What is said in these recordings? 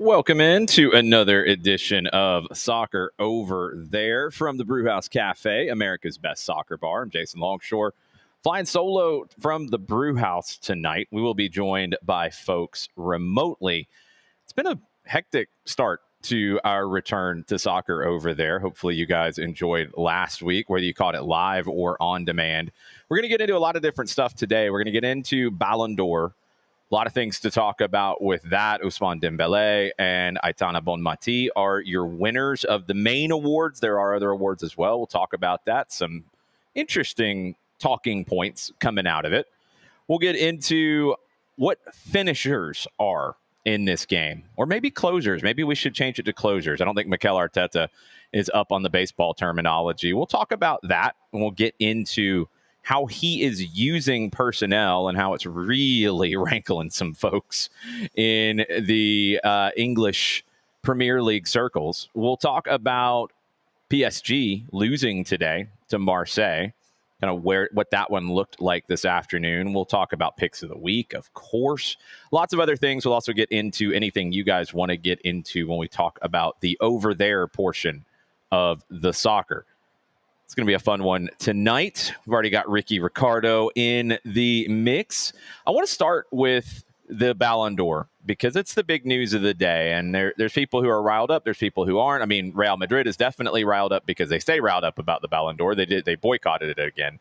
Welcome in to another edition of Soccer Over There from the Brewhouse Cafe, America's best soccer bar. I'm Jason Longshore, flying solo from the Brewhouse tonight. We will be joined by folks remotely. It's been a hectic start to our return to Soccer Over There. Hopefully you guys enjoyed last week, whether you caught it live or on demand. We're going to get into a lot of different stuff today. We're going to get into Ballon d'Or. A lot of things to talk about with that. Ousmane Dembele and Aitana Bonmati are your winners of the main awards. There are other awards as well. We'll talk about that. Some interesting talking points coming out of it. We'll get into what finishers are in this game, or maybe closers. Maybe we should change it to closers. I don't think Mikel Arteta is up on the baseball terminology. We'll talk about that, and we'll get into how he is using personnel and how it's really rankling some folks in the English Premier League circles. We'll talk about PSG losing today to Marseille, kind of what that one looked like this afternoon. We'll talk about picks of the week, of course. Lots of other things. We'll also get into anything you guys want to get into when we talk about the over there portion of the soccer. It's going to be a fun one tonight. We've already got Ricky Ricardo in the mix. I want to start with the Ballon d'Or because it's the big news of the day. And there's people who are riled up. There's people who aren't. I mean, Real Madrid is definitely riled up because they stay riled up about the Ballon d'Or. They boycotted it again.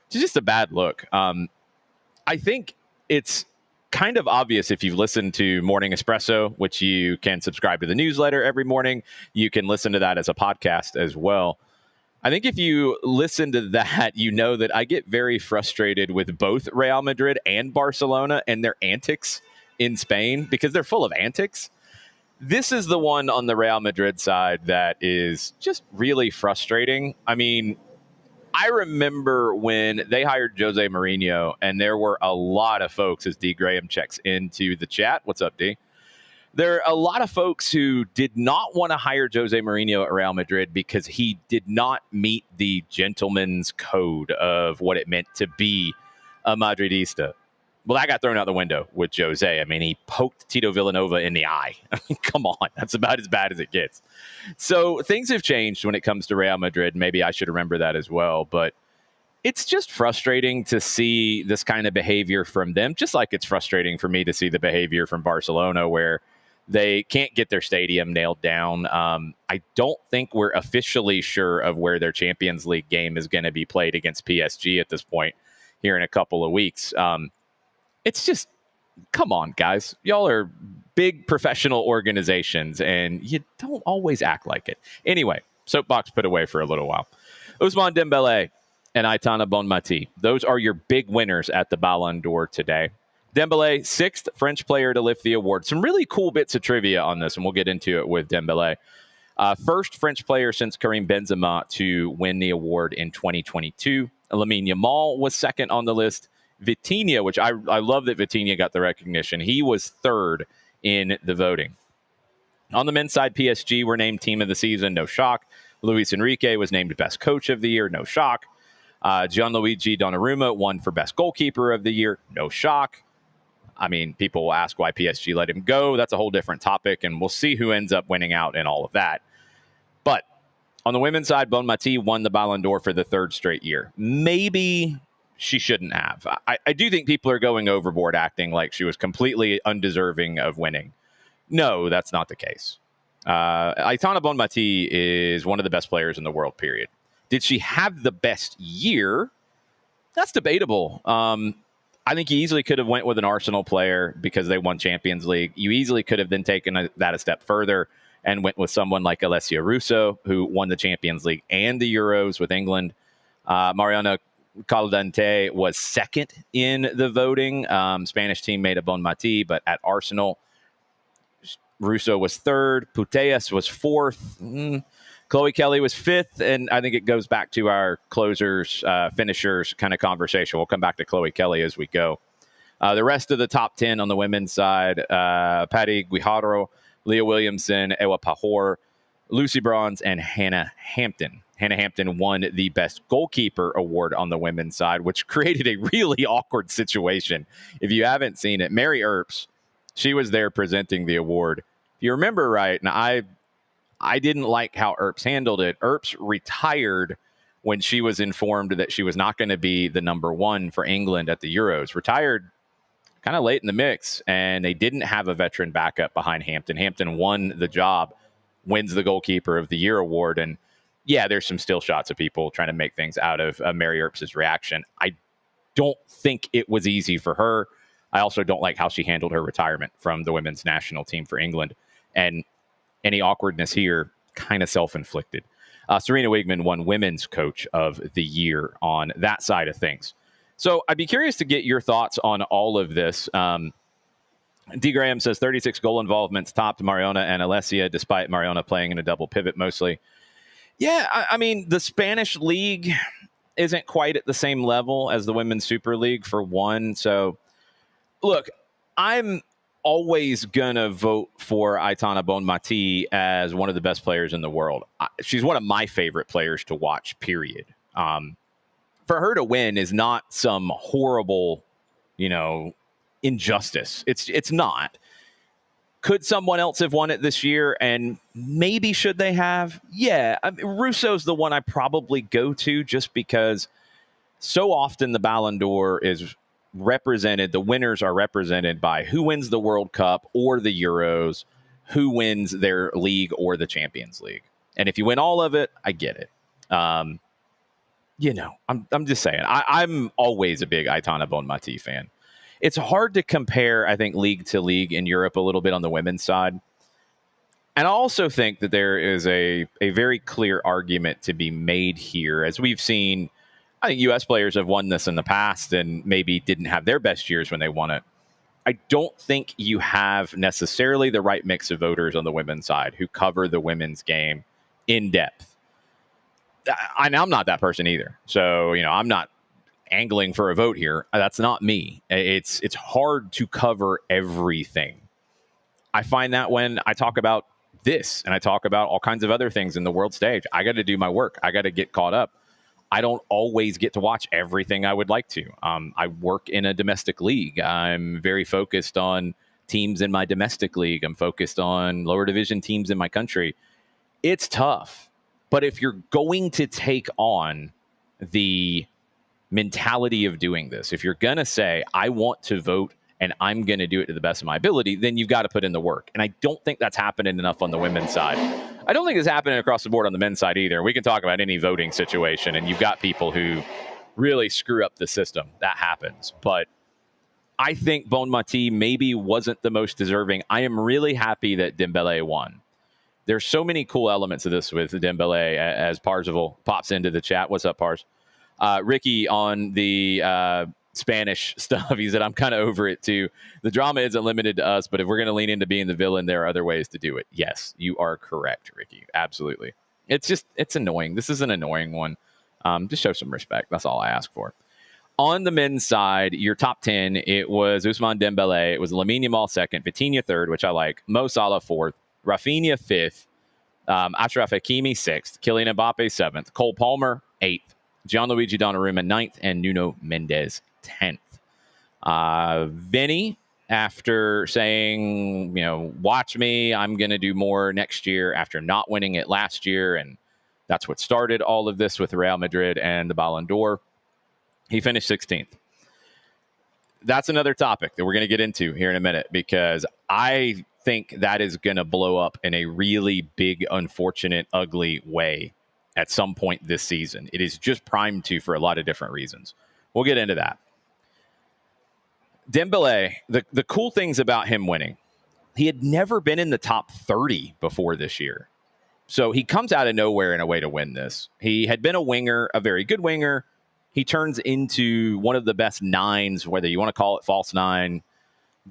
It's just a bad look. I think it's kind of obvious if you've listened to Morning Espresso, which you can subscribe to the newsletter every morning. You can listen to that as a podcast as well. I think if you listen to that, you know that I get very frustrated with both Real Madrid and Barcelona and their antics in Spain because they're full of antics. This is the one on the Real Madrid side that is just really frustrating. I mean, I remember when they hired Jose Mourinho, and there were a lot of folks, as D. Graham checks into the chat. What's up, D? There are a lot of folks who did not want to hire Jose Mourinho at Real Madrid because he did not meet the gentleman's code of what it meant to be a Madridista. Well, that got thrown out the window with Jose. I mean, he poked Tito Villanova in the eye. I mean, come on. That's about as bad as it gets. So things have changed when it comes to Real Madrid. Maybe I should remember that as well. But it's just frustrating to see this kind of behavior from them, just like it's frustrating for me to see the behavior from Barcelona where they can't get their stadium nailed down. I don't think we're officially sure of where their Champions League game is going to be played against PSG at this point here in a couple of weeks. It's just, come on, guys. Y'all are big professional organizations, and you don't always act like it. Anyway, soapbox put away for a little while. Ousmane Dembele and Aitana Bonmati, those are your big winners at the Ballon d'Or today. Dembele, sixth French player to lift the award. Some really cool bits of trivia on this, and we'll get into it with Dembele. First French player since Karim Benzema to win the award in 2022. Lamine Yamal was second on the list. Vitinha, which I love that Vitinha got the recognition. He was third in the voting. On the men's side, PSG were named team of the season. No shock. Luis Enrique was named best coach of the year. No shock. Gianluigi Donnarumma won for best goalkeeper of the year. No shock. I mean, people will ask why PSG let him go. That's a whole different topic, and we'll see who ends up winning out in all of that. But on the women's side, Bonmati won the Ballon d'Or for the third straight year. Maybe she shouldn't have. I do think people are going overboard acting like she was completely undeserving of winning. No, that's not the case. Aitana Bonmati is one of the best players in the world, period. Did she have the best year? That's debatable. I think you easily could have went with an Arsenal player because they won Champions League. You easily could have then taken that a step further and went with someone like Alessia Russo, who won the Champions League and the Euros with England. Mariana Caldente was second in the voting. Spanish team made a bon mati, but at Arsenal, Russo was third. Putellas was fourth. Chloe Kelly was fifth. And I think it goes back to our closers, finishers kind of conversation. We'll come back to Chloe Kelly as we go. The rest of the top 10 on the women's side, Patty Guijarro, Leah Williamson, Ewa Pahor, Lucy Bronze, and Hannah Hampton. Hannah Hampton won the Best Goalkeeper Award on the women's side, which created a really awkward situation. If you haven't seen it, Mary Earps, she was there presenting the award. If you remember right, and I didn't like how Earps handled it. Earps retired when she was informed that she was not going to be the number one for England at the Euros. Retired kind of late in the mix, and they didn't have a veteran backup behind Hampton. Hampton won the job, wins the Goalkeeper of the Year award, and yeah, there's some still shots of people trying to make things out of Mary Earps' reaction. I don't think it was easy for her. I also don't like how she handled her retirement from the women's national team for England, and any awkwardness here, kind of self-inflicted. Serena Wigman won Women's Coach of the Year on that side of things. So I'd be curious to get your thoughts on all of this. D. Graham says 36 goal involvements topped Mariona and Alessia, despite Mariona playing in a double pivot mostly. Yeah, I mean, the Spanish league isn't quite at the same level as the Women's Super League, for one. So, look, I'm always going to vote for Aitana Bonmati as one of the best players in the world. She's one of my favorite players to watch, period. For her to win is not some horrible, injustice. It's not. Could someone else have won it this year? And maybe should they have? Yeah. Russo's the one I probably go to just because so often the Ballon d'Or is represented, the winners are represented by who wins the World Cup or the Euros, who wins their league or the Champions League. And if you win all of it, I get it. I'm just saying, I'm always a big Aitana Bonmati fan. It's hard to compare, I think, league to league in Europe a little bit on the women's side. And I also think that there is a very clear argument to be made here. As we've seen, I think U.S. players have won this in the past and maybe didn't have their best years when they won it. I don't think you have necessarily the right mix of voters on the women's side who cover the women's game in depth. I'm not that person either. So, I'm not angling for a vote here. That's not me. It's hard to cover everything. I find that when I talk about this and I talk about all kinds of other things in the world stage, I got to do my work. I got to get caught up. I don't always get to watch everything I would like to. I work in a domestic league. I'm very focused on teams in my domestic league. I'm focused on lower division teams in my country. It's tough. But if you're going to take on the mentality of doing this, if you're going to say, I want to vote and I'm going to do it to the best of my ability, then you've got to put in the work. And I don't think that's happening enough on the women's side. I don't think it's happening across the board on the men's side either. We can talk about any voting situation, and you've got people who really screw up the system. That happens. But I think Bonmati maybe wasn't the most deserving. I am really happy that Dembele won. There's so many cool elements of this with Dembele as Parzival pops into the chat. What's up, Pars? Ricky on the Spanish stuff, he said, I'm kind of over it too. The drama isn't limited to us, but if we're going to lean into being the villain, there are other ways to do it. Yes, you are correct, Ricky. Absolutely. It's annoying. This is an annoying one. Just show some respect. That's all I ask for. On the men's side, your top 10, it was Ousmane Dembele. It was Lamine Yamal second, Vitinha third, which I like, Mo Salah fourth, Rafinha fifth, Achraf Hakimi sixth, Kylian Mbappe seventh, Cole Palmer eighth, Gianluigi Donnarumma ninth, and Nuno Mendes 10th. Vini, after saying, watch me, I'm going to do more next year after not winning it last year, and that's what started all of this with Real Madrid and the Ballon d'Or, he finished 16th. That's another topic that we're going to get into here in a minute, because I think that is going to blow up in a really big, unfortunate, ugly way at some point this season. It is just primed to for a lot of different reasons. We'll get into that. Dembele, the cool things about him winning, he had never been in the top 30 before this year. So he comes out of nowhere in a way to win this. He had been a winger, a very good winger, he turns into one of the best nines, whether you want to call it false nine,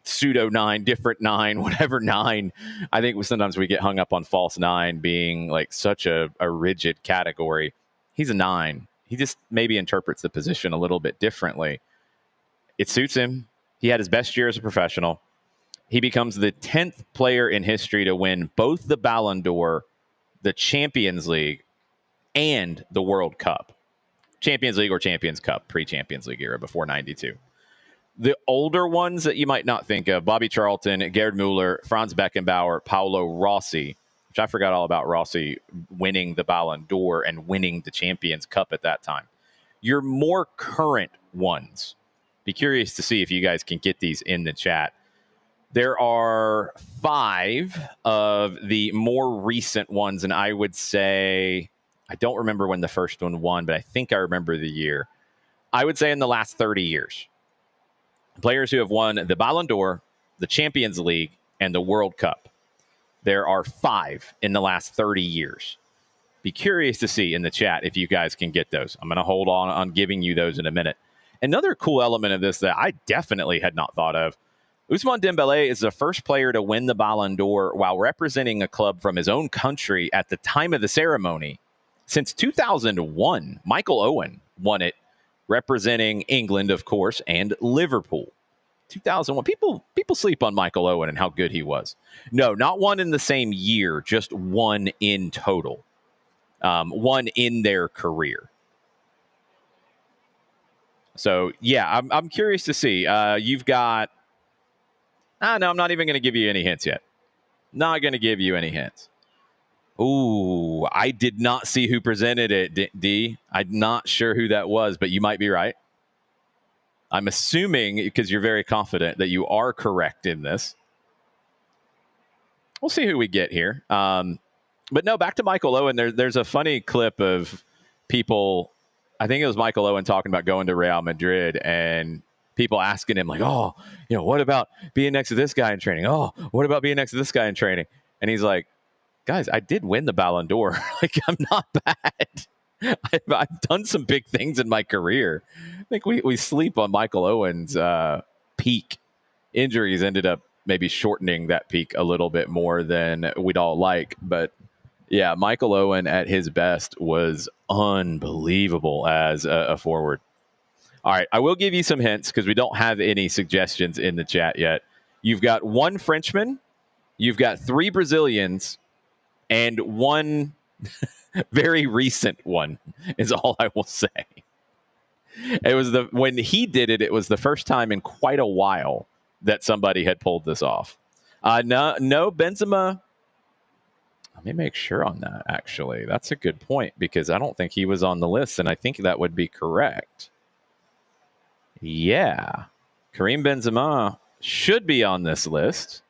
pseudo nine, different nine, whatever nine. I think sometimes we get hung up on false nine being like such a rigid category. He's a nine. He just maybe interprets the position a little bit differently. It suits him. He had his best year as a professional. He becomes the 10th player in history to win both the Ballon d'Or, the Champions League, and the World Cup. Champions League or Champions Cup, pre-Champions League era, before 92. The older ones that you might not think of, Bobby Charlton, Gerd Muller, Franz Beckenbauer, Paolo Rossi, which I forgot all about Rossi winning the Ballon d'Or and winning the Champions Cup at that time. Your more current ones, be curious to see if you guys can get these in the chat. There are 5 of the more recent ones, and I would say, I don't remember when the first one won, but I think I remember the year. I would say in the last 30 years. Players who have won the Ballon d'Or, the Champions League, and the World Cup. There are 5 in the last 30 years. Be curious to see in the chat if you guys can get those. I'm going to hold on giving you those in a minute. Another cool element of this that I definitely had not thought of, Ousmane Dembélé is the first player to win the Ballon d'Or while representing a club from his own country at the time of the ceremony. Since 2001, Michael Owen won it, representing England, of course, and Liverpool. 2001. People sleep on Michael Owen and how good he was. No, not one in the same year, just one in total. One in their career. So, yeah, I'm curious to see. You've got... no, I'm not even going to give you any hints yet. Not going to give you any hints. Ooh, I did not see who presented it, D. I'm not sure who that was, but you might be right. I'm assuming, because you're very confident, that you are correct in this. We'll see who we get here. But no, back to Michael Owen. There's a funny clip of people, I think it was Michael Owen talking about going to Real Madrid and people asking him like, oh, what about being next to this guy in training? Oh, what about being next to this guy in training? And he's like, guys, I did win the Ballon d'Or. Like, I'm not bad. I've done some big things in my career. I think we sleep on Michael Owen's peak. Injuries ended up maybe shortening that peak a little bit more than we'd all like. But yeah, Michael Owen at his best was unbelievable as a forward. All right, I will give you some hints because we don't have any suggestions in the chat yet. You've got 1 Frenchman, you've got 3 Brazilians, and 1 very recent one is all I will say. It was when he did it, it was the first time in quite a while that somebody had pulled this off. No, Benzema. Let me make sure on that, actually. That's a good point because I don't think he was on the list, and I think that would be correct. Yeah. Karim Benzema should be on this list.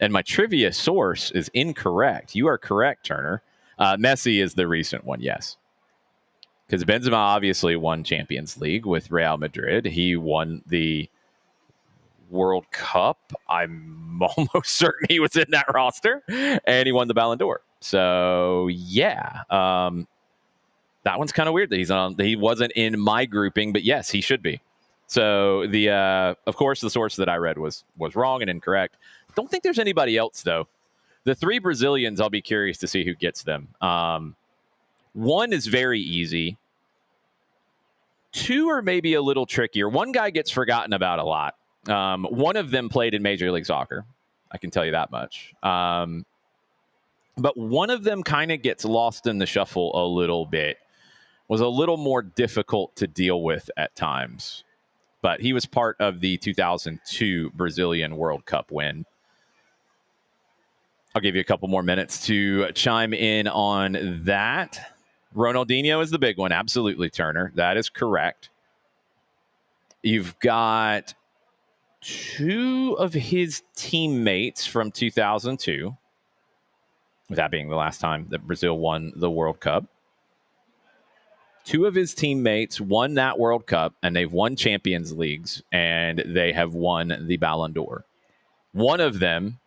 And my trivia source is incorrect. You are correct, Turner. Messi is the recent one, yes. Because Benzema obviously won Champions League with Real Madrid. He won the World Cup. I'm almost certain he was in that roster. And he won the Ballon d'Or. So, yeah. That one's kind of weird that he wasn't in my grouping, but yes, he should be. So, of course, the source that I read was wrong and incorrect. Don't think there's anybody else, though. The 3 Brazilians, I'll be curious to see who gets them. 1 is very easy. 2 are maybe a little trickier. 1 guy gets forgotten about a lot. 1 of them played in Major League Soccer. I can tell you that much. But 1 of them kind of gets lost in the shuffle a little bit. Was a little more difficult to deal with at times. But he was part of the 2002 Brazilian World Cup win. I'll give you a couple more minutes to chime in on that. Ronaldinho is the big one. Absolutely, Turner. That is correct. You've got 2 of his teammates from 2002. That being the last time that Brazil won the World Cup. 2 of his teammates won that World Cup, and they've won Champions Leagues, and they have won the Ballon d'Or. 1 of them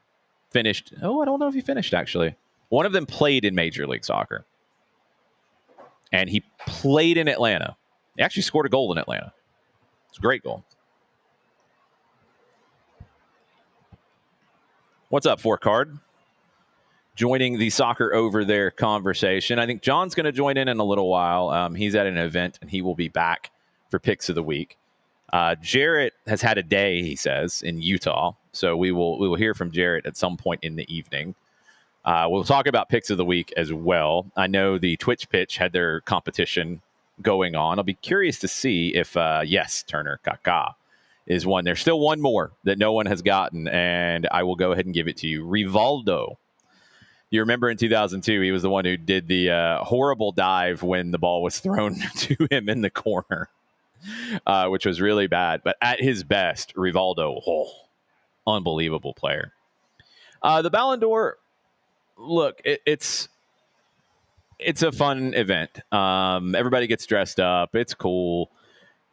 finished... I don't know if he finished, actually. 1 of them played in Major League Soccer. And he played in Atlanta. He actually scored a goal in Atlanta. It's a great goal. What's up, Four Card? Joining the Soccer Over There conversation. I think John's going to join in a little while. He's at an event, and he will be back for Picks of the Week. Jarrett has had a day, he says, in Utah. So we will hear from Jarrett at some point in the evening. We'll talk about Picks of the Week as well. I know the Twitch Pitch had their competition going on. I'll be curious to see if, yes, Turner Kaká is one. There's still one more that no one has gotten, and I will go ahead and give it to you. Rivaldo. You remember in 2002, he was the one who did the horrible dive when the ball was thrown to him in the corner, which was really bad. But at his best, Rivaldo, unbelievable player. The Ballon d'Or, look, it's a fun event. Everybody gets dressed up. It's cool.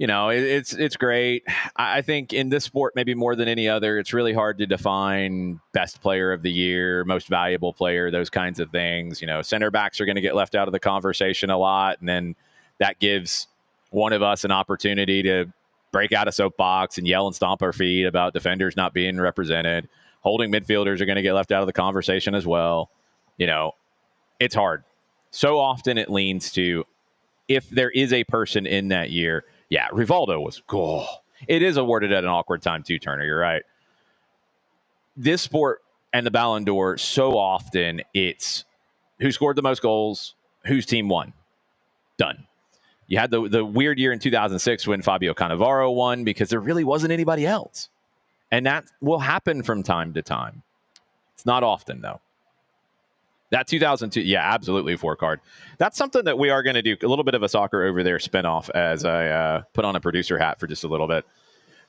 You know, it's great. I think in this sport, maybe more than any other, it's really hard to define best player of the year, most valuable player, those kinds of things. You know, center backs are going to get left out of the conversation a lot. And then that gives one of us an opportunity to break out a soapbox and yell and stomp our feet about defenders not being represented. Holding midfielders are going to get left out of the conversation as well. You know, it's hard. So often it leans to, if there is a person in that year, yeah, Rivaldo was cool. It is awarded at an awkward time too, Turner. You're right. This sport and the Ballon d'Or, so often it's who scored the most goals, whose team won. Done. You had the weird year in 2006 when Fabio Cannavaro won because there really wasn't anybody else. And that will happen from time to time. It's not often, though. That 2002, yeah, absolutely, Four Card. That's something that we are going to do, a little bit of a Soccer Over There spinoff as I put on a producer hat for just a little bit.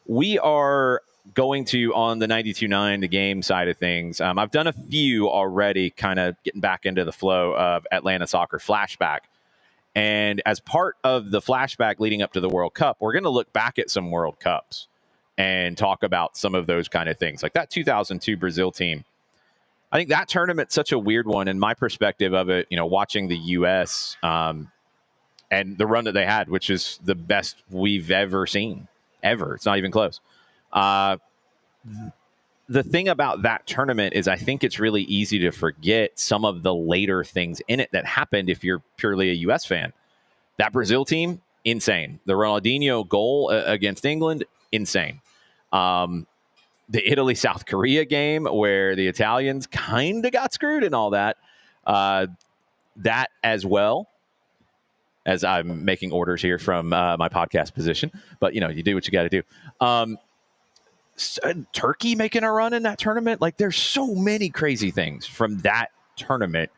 We are going to, on the 92.9, the game side of things, I've done a few already, kind of getting back into the flow of Atlanta Soccer Flashback. And as part of the flashback leading up to the World Cup, we're going to look back at some World Cups and talk about some of those kind of things. Like that 2002 Brazil team. I think that tournament's such a weird one. And my perspective of it, you know, watching the U.S. And the run that they had, which is the best we've ever seen, ever. It's not even close. The thing about that tournament is I think it's really easy to forget some of the later things in it that happened if you're purely a U.S. fan. That Brazil team, insane. The Ronaldinho goal against England, insane. The Italy-South Korea game where the Italians kind of got screwed and all that. That as well, as I'm making orders here from my podcast position. But, you know, you do what you got to do. Turkey making a run in that tournament. Like, there's so many crazy things from that tournament,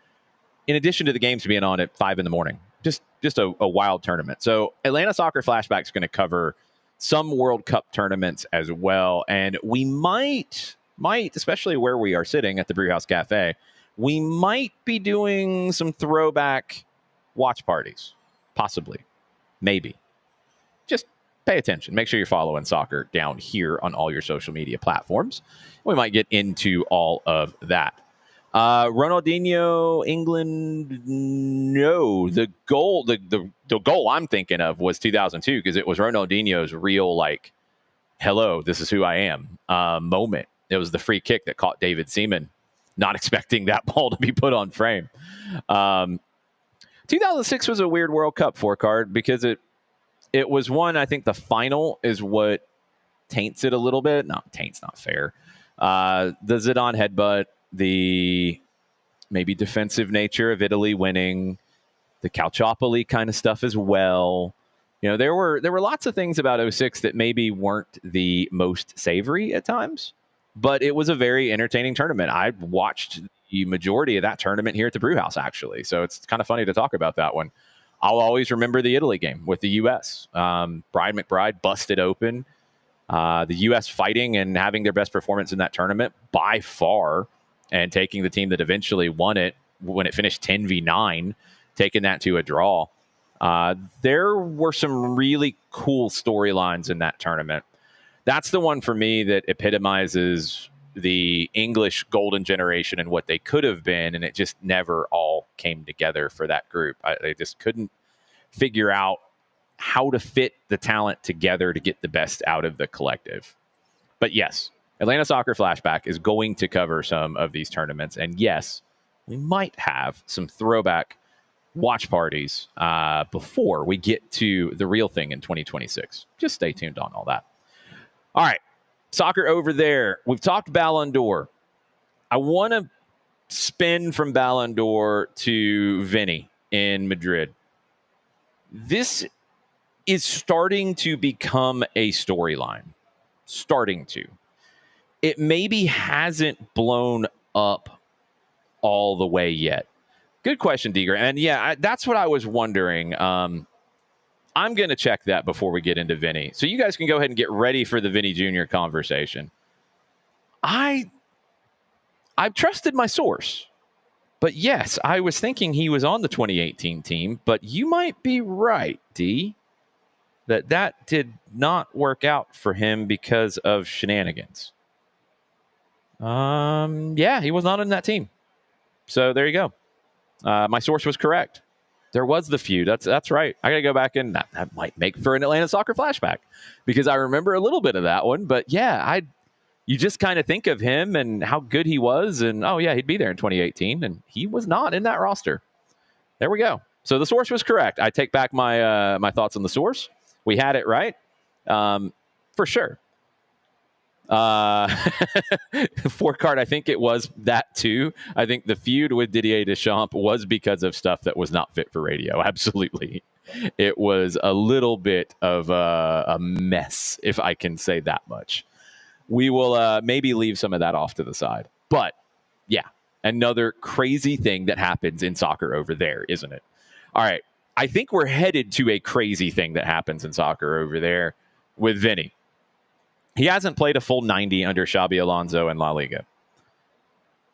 in addition to the games being on at 5 a.m. Just a wild tournament. So Atlanta Soccer Flashback is going to cover some World Cup tournaments as well. And we might, especially where we are sitting at the Brewhouse Cafe, we might be doing some throwback watch parties. Possibly. Maybe. Just pay attention. Make sure you're following soccer down here on all your social media platforms. We might get into all of that. Ronaldinho, England, no. The goal I'm thinking of was 2002 because it was Ronaldinho's real, like, hello, this is who I am moment. It was the free kick that caught David Seaman, not expecting that ball to be put on frame. 2006 was a weird World Cup Four Card because it was one, I think the final is what taints it a little bit. No, taint's not fair. The Zidane headbutt, the maybe defensive nature of Italy winning, the Calciopoli kind of stuff as well. You know, there were lots of things about 06 that maybe weren't the most savory at times, but it was a very entertaining tournament. I watched the majority of that tournament here at the Brewhouse, actually. So it's kind of funny to talk about that one. I'll always remember the Italy game with the U.S. Brian McBride busted open. The U.S. fighting and having their best performance in that tournament by far, and taking the team that eventually won it when it finished 10-9, taking that to a draw. There were some really cool storylines in that tournament. That's the one for me that epitomizes the English golden generation and what they could have been, and it just never all came together for that group. They just couldn't figure out how to fit the talent together to get the best out of the collective. But yes, Atlanta Soccer Flashback is going to cover some of these tournaments. And yes, we might have some throwback watch parties before we get to the real thing in 2026. Just stay tuned on all that. All right, soccer over there. We've talked Ballon d'Or. I want to spin from Ballon d'Or to Vini in Madrid. This is starting to become a storyline. Starting to. It maybe hasn't blown up all the way yet. Good question, Deeger. And yeah, that's what I was wondering. I'm going to check that before we get into Vini. So you guys can go ahead and get ready for the Vini Jr. conversation. I've trusted my source. But yes, I was thinking he was on the 2018 team, but you might be right, D, that did not work out for him because of shenanigans. Yeah, he was not in that team. So there you go. My source was correct. There was the feud. That's right. I got to go back and that might make for an Atlanta Soccer Flashback because I remember a little bit of that one. But yeah, you just kind of think of him and how good he was. And, oh, yeah, he'd be there in 2018. And he was not in that roster. There we go. So the source was correct. I take back my my thoughts on the source. We had it right for sure. Four card, I think it was that too. I think the feud with Didier Deschamps was because of stuff that was not fit for radio. Absolutely. It was a little bit of a mess, if I can say that much. We will maybe leave some of that off to the side. But yeah, another crazy thing that happens in soccer over there, isn't it? All right. I think we're headed to a crazy thing that happens in soccer over there with Vini. He hasn't played a full 90 under Xabi Alonso in La Liga.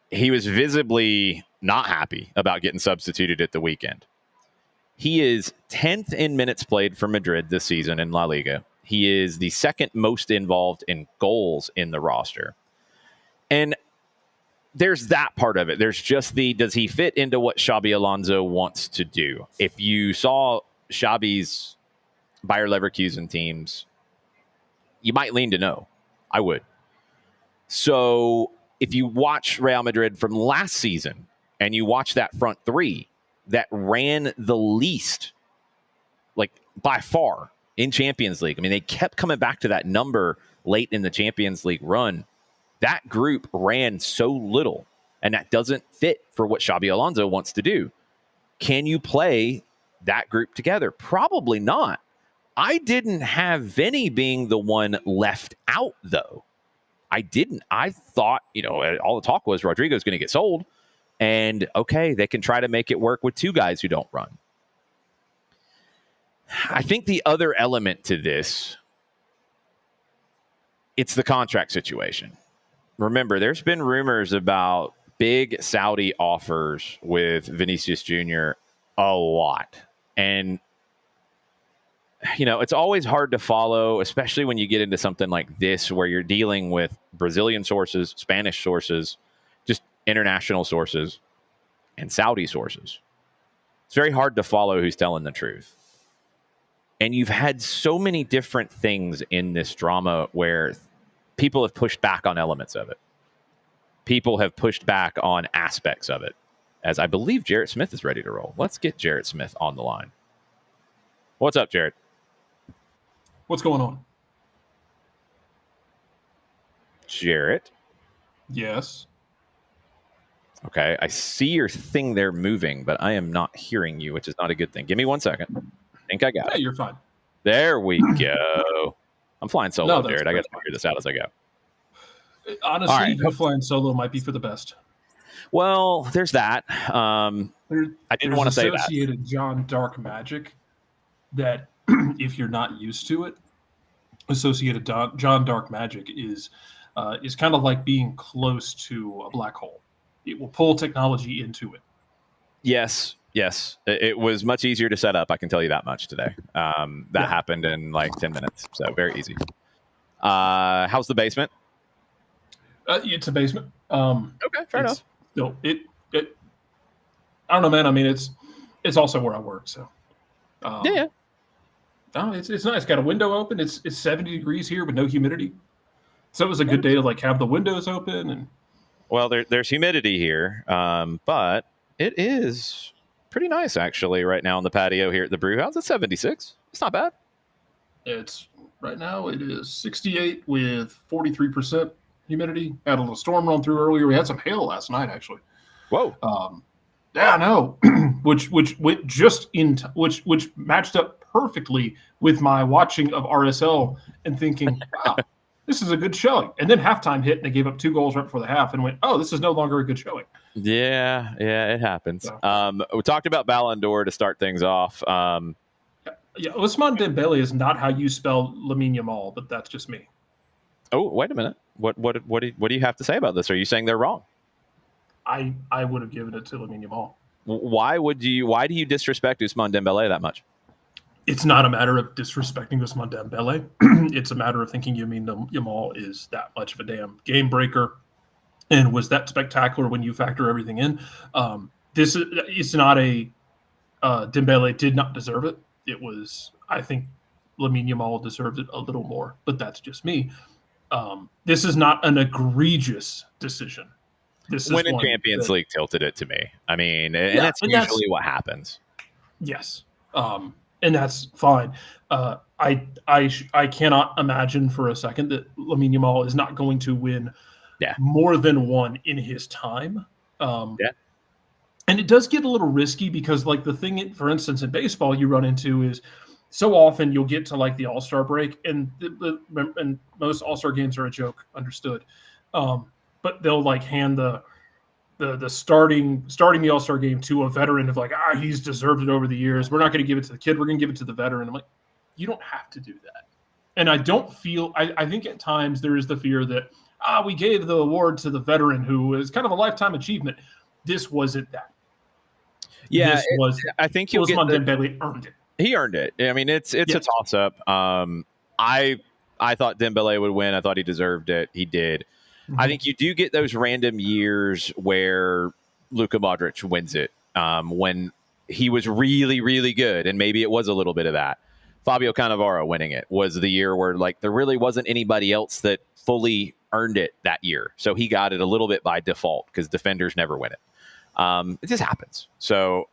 He was visibly not happy about getting substituted at the weekend. He is 10th in minutes played for Madrid this season in La Liga. He is the second most involved in goals in the roster. And there's that part of it. There's just does he fit into what Xabi Alonso wants to do? If you saw Xabi's Bayer Leverkusen teams, you might lean to no. I would. So if you watch Real Madrid from last season and you watch that front three that ran the least, like by far, in Champions League. I mean, they kept coming back to that number late in the Champions League run. That group ran so little, and that doesn't fit for what Xabi Alonso wants to do. Can you play that group together? Probably not. I didn't have Vini being the one left out, though. I didn't. I thought, all the talk was Rodrigo's going to get sold. And, okay, they can try to make it work with two guys who don't run. I think the other element to this, it's the contract situation. Remember, there's been rumors about big Saudi offers with Vinicius Jr. a lot. And it's always hard to follow, especially when you get into something like this, where you're dealing with Brazilian sources, Spanish sources, just international sources, and Saudi sources. It's very hard to follow who's telling the truth. And you've had so many different things in this drama where people have pushed back on elements of it. People have pushed back on aspects of it. As I believe Jarrett Smith is ready to roll. Let's get Jarrett Smith on the line. What's up, Jarrett? What's going on? Jarrett? Yes. Okay, I see your thing there moving, but I am not hearing you, which is not a good thing. Give me 1 second. I think I got it. You're fine. There we go. I'm flying solo, Jared. I got to figure this out as I go. Honestly, flying solo might be for the best. Well, there's that. I didn't want to say that. Associated John Dark magic that, if you're not used to it, associated John Dark magic is kind of like being close to a black hole. It will pull technology into it. Yes. It was much easier to set up. I can tell you that much today. That happened in like 10 minutes. So very easy. How's the basement? It's a basement. Okay, fair enough. No, it. I don't know, man. I mean, it's also where I work. So, yeah. Oh, it's nice. Got a window open. It's 70 degrees here with no humidity. So it was a good day to like have the windows open. And Well, there's humidity here, but it is pretty nice actually right now on the patio here at the brew house. It's 76. It's not bad. it's right now it is 68 with 43% humidity. Had a little storm run through earlier. We had some hail last night actually. Whoa. Yeah, no, which matched up perfectly with my watching of RSL and thinking, wow, this is a good showing. And then halftime hit and they gave up 2 goals right before the half and went, oh, this is no longer a good showing. Yeah, it happens. So. We talked about Ballon d'Or to start things off. Yeah, Ousmane Dembele is not how you spell Lamine Yamal, but that's just me. Oh, wait a minute. What do you have to say about this? Are you saying they're wrong? I would have given it to Lamine Yamal. Why do you disrespect Ousmane Dembele that much? It's not a matter of disrespecting Ousmane Dembele. It's a matter of thinking Lamine Yamal is that much of a damn game breaker and was that spectacular when you factor everything in. It's not a Dembele did not deserve it. It was, I think Lamine Yamal deserved it a little more, but that's just me. This is not an egregious decision. This Winning Champions League tilted it to me. I mean, and that's usually what happens. Yes. And that's fine. I cannot imagine for a second that Lamine Yamal is not going to win more than one in his time. And it does get a little risky because, like, the thing, for instance, in baseball you run into is so often you'll get to, like, the All-Star break, and most All-Star games are a joke, understood. But they'll, like, hand the starting the All-Star game to a veteran of, like, he's deserved it over the years. We're not going to give it to the kid. We're going to give it to the veteran. I'm like, you don't have to do that. And I don't feel – I think at times there is the fear that, we gave the award to the veteran who is kind of a lifetime achievement. This wasn't that. Yeah, I think he'll get Dembele earned it. He earned it. I mean, it's a toss-up. I thought Dembele would win. I thought he deserved it. He did. Mm-hmm. I think you do get those random years where Luka Modric wins it when he was really, really good, and maybe it was a little bit of that. Fabio Cannavaro winning it was the year where, like, there really wasn't anybody else that fully earned it that year. So he got it a little bit by default because defenders never win it. It just happens. So,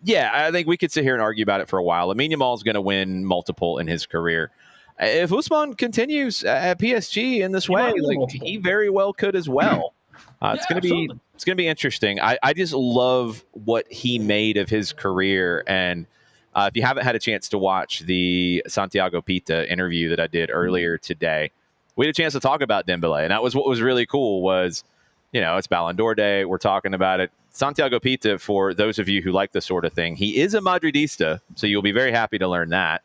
yeah, I think we could sit here and argue about it for a while. Lamine Yamal is going to win multiple in his career. If Ousmane continues at PSG in this way, like, he very well could as well. It's going to be interesting. I just love what he made of his career. And if you haven't had a chance to watch the Santiago Pita interview that I did earlier today, we had a chance to talk about Dembele. And that was what was really cool was, it's Ballon d'Or day. We're talking about it. Santiago Pita, for those of you who like this sort of thing, he is a Madridista, so you'll be very happy to learn that.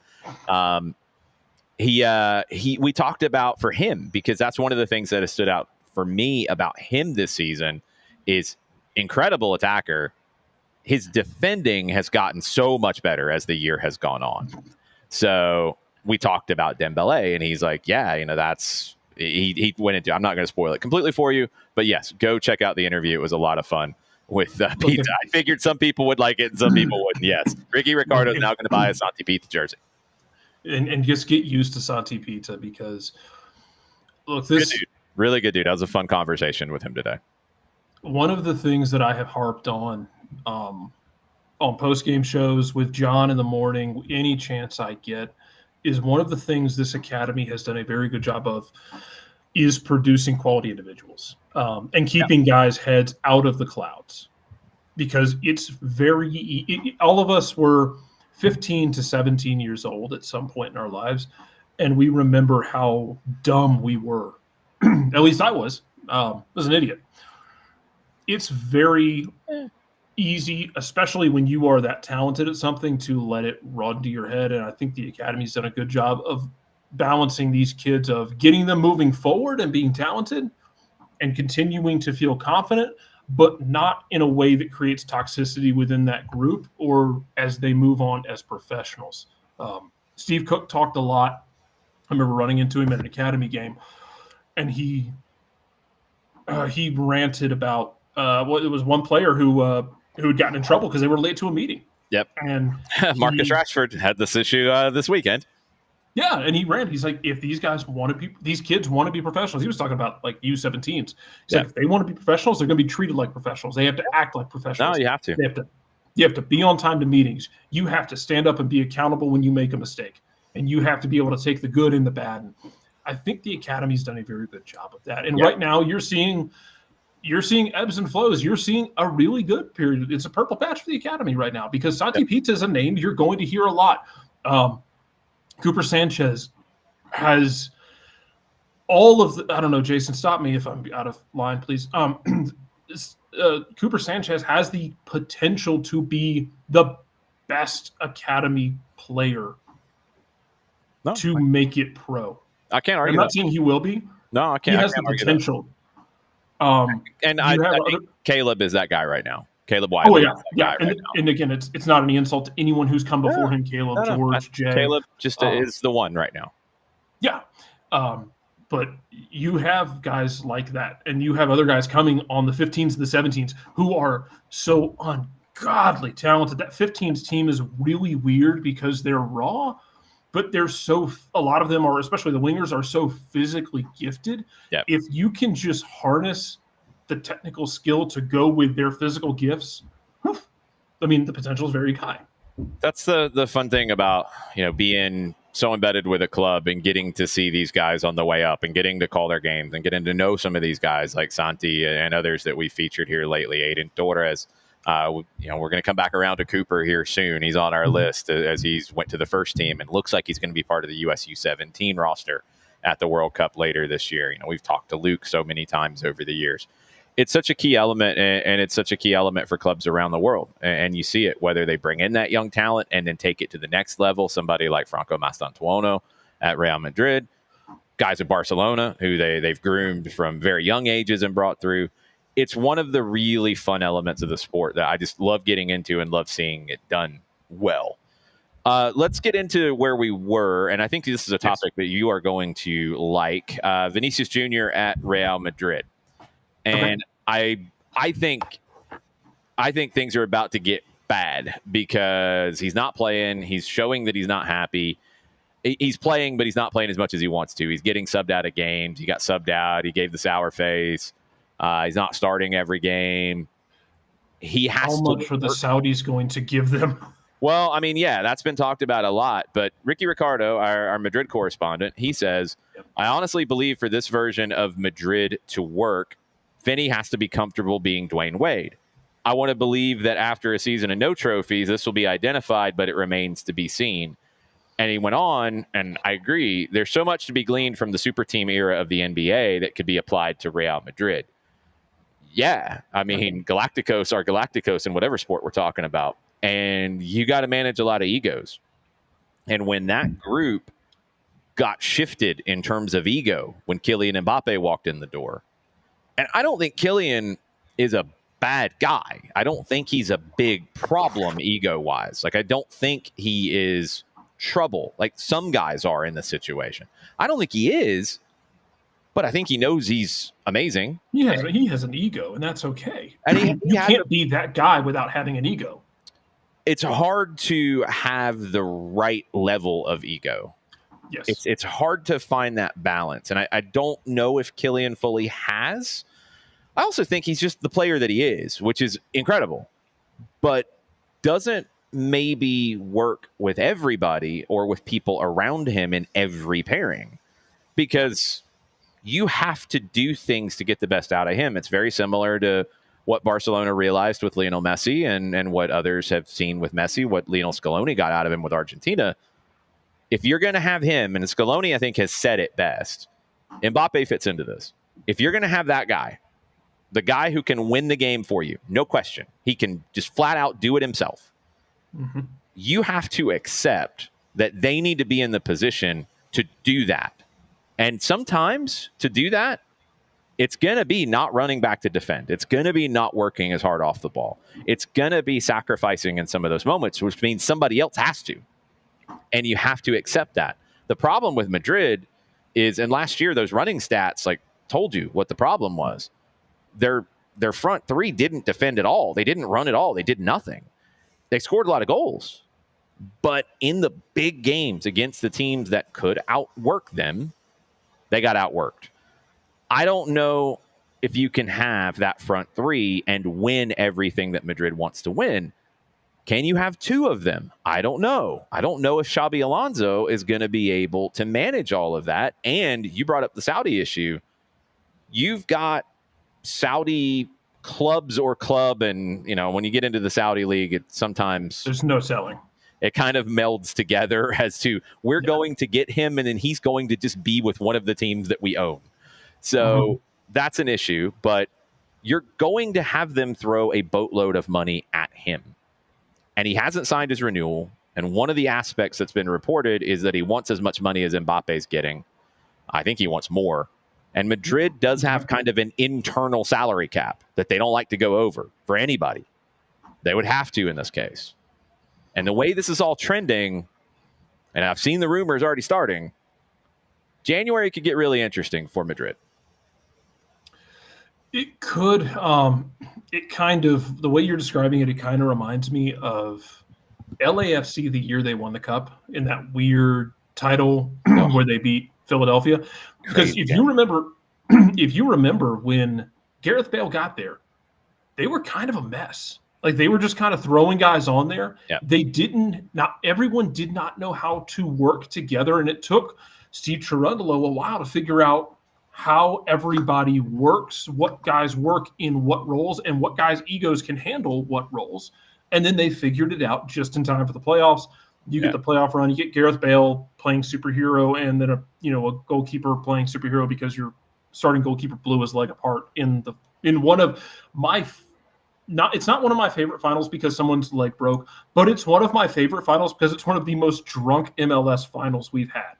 We talked about for him, because that's one of the things that has stood out for me about him this season is incredible attacker. His defending has gotten so much better as the year has gone on. So we talked about Dembele, and he's like, that's he went into. I'm not going to spoil it completely for you, but yes, go check out the interview. It was a lot of fun with Pita. I figured some people would like it and some people wouldn't. Yes, Ricky Ricardo is now going to buy a Santi Pita jersey. And just get used to Santi Pita because, look, this good dude. Really good dude. That was a fun conversation with him today. One of the things that I have harped on post-game shows with John in the morning, any chance I get, is one of the things this academy has done a very good job of is producing quality individuals and keeping guys' heads out of the clouds. Because it's all of us were 15 to 17 years old at some point in our lives, and we remember how dumb we were. At least I was an idiot. It's very easy, especially when you are that talented at something, to let it run to your head. And I think the academy's done a good job of balancing these kids, of getting them moving forward and being talented and continuing to feel confident, but not in a way that creates toxicity within that group or as they move on as professionals. Steve Cook talked a lot. I remember running into him at an academy game, and he ranted about it was one player who had gotten in trouble because they were late to a meeting. Yep. And Marcus Rashford had this issue this weekend. Yeah, and he ran. He's like, if these guys want to be, these kids want to be professionals. He was talking about like U17s. He's like, if they want to be professionals, they're going to be treated like professionals. They have to act like professionals. No, you have to. You have to be on time to meetings. You have to stand up and be accountable when you make a mistake, and you have to be able to take the good and the bad. And I think the academy's done a very good job of that. And right now, you're seeing ebbs and flows. You're seeing a really good period. It's a purple patch for the academy right now because Santi Pizza is a name you're going to hear a lot. Cooper Sanchez has all of the, I don't know, Jason, stop me if I'm out of line, please. Cooper Sanchez has the potential to be the best academy player to make it pro. I can't argue. I'm not saying he will be. No, I can't. He has the potential. And I think Caleb is that guy right now. Caleb Wiley. Oh yeah. And again, it's not any insult to anyone who's come before him. Caleb, George, Jay. Caleb just is the one right now. Yeah. But you have guys like that, and you have other guys coming on the 15s and the 17s who are so ungodly talented. That 15s team is really weird because they're raw, but they're a lot of them are, especially the wingers, are so physically gifted. Yep. If you can just harness the technical skill to go with their physical gifts, I mean, the potential is very high. That's the fun thing about, being so embedded with a club and getting to see these guys on the way up and getting to call their games and getting to know some of these guys like Santi and others that we featured here lately. Aiden Torres, we're going to come back around to Cooper here soon. He's on our list as he's went to the first team and looks like he's going to be part of the USU 17 roster at the World Cup later this year. We've talked to Luke so many times over the years. It's such a key element, and it's such a key element for clubs around the world. And you see it, whether they bring in that young talent and then take it to the next level, somebody like Franco Mastantuono at Real Madrid, guys at Barcelona who they've groomed from very young ages and brought through. It's one of the really fun elements of the sport that I just love getting into and love seeing it done well. Let's get into where we were, and I think this is a topic that you are going to like. Vinicius Jr. at Real Madrid. And I think things are about to get bad because he's not playing. He's showing that he's not happy. He's playing, but he's not playing as much as he wants to. He's getting subbed out of games. He got subbed out. He gave the sour face. He's not starting every game. He has How much are the Saudis going to give them? Well, I mean, yeah, that's been talked about a lot. But Ricky Ricardo, our Madrid correspondent, he says, I honestly believe for this version of Madrid to work, Vini has to be comfortable being Dwayne Wade. I want to believe that after a season of no trophies, this will be identified, but it remains to be seen. And he went on, and I agree, there's so much to be gleaned from the super team era of the NBA that could be applied to Real Madrid. Yeah, I mean, Galacticos are Galacticos in whatever sport we're talking about. And you got to manage a lot of egos. And when that group got shifted in terms of ego, when Kylian Mbappe walked in the door, and I don't think Kylian is a bad guy. I don't think he's a big problem ego-wise. Like, I don't think he is trouble like some guys are in this situation. I don't think he is, but I think he knows he's amazing. He has an ego, and that's okay. And you can't be that guy without having an ego. It's hard to have the right level of ego. Yes. It's hard to find that balance. And I don't know if Kylian fully has. I also think he's just the player that he is, which is incredible, but doesn't maybe work with everybody or with people around him in every pairing, because you have to do things to get the best out of him. It's very similar to what Barcelona realized with Lionel Messi and what others have seen with Messi, what Lionel Scaloni got out of him with Argentina. If you're going to have him, and Scaloni, I think, has said it best, Mbappe fits into this. If you're going to have that guy, the guy who can win the game for you, no question, he can just flat out do it himself. Mm-hmm. You have to accept that they need to be in the position to do that. And sometimes to do that, it's going to be not running back to defend. It's going to be not working as hard off the ball. It's going to be sacrificing in some of those moments, which means somebody else has to. And you have to accept that. The problem with Madrid is, and last year, those running stats told you what the problem was. Their front three didn't defend at all. They didn't run at all. They did nothing. They scored a lot of goals, But in the big games against the teams that could outwork them, they got outworked. I don't know if you can have that front three and win everything that Madrid wants to win. Can you have two of them? I don't know. I don't know if Xabi Alonso is going to be able to manage all of that. And you brought up the Saudi issue. You've got Saudi clubs or club, and when you get into the Saudi league, it sometimes There's no selling. It kind of melds together as to we're going to get him, and then he's going to just be with one of the teams that we own. So that's an issue, but you're going to have them throw a boatload of money at him. And he hasn't signed his renewal. And one of the aspects that's been reported is that he wants as much money as Mbappe's getting. I think he wants more. And Madrid does have kind of an internal salary cap that they don't like to go over for anybody. They would have to in this case. And the way this is all trending, and I've seen the rumors already starting, January could get really interesting for Madrid. It could. It kind of, the way you're describing it, it kind of reminds me of LAFC the year they won the cup in that weird title where they beat Philadelphia. Because if you remember when Gareth Bale got there, they were kind of a mess. Like they were just kind of throwing guys on there. Yeah. Not everyone did not know how to work together, and it took Steve Cherundolo a while to figure out how everybody works, what guys work in what roles, and what guys' egos can handle what roles. And then they figured it out just in time for the playoffs. You get the playoff run, you get Gareth Bale playing superhero, and then a goalkeeper playing superhero because your starting goalkeeper blew his leg apart in one of my it's not one of my favorite finals because someone's leg broke, but it's one of my favorite finals because it's one of the most drunk MLS finals we've had.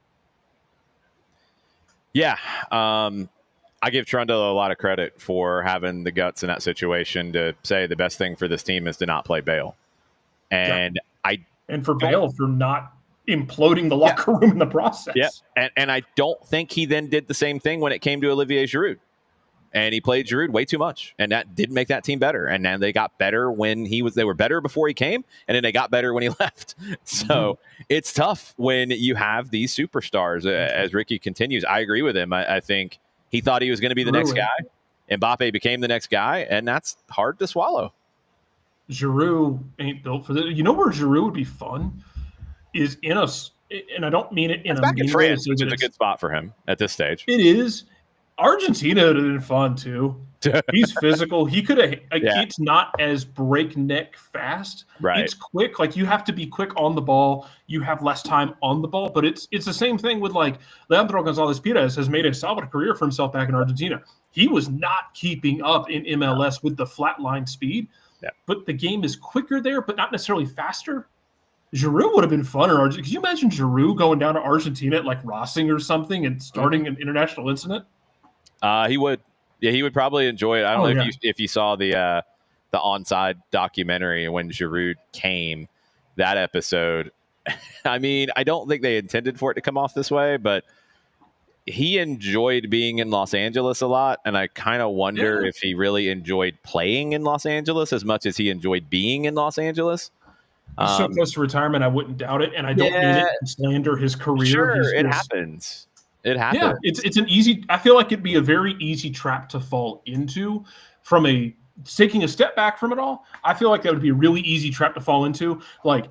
Yeah. I give Trundle a lot of credit for having the guts in that situation to say the best thing for this team is to not play Bale. And for Bale for not imploding the locker room in the process. Yeah. And I don't think he then did the same thing when it came to Olivier Giroud. And he played Giroud way too much. And that did make that team better. And then they got better when they were better before he came. And then they got better when he left. So it's tough when you have these superstars. As Ricky continues, I agree with him. I think he thought he was going to be the next guy. Mbappe became the next guy. And that's hard to swallow. Giroud ain't built for this. You know where Giroud would be fun? Is in us. And I don't mean it in back in France, which is a good spot for him at this stage. It is. Argentina would have been fun too. He's physical. He could have. It's not as breakneck fast. Right. It's quick. Like you have to be quick on the ball. You have less time on the ball. But it's the same thing with like Leandro Gonzalez Pires has made a solid career for himself back in Argentina. He was not keeping up in MLS with the flatline speed. Yeah. But the game is quicker there, but not necessarily faster. Giroud would have been fun. Could you imagine Giroud going down to Argentina at like Racing or something and starting an international incident? He would. Yeah, he would probably enjoy it. I don't know if you saw the Onside documentary when Giroud came, that episode. I mean, I don't think they intended for it to come off this way, but he enjoyed being in Los Angeles a lot, and I kind of wonder if he really enjoyed playing in Los Angeles as much as he enjoyed being in Los Angeles. He's so close to retirement, I wouldn't doubt it, and I don't mean it to slander his career. Sure, it happens. It happens. Yeah, it's an easy. I feel like it'd be a very easy trap to fall into. From taking a step back from it all, I feel like that would be a really easy trap to fall into. Like,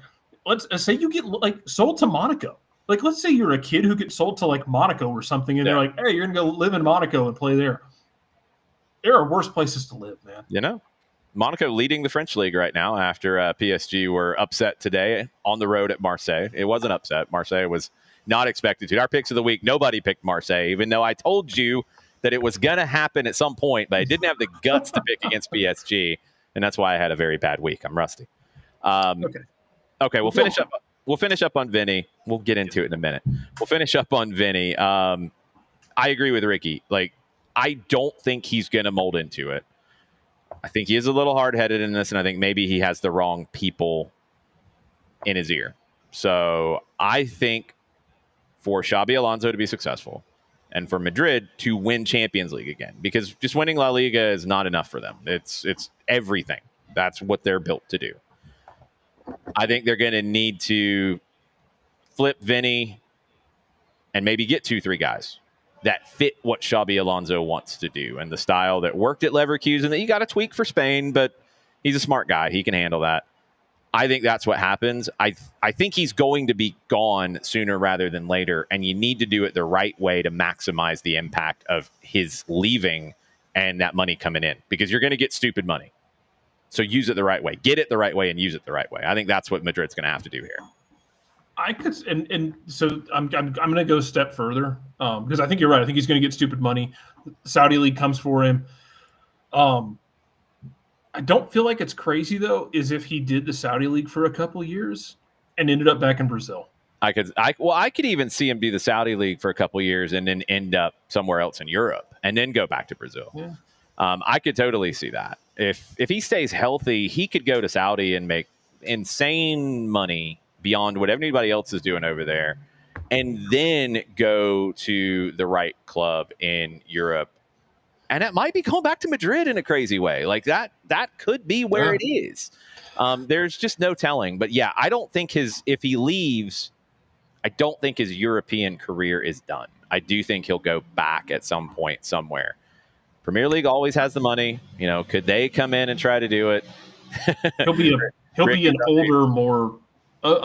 let's say you get sold to Monaco. Like, let's say you're a kid who gets sold to like Monaco or something, and they're like, "Hey, you're gonna go live in Monaco and play there." There are worse places to live, man. Monaco leading the French league right now after PSG were upset today on the road at Marseille. It was an upset. Marseille was not expected to. Our picks of the week, nobody picked Marseille, even though I told you that it was going to happen at some point, but I didn't have the guts to pick against PSG, and that's why I had a very bad week. I'm rusty. Okay, we'll finish up. We'll finish up on Vini. We'll get into it in a minute. We'll finish up on Vini. I agree with Ricky. Like, I don't think he's going to mold into it. I think he is a little hard-headed in this, and I think maybe he has the wrong people in his ear. So I think for Xabi Alonso to be successful and for Madrid to win Champions League again, because just winning La Liga is not enough for them. It's everything. That's what they're built to do. I think they're going to need to flip Vini and maybe get 2-3 guys that fit what Xabi Alonso wants to do and the style that worked at Leverkusen that you got to tweak for Spain, but he's a smart guy. He can handle that. I think that's what happens. I think he's going to be gone sooner rather than later, and you need to do it the right way to maximize the impact of his leaving and that money coming in, because you're going to get stupid money. So use it the right way. Get it the right way and use it the right way. I think that's what Madrid's going to have to do here. I could, and so I'm going to go a step further because I think you're right. I think he's going to get stupid money. Saudi League comes for him. I don't feel like it's crazy though. Is if he did the Saudi League for a couple of years and ended up back in Brazil. I could even see him do the Saudi League for a couple of years and then end up somewhere else in Europe and then go back to Brazil. Yeah. I could totally see that. If he stays healthy, he could go to Saudi and make insane money beyond what anybody else is doing over there, and then go to the right club in Europe. And it might be going back to Madrid in a crazy way. Like that could be where it is. There's just no telling. But yeah, I don't think if he leaves, I don't think his European career is done. I do think he'll go back at some point somewhere. Premier League always has the money. You know, could they come in and try to do it? He'll be an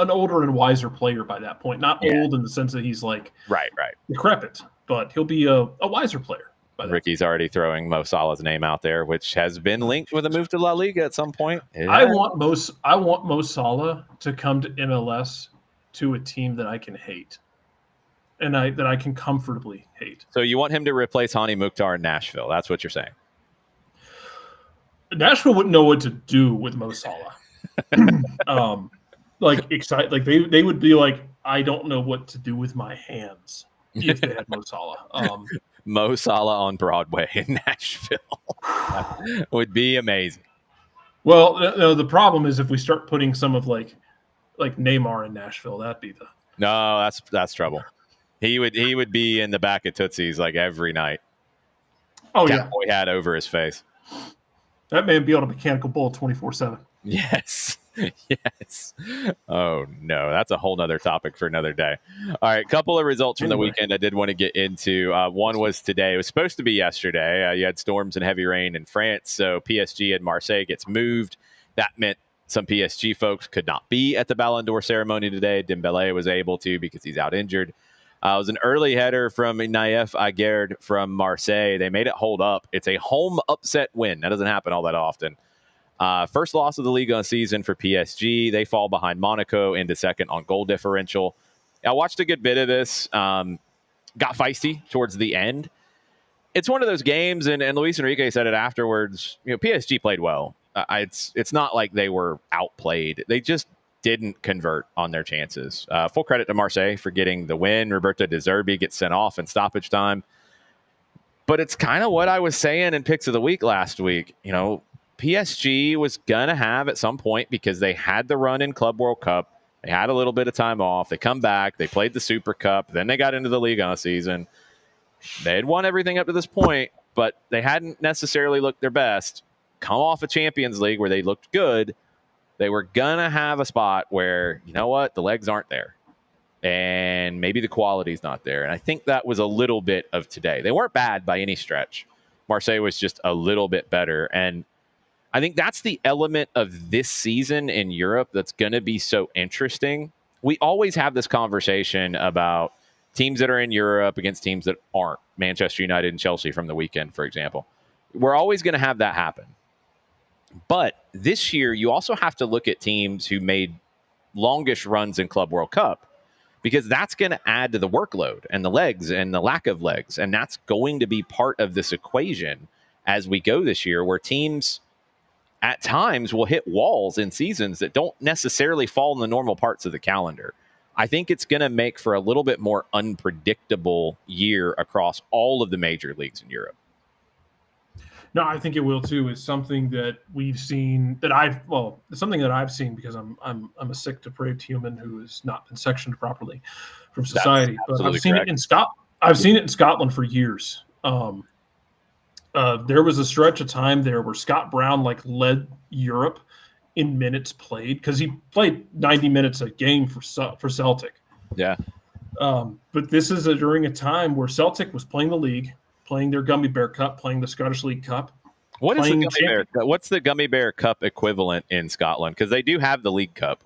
older and wiser player by that point. Not old in the sense that he's like right decrepit, but he'll be a wiser player. Ricky's already throwing Mo Salah's name out there, which has been linked with a move to La Liga at some point. Yeah. I want Mo Salah to come to MLS to a team that I can hate, and that I can comfortably hate. So you want him to replace Hani Mukhtar in Nashville? That's what you're saying. Nashville wouldn't know what to do with Mo Salah. They would be like, I don't know what to do with my hands if they had Mo Salah. Mo Salah on Broadway in Nashville would be amazing. Well, no, the problem is if we start putting some of like Neymar in Nashville, that'd be the that's trouble. He would be in the back of Tootsie's like every night. Oh Cowboy hat over his face. That man be on a mechanical bull 24/7. Yes. Yes. Oh, no. That's a whole nother topic for another day. All right. Couple of results from the weekend I did want to get into. One was today. It was supposed to be yesterday. You had storms and heavy rain in France. So PSG and Marseille gets moved. That meant some PSG folks could not be at the Ballon d'Or ceremony today. Dembele was able to because he's out injured. It was an early header from Naïef Aguerd from Marseille. They made it hold up. It's a home upset win. That doesn't happen all that often. First loss of the league on season for PSG. They fall behind Monaco into second on goal differential. I watched a good bit of this. Got feisty towards the end. It's one of those games, and Luis Enrique said it afterwards. You know, PSG played well. It's not like they were outplayed. They just didn't convert on their chances. Full credit to Marseille for getting the win. Roberto De Zerbi gets sent off in stoppage time. But it's kind of what I was saying in Picks of the Week last week. You know, PSG was going to have at some point, because they had the run in Club World Cup. They had a little bit of time off. They come back. They played the Super Cup. Then they got into the Liga season. They had won everything up to this point, but they hadn't necessarily looked their best. Come off a Champions League where they looked good. They were going to have a spot where, you know what, the legs aren't there. And maybe the quality's not there. And I think that was a little bit of today. They weren't bad by any stretch. Marseille was just a little bit better. And I think that's the element of this season in Europe that's going to be so interesting. We always have this conversation about teams that are in Europe against teams that aren't. Manchester United and Chelsea from the weekend, for example. We're always going to have that happen. But this year, you also have to look at teams who made longish runs in Club World Cup, because that's going to add to the workload and the legs and the lack of legs. And that's going to be part of this equation as we go this year, where teams at times will hit walls in seasons that don't necessarily fall in the normal parts of the calendar. I think it's going to make for a little bit more unpredictable year across all of the major leagues in Europe. No, I think it will too. It's something that we've seen it's something that I've seen because I'm a sick, depraved human who has not been sectioned properly from society. But I've seen it in Scotland for years. There was a stretch of time there where Scott Brown led Europe in minutes played, because he played 90 minutes a game for Celtic. Yeah. But this is during a time where Celtic was playing the league, playing their Gummy Bear Cup, playing the Scottish League Cup. What is the Gummy Bear? What's the Gummy Bear Cup equivalent in Scotland? Because they do have the League Cup.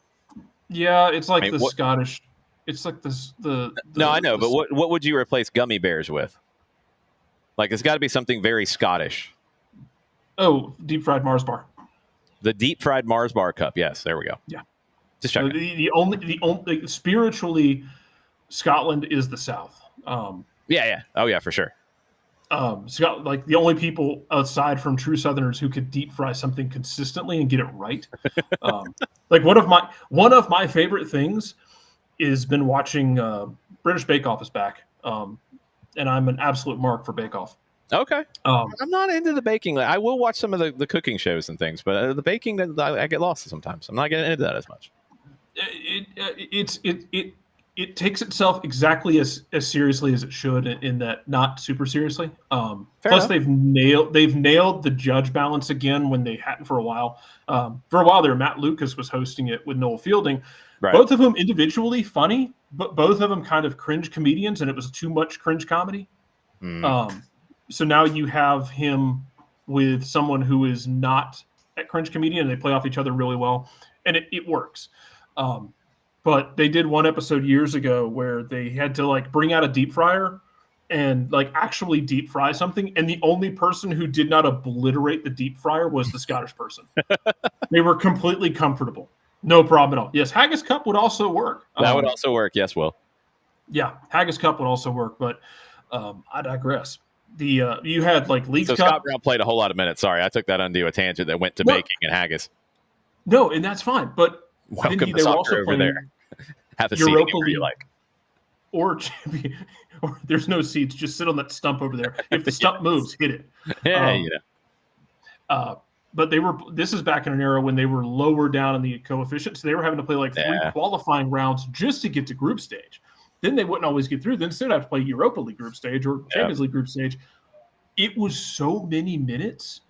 Yeah, it's like Scottish. It's like the. No, I know, but what would you replace gummy bears with? Like, it's got to be something very Scottish. Oh, deep fried Mars bar. The deep fried Mars bar cup. Yes, there we go. Yeah, just checking. The only spiritually, Scotland is the South. Yeah. Oh yeah, for sure. Like the only people aside from true Southerners who could deep fry something consistently and get it right. Like one of my favorite things is been watching British Bake Off is back, and I'm an absolute mark for Bake Off. Okay. I'm not into the baking. I will watch some of the cooking shows and things, but the baking, I get lost sometimes. I'm not getting into that as much. It takes itself exactly as seriously as it should, in that not super seriously. Plus, enough. they've nailed the judge balance again when they hadn't for a while. For a while there, Matt Lucas was hosting it with Noel Fielding. Right. Both of them individually funny, but both of them kind of cringe comedians, and it was too much cringe comedy. So now you have him with someone who is not a cringe comedian, and they play off each other really well, and it works. But they did one episode years ago where they had to like bring out a deep fryer and like actually deep fry something, and the only person who did not obliterate the deep fryer was the Scottish person. They were completely comfortable. No problem at all. Yes, Haggis Cup would also work. That would also work. Yes, Will. Yeah, Haggis Cup would also work, but I digress. You had like Leeds Cup. Scott Brown played a whole lot of minutes. Sorry, I took that undue a tangent that went to baking and haggis. No, and that's fine. But welcome to soccer over there. Have a seat anywhere you like. Or there's no seats. Just sit on that stump over there. If the stump moves, hit it. Yeah. But this is back in an era when they were lower down in the coefficient. So they were having to play like 3 qualifying rounds just to get to group stage. Then they wouldn't always get through. Then instead have to play Europa League group stage or Champions League group stage. It was so many minutes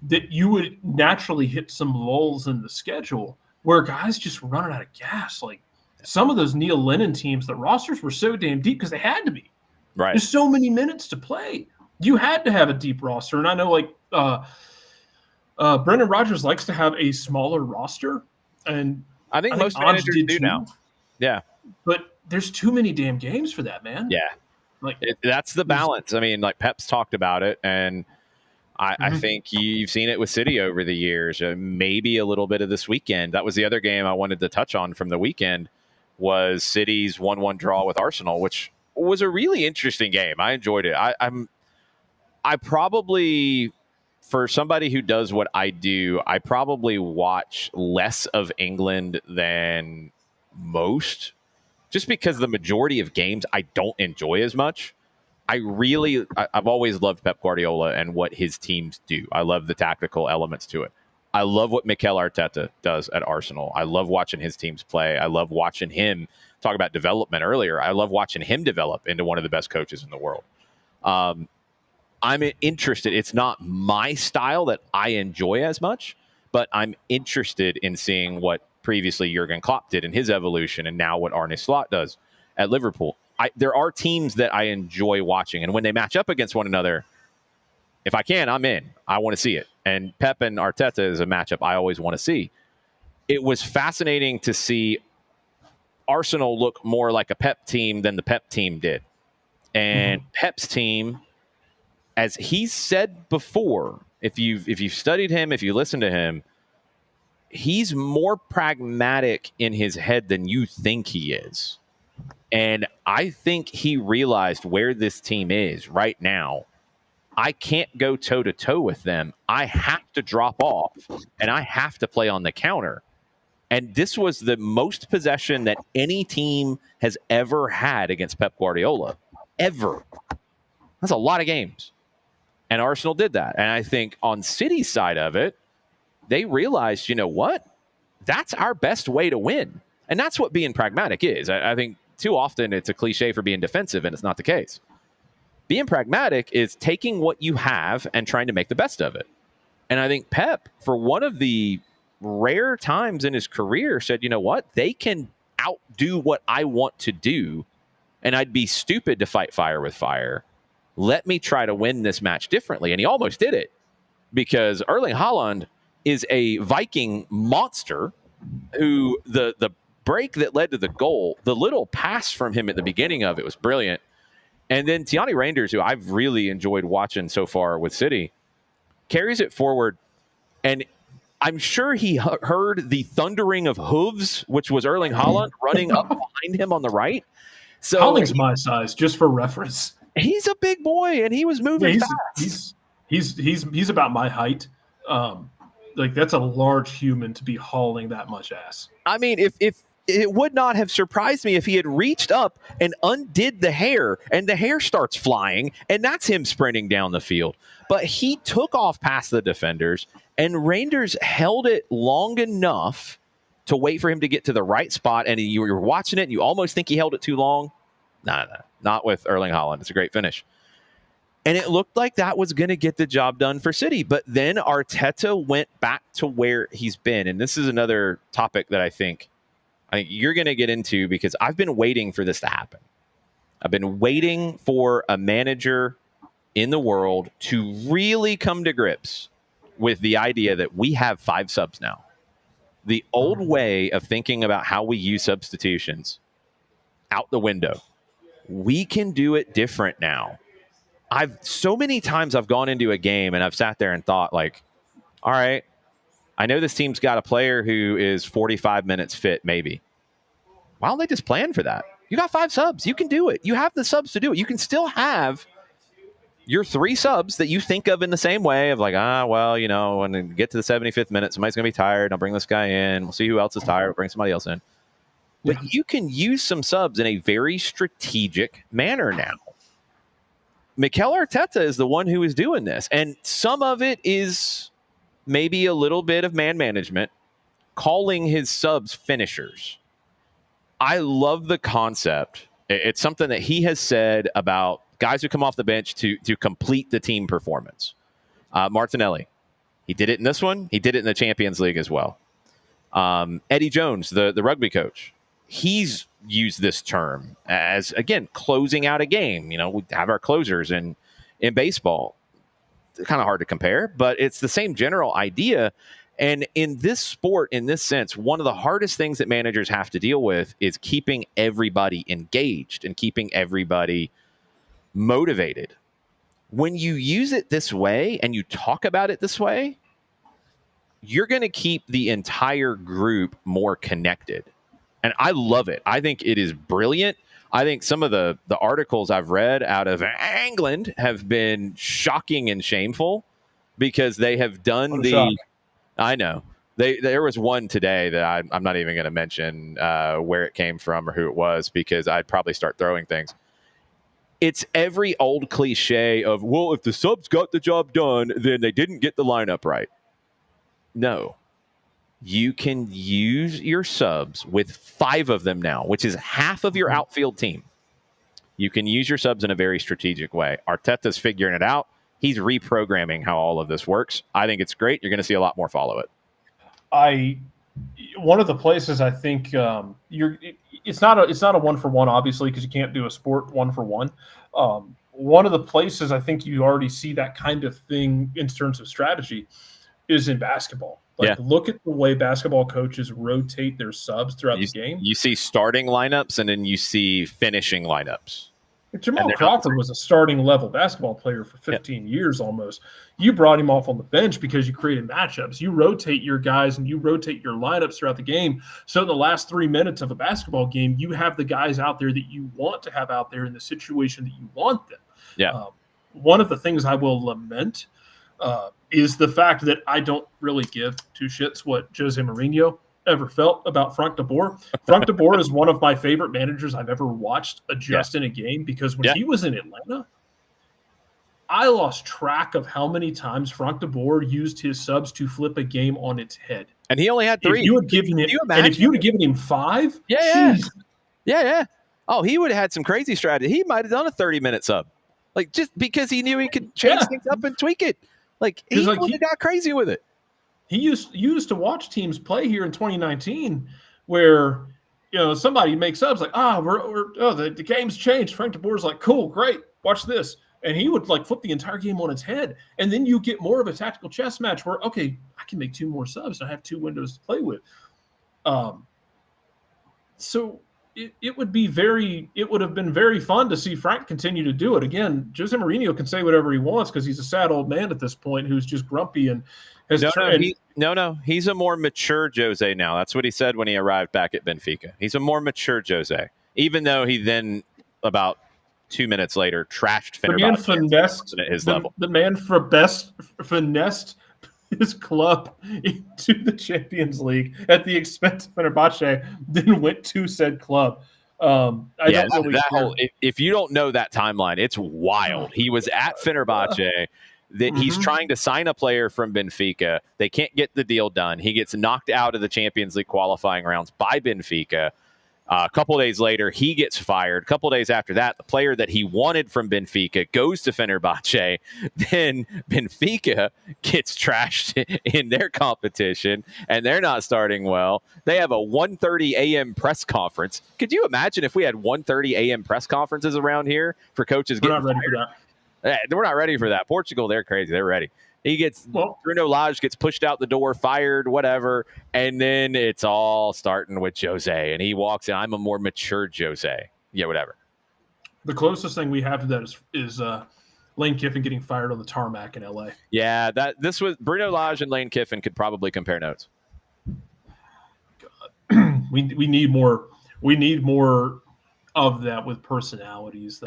that you would naturally hit some lulls in the schedule where guys just running out of gas. Like some of those Neil Lennon teams, the rosters were so damn deep because they had to be. Right. There's so many minutes to play. You had to have a deep roster. And I know like Brendan Rodgers likes to have a smaller roster. And I think most managers do now. Yeah. But there's too many damn games for that, man. Yeah. Like that's the balance. I mean, like Pep's talked about it, and I think you've seen it with City over the years. Maybe a little bit of this weekend. That was the other game I wanted to touch on from the weekend was City's 1-1 draw with Arsenal, which was a really interesting game. I enjoyed it. I probably, for somebody who does what I do, I probably watch less of England than most, just because the majority of games I don't enjoy as much. I've always loved Pep Guardiola and what his teams do. I love the tactical elements to it. I love what Mikel Arteta does at Arsenal. I love watching his teams play. I love watching him talk about development earlier. I love watching him develop into one of the best coaches in the world. I'm interested. It's not my style that I enjoy as much, but I'm interested in seeing what previously Jurgen Klopp did in his evolution and now what Arne Slot does at Liverpool. There are teams that I enjoy watching, and when they match up against one another, if I can, I'm in. I want to see it. And Pep and Arteta is a matchup I always want to see. It was fascinating to see Arsenal look more like a Pep team than the Pep team did. And Pep's team, as he's said before, if you've studied him, if you listen to him, he's more pragmatic in his head than you think he is. And I think he realized where this team is right now. I can't go toe-to-toe with them. I have to drop off, and I have to play on the counter. And this was the most possession that any team has ever had against Pep Guardiola. Ever. That's a lot of games. And Arsenal did that. And I think on City's side of it, they realized, you know what? That's our best way to win. And that's what being pragmatic is. I think too often it's a cliche for being defensive, and it's not the case. Being pragmatic is taking what you have and trying to make the best of it. And I think Pep, for one of the rare times in his career said, you know what, they can outdo what I want to do, and I'd be stupid to fight fire with fire. Let me try to win this match differently. And he almost did it, because Erling Haaland is a Viking monster who the break that led to the goal, the little pass from him at the beginning of it was brilliant. And then Tiani Reinders, who I've really enjoyed watching so far with City, carries it forward. And I'm sure he heard the thundering of hooves, which was Erling Haaland running up behind him on the right. So Haaland's my size, just for reference. He's a big boy, and he was moving fast. He's about my height. Like, that's a large human to be hauling that much ass. I mean, if it would not have surprised me if he had reached up and undid the hair, and the hair starts flying, and that's him sprinting down the field. But he took off past the defenders, and Reinders held it long enough to wait for him to get to the right spot. And you were watching it, and you almost think he held it too long. No, not with Erling Haaland. It's a great finish. And it looked like that was going to get the job done for City. But then Arteta went back to where he's been. And this is another topic that I think you're going to get into, because I've been waiting for this to happen. I've been waiting for a manager in the world to really come to grips with the idea that we have 5 subs now. The old way of thinking about how we use substitutions, out the window. We can do it different now. So many times I've gone into a game and I've sat there and thought, like, all right, I know this team's got a player who is 45 minutes fit, maybe. Why don't they just plan for that? You got 5 subs. You can do it. You have the subs to do it. You can still have your 3 subs that you think of in the same way of, like, well, you know, when we get to the 75th minute, somebody's going to be tired. I'll bring this guy in. We'll see who else is tired. We'll bring somebody else in. But you can use some subs in a very strategic manner now. Mikel Arteta is the one who is doing this. And some of it is maybe a little bit of man management, calling his subs finishers. I love the concept. It's something that he has said about guys who come off the bench to complete the team performance. Martinelli, he did it in this one. He did it in the Champions League as well. Eddie Jones, the rugby coach, he's used this term as, again, closing out a game. You know, we have our closers in baseball. It's kind of hard to compare, but it's the same general idea. And in this sport, in this sense, one of the hardest things that managers have to deal with is keeping everybody engaged and keeping everybody motivated. When you use it this way and you talk about it this way, you're going to keep the entire group more connected. And I love it. I think it is brilliant. I think some of the articles I've read out of England have been shocking and shameful, because they have done I know. There was one today that I'm not even going to mention where it came from or who it was, because I'd probably start throwing things. It's every old cliche of, well, if the subs got the job done, then they didn't get the lineup right. No. You can use your subs with 5 of them now, which is half of your outfield team. You can use your subs in a very strategic way. Arteta's figuring it out. He's reprogramming how all of this works. I think it's great. You're going to see a lot more follow it. One of the places I think it's not a 1-for-1, obviously, because you can't do a sport 1-for-1. One of the places I think you already see that kind of thing in terms of strategy is in basketball. Look at the way basketball coaches rotate their subs throughout the game. You see starting lineups, and then you see finishing lineups. Jamal Crawford was a starting level basketball player for 15 years almost. You brought him off on the bench because you created matchups. You rotate your guys and you rotate your lineups throughout the game. So in the last 3 minutes of a basketball game, you have the guys out there that you want to have out there in the situation that you want them. Yeah. One of the things I will lament is the fact that I don't really give 2 shits what Jose Mourinho ever felt about Frank de Boer. Frank de Boer is one of my favorite managers I've ever watched adjust in a game, because when he was in Atlanta, I lost track of how many times Frank de Boer used his subs to flip a game on its head. And he only had 3. If you would have given him 5, yeah. Oh, he would have had some crazy strategy. He might have done a 30-minute sub, just because he knew he could change things up and tweak it. He would have got crazy with it. used to watch teams play here in 2019 where somebody makes up like the game's changed. Frank de Boer's like, cool, great, watch this. And he would like flip the entire game on its head. And then you get more of a tactical chess match where, okay, I can make 2 more subs and I have 2 windows to play with. So it would have been very fun to see Frank continue to do it. Again, Jose Mourinho can say whatever he wants because he's a sad old man at this point who's just grumpy and has turned. No, he's a more mature Jose now. That's what he said when he arrived back at Benfica. He's a more mature Jose, even though he then about 2 minutes later trashed Fenerbahce at his level. The man finessed his club into the Champions League at the expense of Fenerbahce, then went to said club. If you don't know that timeline, it's wild. He was at Fenerbahce. He's trying to sign a player from Benfica. They can't get the deal done. He gets knocked out of the Champions League qualifying rounds by Benfica. A couple days later, he gets fired. A couple days after that, the player that he wanted from Benfica goes to Fenerbahce. Then Benfica gets trashed in their competition, and they're not starting well. They have a 1:30 a.m. press conference. Could you imagine if we had 1:30 a.m. press conferences around here for coaches getting fired? For that. We're not ready for that. Portugal, they're crazy. They're ready. Bruno Lage gets pushed out the door, fired, whatever, and then it's all starting with Jose, and he walks in. I'm a more mature Jose. Yeah, whatever. The closest thing we have to that is Lane Kiffin getting fired on the tarmac in L.A. Yeah, this was Bruno Lage and Lane Kiffin could probably compare notes. God. we need more. We need more of that with personalities.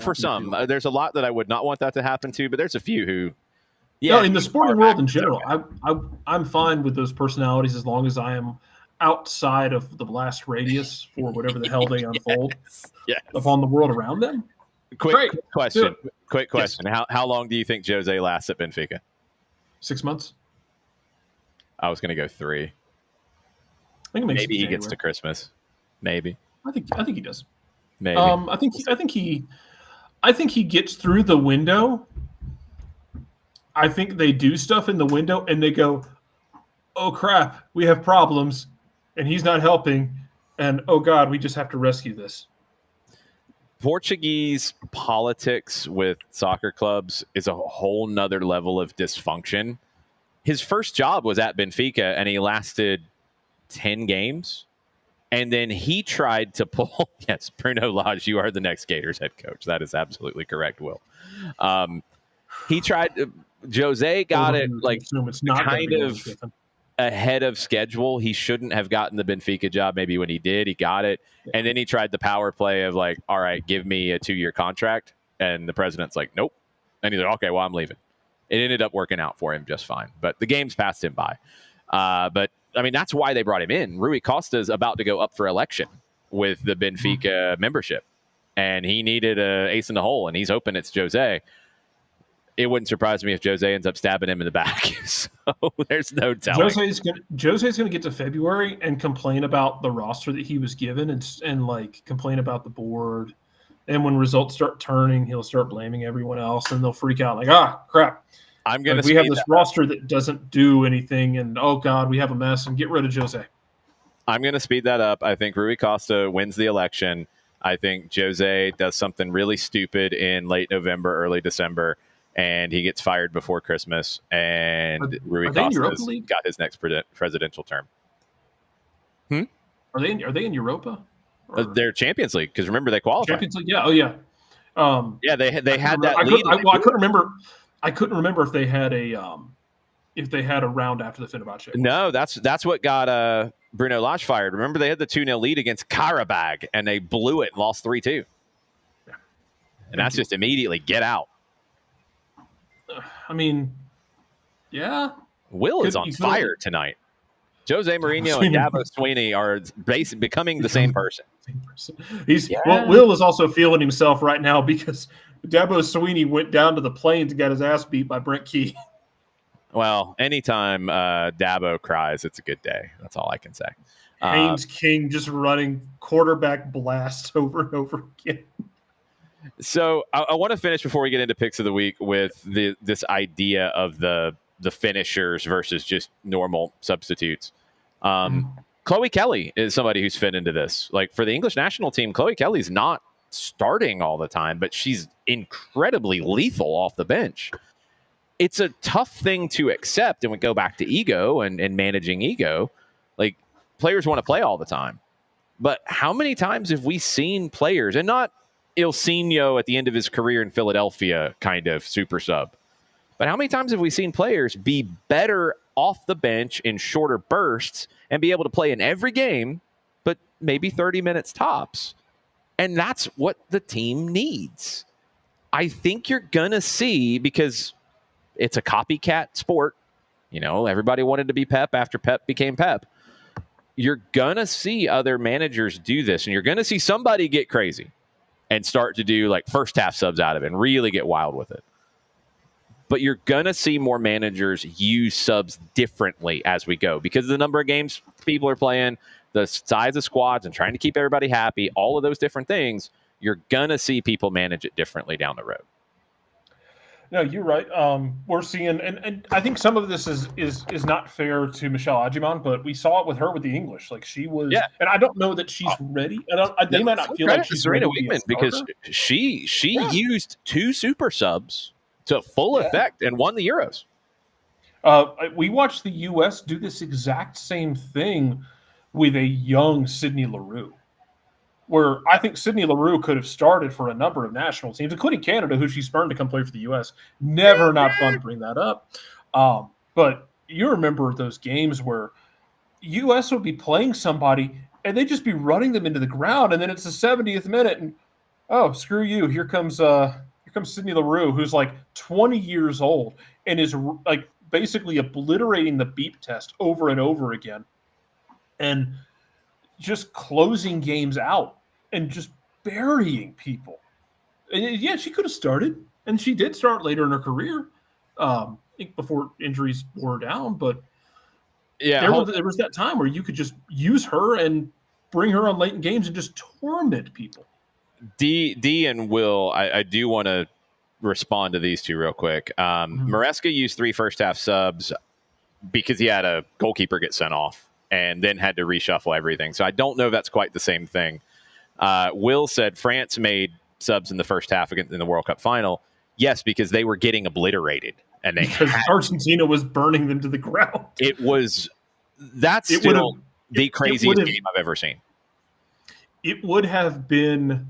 For some, there's a lot that I would not want that to happen to, but there's a few who. Yeah, no, in the sporting world in general, I'm fine with those personalities as long as I am outside of the blast radius for whatever the hell they unfold upon the world around them. Quick question. Yes. How long do you think Jose lasts at Benfica? 6 months. I was going to go 3. I think maybe he gets to Christmas. Maybe. I think he does. Maybe. I think he gets through the window. I think they do stuff in the window and they go, oh crap, we have problems and he's not helping. And oh God, we just have to rescue this. Portuguese politics with soccer clubs is a whole nother level of dysfunction. His first job was at Benfica and he lasted 10 games. And then he tried to pull, yes, Bruno Lage, you are the next Gators head coach. That is absolutely correct, Will. He tried to, Jose got it like it's not kind of ahead of schedule. He shouldn't have gotten the Benfica job. Maybe when he did, he got it. Yeah. And then he tried the power play of like, all right, give me a 2-year contract. And the president's like, nope. And he's like, okay, well, I'm leaving. It ended up working out for him just fine. But the game's passed him by. But, I mean, that's why they brought him in. Rui Costa's about to go up for election with the Benfica membership. And he needed an ace in the hole, and he's hoping it's Jose. It wouldn't surprise me if Jose ends up stabbing him in the back. So there's no telling. Jose's going to get to February and complain about the roster that he was given and like complain about the board. And when results start turning, he'll start blaming everyone else and they'll freak out like, crap. We have this roster that doesn't do anything. And oh God, we have a mess and get rid of Jose. I'm going to speed that up. I think Rui Costa wins the election. I think Jose does something really stupid in late November, early December. And he gets fired before Christmas, and Rui Costa's got his next presidential term. Are they in Europa? They're Champions League because remember they qualified. Champions League, yeah, oh yeah, They had that lead. I couldn't remember. I couldn't remember if they had a round after the Fenerbahce. No, that's what got Bruno Lage fired. Remember they had the 2-0 lead against Karabag, and they blew it and lost 3-2. Yeah. And that's just immediately get out. I mean, yeah. Will is on fire tonight. Jose Mourinho and Dabo Sweeney are becoming the same person. Will is also feeling himself right now because Dabo Sweeney went down to the plains and got his ass beat by Brent Key. Well, anytime Dabo cries, it's a good day. That's all I can say. Haynes King just running quarterback blast over and over again. So I want to finish before we get into picks of the week with this idea of the the finishers versus just normal substitutes. Chloe Kelly is somebody who's fit into this. Like for the English national team, Chloe Kelly's not starting all the time, but she's incredibly lethal off the bench. It's a tough thing to accept, and we go back to ego and managing ego. Like players want to play all the time, but how many times have we seen players, and not Ilsinho at the end of his career in Philadelphia kind of super sub, but how many times have we seen players be better off the bench in shorter bursts and be able to play in every game, but maybe 30 minutes tops? And that's what the team needs. I think you're going to see, because it's a copycat sport. You know, everybody wanted to be Pep after Pep became Pep. You're going to see other managers do this, and you're going to see somebody get crazy and start to do like first half subs out of it and really get wild with it. But you're going to see more managers use subs differently as we go, because of the number of games people are playing, the size of squads, and trying to keep everybody happy, all of those different things. You're going to see people manage it differently down the road. No, you're right. We're seeing, and I think some of this is not fair to Michelle Ajiman, but we saw it with her with the English. Like she was, and I don't know that she's ready. They might not feel like she's Serena ready Wigman, because she used 2 super subs to full effect and won the Euros. We watched the U.S. do this exact same thing with a young Sydney Leroux, where I think Sydney Leroux could have started for a number of national teams, including Canada, who she spurned to come play for the U.S. Never not fun to bring that up. But you remember those games where U.S. would be playing somebody and they'd just be running them into the ground, and then it's the 70th minute, and oh, screw you, here comes Sydney Leroux, who's like 20 years old and is like basically obliterating the beep test over and over again, and just closing games out and just burying people. And yeah, she could have started, and she did start later in her career, I think before injuries wore her down. But there was that time where you could just use her and bring her on late in games and just torment people. D and Will, I do want to respond to these two real quick. Maresca used 3 first half subs because he had a goalkeeper get sent off and then had to reshuffle everything. So I don't know if that's quite the same thing. Will said France made subs in the first half in the World Cup final. Yes, because they were getting obliterated, and Argentina was burning them to the ground. That's still the craziest game I've ever seen. It would have been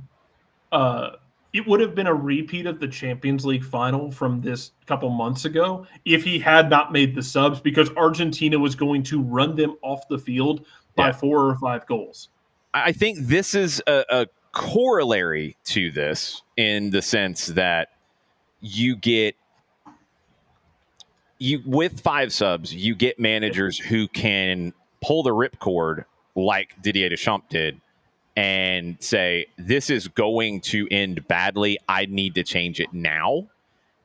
a repeat of the Champions League final from this couple months ago if he had not made the subs, because Argentina was going to run them off the field by 4 or 5 goals. I think this is a corollary to this, in the sense that with 5 subs, you get managers who can pull the ripcord like Didier Deschamps did and say, this is going to end badly, I need to change it now.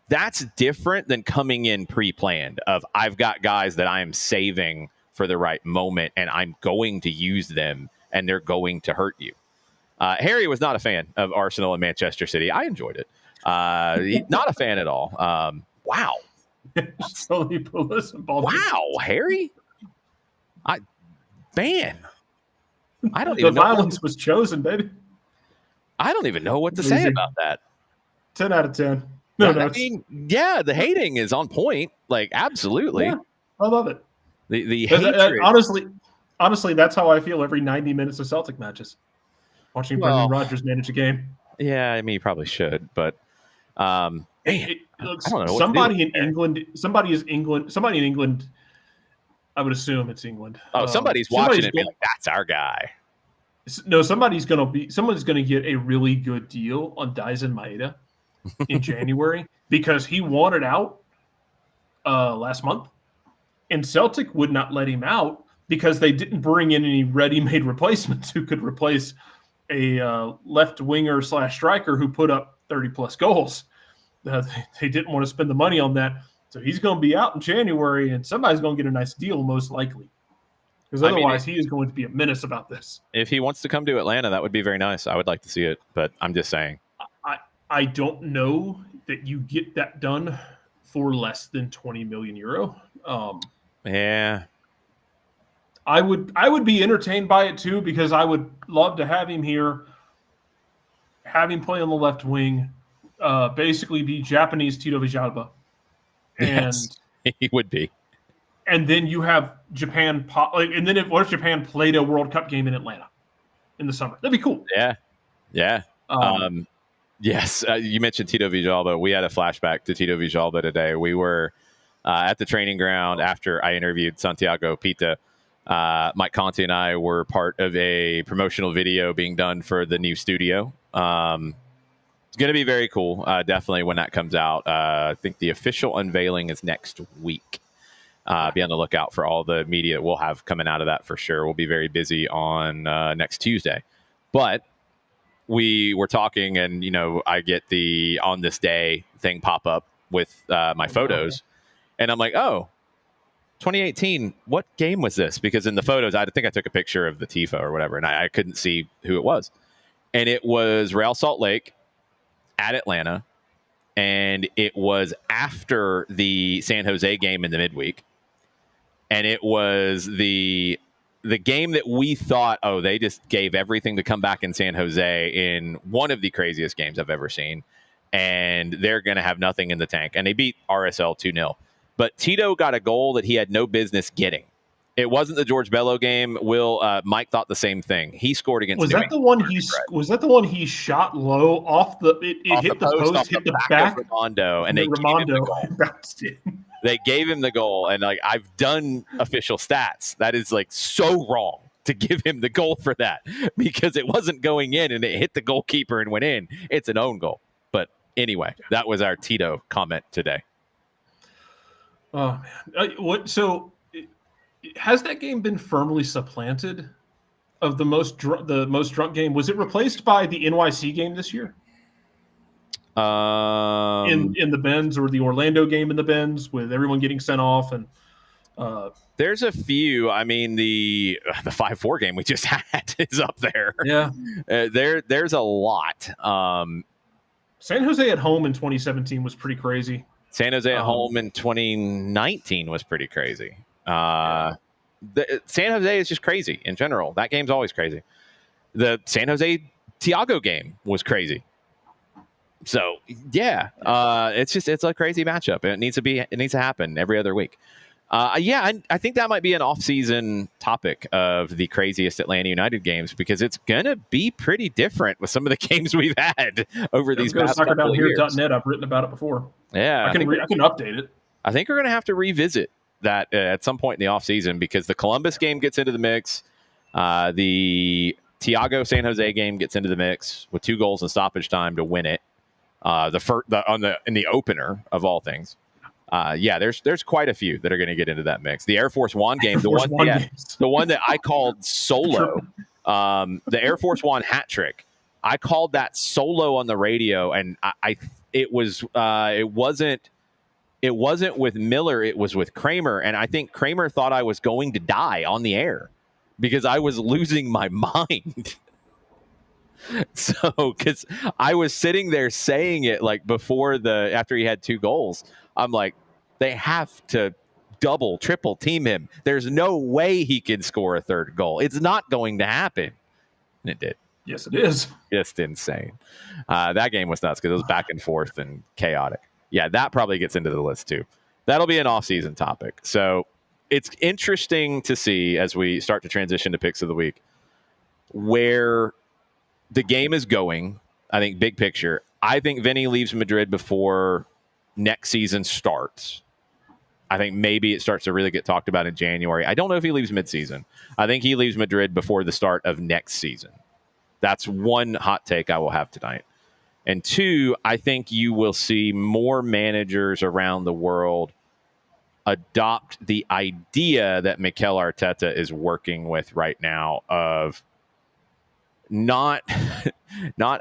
That's different than coming in pre-planned of, I've got guys that I am saving for the right moment and I'm going to use them and they're going to hurt you. Harry was not a fan of Arsenal and Manchester City. I enjoyed it. Not a fan at all. Wow. Wow, Harry. I don't even know. The violence was chosen, baby. I don't even know what to say about that. 10 out of 10. The hating is on point. Like, absolutely. Yeah, I love it. The hatred. Honestly, that's how I feel every 90 minutes of Celtic matches. Watching Brendan Rodgers manage a game. Yeah, I mean, you probably should, but I don't know. Somebody in England. I would assume it's England. Oh, somebody's watching it and be like, that's our guy. No, someone's going to get a really good deal on Daisen Maeda in January, because he wanted out last month, and Celtic would not let him out because they didn't bring in any ready-made replacements who could replace a left winger / striker who put up 30-plus goals. They didn't want to spend the money on that. So he's going to be out in January, and somebody's going to get a nice deal, most likely. Because otherwise, he is going to be a menace about this. If he wants to come to Atlanta, that would be very nice. I would like to see it, but I'm just saying. I don't know that you get that done for less than 20 million euro. Yeah. I would be entertained by it too, because I would love to have him here, have him play on the left wing, basically be Japanese Tito Villalba. Yes, he would be. And then you have Japan, and then what if Japan played a World Cup game in Atlanta in the summer? That'd be cool. Yeah. Yeah. Yes. You mentioned Tito Villalba. We had a flashback to Tito Villalba today. We were at the training ground after I interviewed Santiago Pita. Mike Conte and I were part of a promotional video being done for the new studio. It's going to be very cool. Definitely when that comes out. I think the official unveiling is next week. Be on the lookout for all the media we'll have coming out of that for sure. We'll be very busy on next Tuesday. But we were talking, and, I get the on this day thing pop up with my photos. And I'm like, oh, 2018, what game was this? Because in the photos, I think I took a picture of the TIFO or whatever, and I couldn't see who it was. And it was Real Salt Lake at Atlanta. And it was after the San Jose game in the midweek. And it was the game that we thought, oh, they just gave everything to come back in San Jose in one of the craziest games I've ever seen. And they're going to have nothing in the tank. And they beat RSL 2-0. But Tito got a goal that he had no business getting. It wasn't the George Bello game. Mike thought the same thing. He scored against. Was that the one he shot low off the? It hit the post, hit the back of Ramondo, and they bounced in. They gave him the goal, and I've done official stats. That is so wrong to give him the goal for that, because it wasn't going in and it hit the goalkeeper and went in. It's an own goal. But anyway, that was our Tito comment today. Oh man, So has that game been firmly supplanted of the most drunk game? Was it replaced by the NYC game this year? In the Benz, or the Orlando game in the Benz with everyone getting sent off, and there's a few. I mean, the 5-4 game we just had is up there. Yeah, there's a lot. San Jose at home in 2017 was pretty crazy. San Jose at home in 2019 was pretty crazy. San Jose is just crazy in general. That game's always crazy. The San Jose Thiago game was crazy. So yeah, it's a crazy matchup. It needs to happen every other week. I think that might be an off-season topic of the craziest Atlanta United games, because it's gonna be pretty different with some of the games we've had over these past couple of years. SoccerDownHere.net, I've written about it before. Yeah, I can update it. I think we're gonna have to revisit that at some point in the offseason, because the Columbus game gets into the mix. The Thiago San Jose game gets into the mix with 2 goals in stoppage time to win it. In the opener of all things. There's quite a few that are going to get into that mix. The Air Force One game, the one that I called solo, the Air Force One hat trick. I called that solo on the radio, and it wasn't with Miller, it was with Kramer, and I think Kramer thought I was going to die on the air because I was losing my mind. So, because I was sitting there saying it after he had 2 goals, I'm like, they have to double, triple team him. There's no way he can score a 3rd goal. It's not going to happen. And it did. Yes, it is. Just insane. That game was nuts because it was back and forth and chaotic. Yeah, that probably gets into the list too. That'll be an off-season topic. So it's interesting to see, as we start to transition to picks of the week, where the game is going. I think big picture, I think Vini leaves Madrid before next season starts. I think maybe it starts to really get talked about in January. I don't know if he leaves midseason. I think he leaves Madrid before the start of next season. That's one hot take I will have tonight. And 2, I think you will see more managers around the world adopt the idea that Mikel Arteta is working with right now of not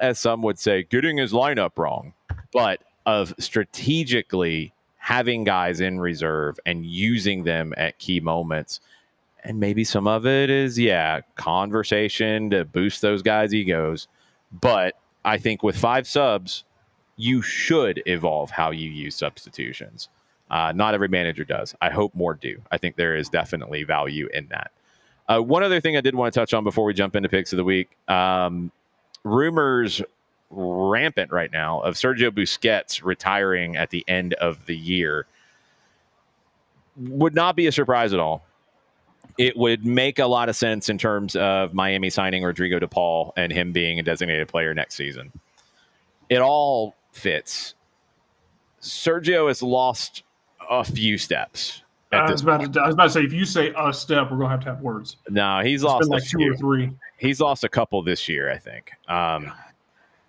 as some would say, getting his lineup wrong, but of strategically having guys in reserve and using them at key moments. And maybe some of it is, conversation to boost those guys' egos. But I think with 5 subs, you should evolve how you use substitutions. Not every manager does. I hope more do. I think there is definitely value in that. One other thing I did want to touch on before we jump into picks of the week. Rumors rampant right now of Sergio Busquets retiring at the end of the year. Would not be a surprise at all. It would make a lot of sense in terms of Miami signing Rodrigo de Paul and him being a designated player next season. It all fits. Sergio has lost a few steps. I was about to say, if you say a step, we're going to have words. No, he's lost like 2 or 3. He's lost a couple this year, I think.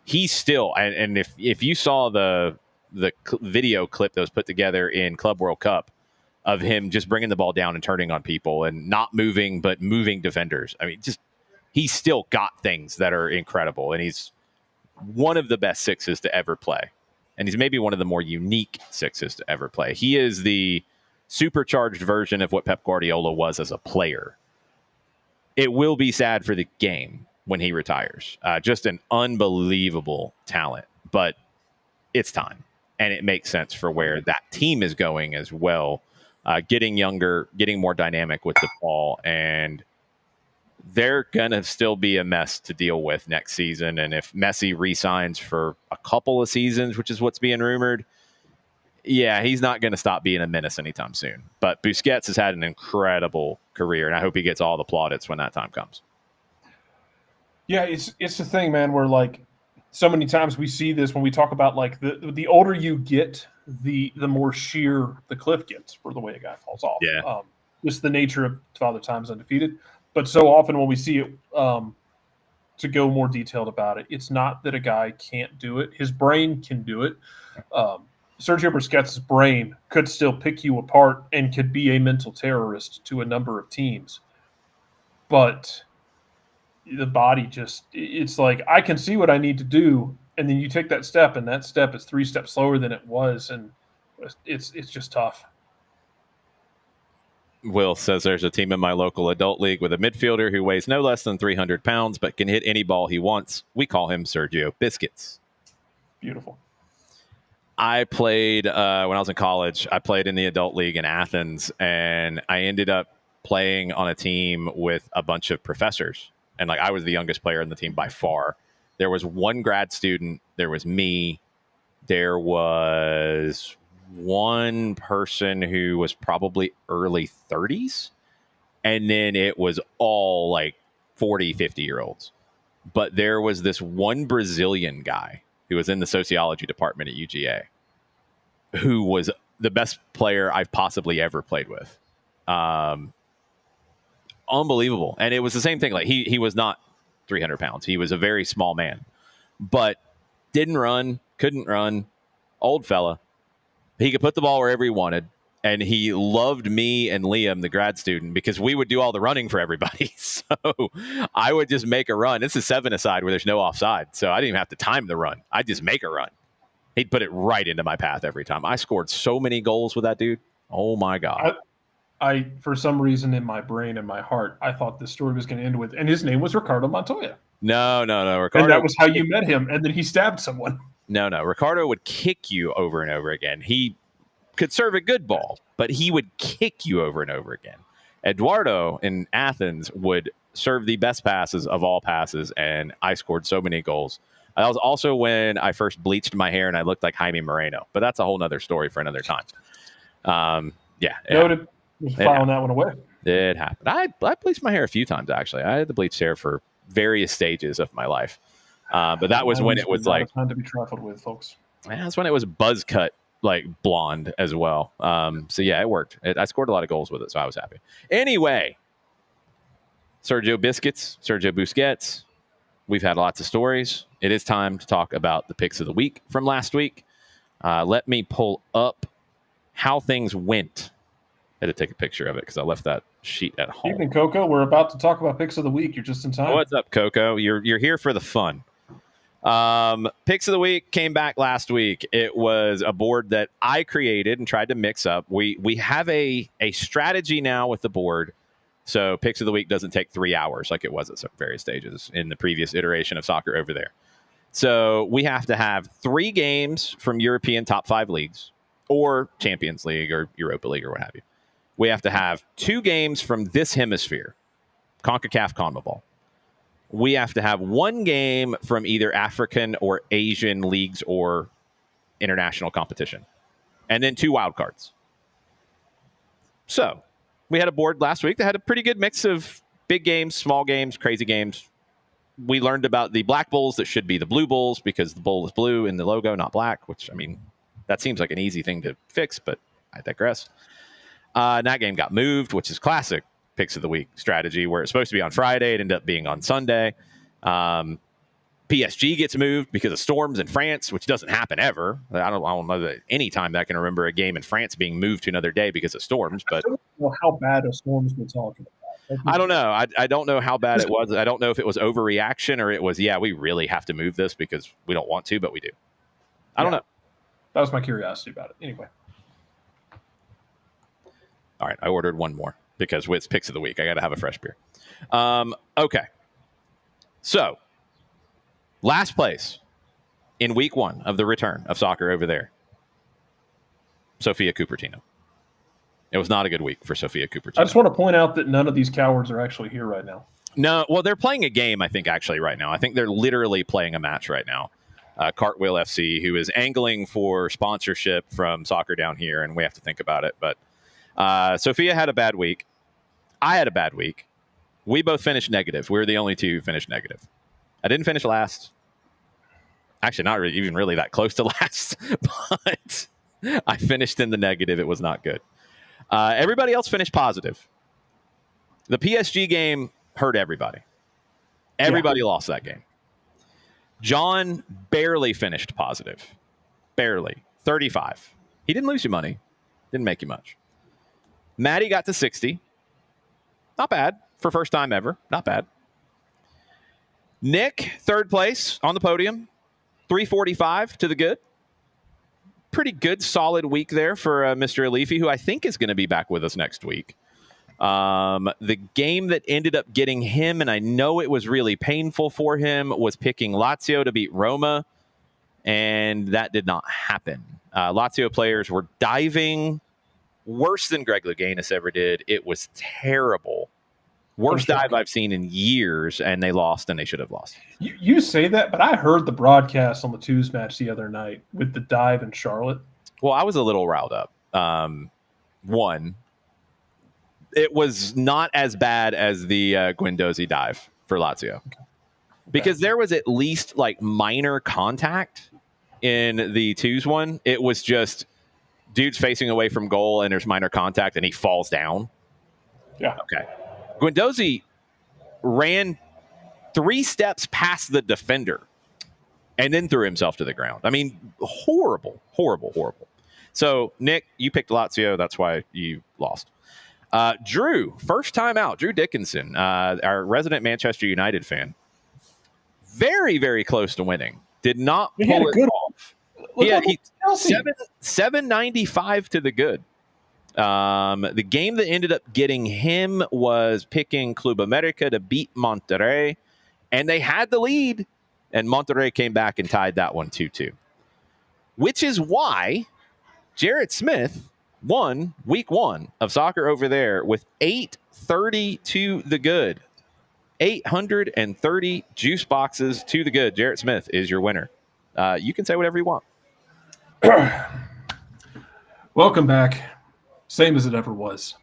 He's still, and if you saw the video clip that was put together in Club World Cup of him just bringing the ball down and turning on people and not moving, but moving defenders. I mean, he's still got things that are incredible, and he's one of the best sixes to ever play. And he's maybe one of the more unique sixes to ever play. He is the supercharged version of what Pep Guardiola was as a player. It will be sad for the game when he retires. Just an unbelievable talent, but it's time. And it makes sense for where that team is going as well. Getting younger, getting more dynamic with the ball, and they're going to still be a mess to deal with next season. And if Messi re-signs for a couple of seasons, which is what's being rumored, yeah, he's not going to stop being a menace anytime soon. But Busquets has had an incredible career, and I hope he gets all the plaudits when that time comes. Yeah, it's the thing, man, where like so many times we see this when we talk about like the older you get, the more sheer the cliff gets for the way a guy falls off. Yeah. Just the nature of Father Time's Undefeated. But so often when we see it, to go more detailed about it, it's not that a guy can't do it. His brain can do it. Sergio Busquets' brain could still pick you apart and could be a mental terrorist to a number of teams. But the body it's like, I can see what I need to do. And then you take that step, and that step is 3 steps slower than it was. And it's just tough. Will says there's a team in my local adult league with a midfielder who weighs no less than 300 pounds, but can hit any ball he wants. We call him Sergio Biscuits. Beautiful. I played, when I was in college, I played in the adult league in Athens, and I ended up playing on a team with a bunch of professors. And like, I was the youngest player in the team by far. There was one grad student. There was me. There was one person who was probably early 30s. And then it was all like 40, 50-year-olds. But there was this one Brazilian guy who was in the sociology department at UGA who was the best player I've possibly ever played with. Unbelievable. And it was the same thing. Like he was not 300 pounds. He was a very small man, but didn't run, couldn't run, old fella. He could put the ball wherever he wanted. And he loved me and Liam, the grad student, because we would do all the running for everybody. So I would just make a run. This is 7-a-side where there's no offside. So I didn't even have to time the run. I'd just make a run. He'd put it right into my path every time. I scored so many goals with that dude. Oh, my God. I for some reason in my brain and my heart, I thought this story was going to end with, and his name was Ricardo Montoya. No. Ricardo, and that was how you met him, and then he stabbed someone. No. Ricardo would kick you over and over again. He could serve a good ball, but he would kick you over and over again. Eduardo in Athens would serve the best passes of all passes, and I scored so many goals. That was also when I first bleached my hair and I looked like Jaime Moreno, but that's a whole nother story for another time. Noted. Just filing that one away. It happened. I bleached my hair a few times, actually. I had the bleached hair for various stages of my life. But that was when it was like time to be trifled with, folks. That's when it was buzz cut, like blonde as well. So yeah, it worked. I scored a lot of goals with it, so I was happy. Anyway, Sergio Busquets. We've had lots of stories. It is time to talk about the picks of the week from last week. Let me pull up how things went. I had to take a picture of it because I left that sheet at home. Evening, Coco. We're about to talk about picks of the week. You're just in time. What's up, Coco? You're here for the fun. Picks of the week came back last week. It was a board that I created and tried to mix up. We have a strategy now with the board. So picks of the week doesn't take 3 hours like it was at some various stages in the previous iteration of soccer over there. So we have to have 3 games from European top 5 leagues. or Champions League or Europa League or what have you. We have to have 2 games from this hemisphere, CONCACAF, CONMEBOL. We have to have 1 game from either African or Asian leagues or international competition, and then 2 wild cards. So we had a board last week that had a pretty good mix of big games, small games, crazy games. We learned about the black bulls that should be the blue bulls because the bull is blue in the logo, not black, which, I mean, that seems like an easy thing to fix, but I digress. And that game got moved, which is classic picks of the week strategy, where it's supposed to be on Friday. It ended up being on Sunday. PSG gets moved because of storms in France, which doesn't happen ever. I don't know that any time that I can remember a game in France being moved to another day because of storms. But I don't know how bad of storms we're talking about. I don't know. I don't know how bad it was. I don't know if it was overreaction or it was, yeah, we really have to move this because we don't want to, but we do. I don't know. That was my curiosity about it. Anyway. All right. I ordered one more because with picks of the week, I got to have a fresh beer. Okay. So, last place in week 1 of the return of soccer over there, Sofia Cupertino. It was not a good week for Sofia Cupertino. I just want to point out that none of these cowards are actually here right now. No, well, they're playing a game, I think, actually, right now. I think they're literally playing a match right now. Cartwheel FC, who is angling for sponsorship from soccer down here, and we have to think about it. But Sophia had a bad week. I had a bad week. We both finished negative. We were the only 2 who finished negative. I didn't finish last. Actually, not really, even really that close to last, but I finished in the negative. It was not good. Everybody else finished positive. The PSG game hurt everybody. Everybody lost that game. John barely finished positive. Barely. 35. He didn't lose you money. Didn't make you much. Maddie got to 60. Not bad. For first time ever. Not bad. Nick, 3rd place on the podium. 345 to the good. Pretty good, solid week there for Mr. Alifi, who I think is going to be back with us next week. The game that ended up getting him, and I know it was really painful for him, was picking Lazio to beat Roma, and that did not happen. Lazio players were diving worse than Greg Louganis ever did. It was terrible. Worst dive I've seen in years, and they lost, and they should have lost. You say that, but I heard the broadcast on the Twos match the other night with the dive in Charlotte. Well, I was a little riled up. One, it was not as bad as the Guendouzi dive for Lazio. Okay. Because there was at least like minor contact in the Twos one. It was just dude's facing away from goal, and there's minor contact, and he falls down. Yeah. Okay. Guendouzi ran 3 steps past the defender and then threw himself to the ground. I mean, horrible, horrible, horrible. So, Nick, you picked Lazio. That's why you lost. Drew, first time out. Drew Dickinson, our resident Manchester United fan. Very, very close to winning. Did not pull it off. Yeah, 795 to the good. The game that ended up getting him was picking Club America to beat Monterrey, and they had the lead, and Monterrey came back and tied that one 2-2, which is why Jarrett Smith won week 1 of soccer over there with 830 to the good. 830 juice boxes to the good. Jarrett Smith is your winner. You can say whatever you want. Welcome back. Same as it ever was.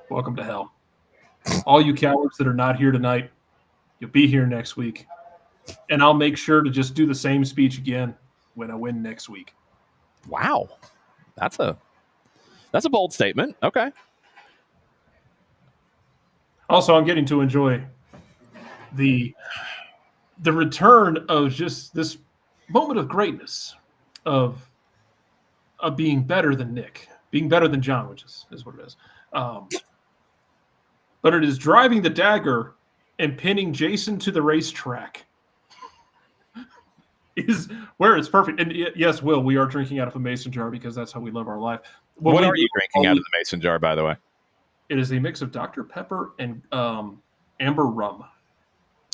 Welcome to hell. All you cowards that are not here tonight, you'll be here next week. And I'll make sure to just do the same speech again when I win next week. Wow. That's a bold statement. Okay. Also, I'm getting to enjoy the return of just this moment of greatness of being better than Nick. Being better than John, which is what it is. But it is driving the dagger and pinning Jason to the racetrack. Is where it's perfect. And yes, Will, we are drinking out of a mason jar because that's how we live our life. What are you drinking out of the mason jar, by the way? It is a mix of Dr. Pepper and amber rum.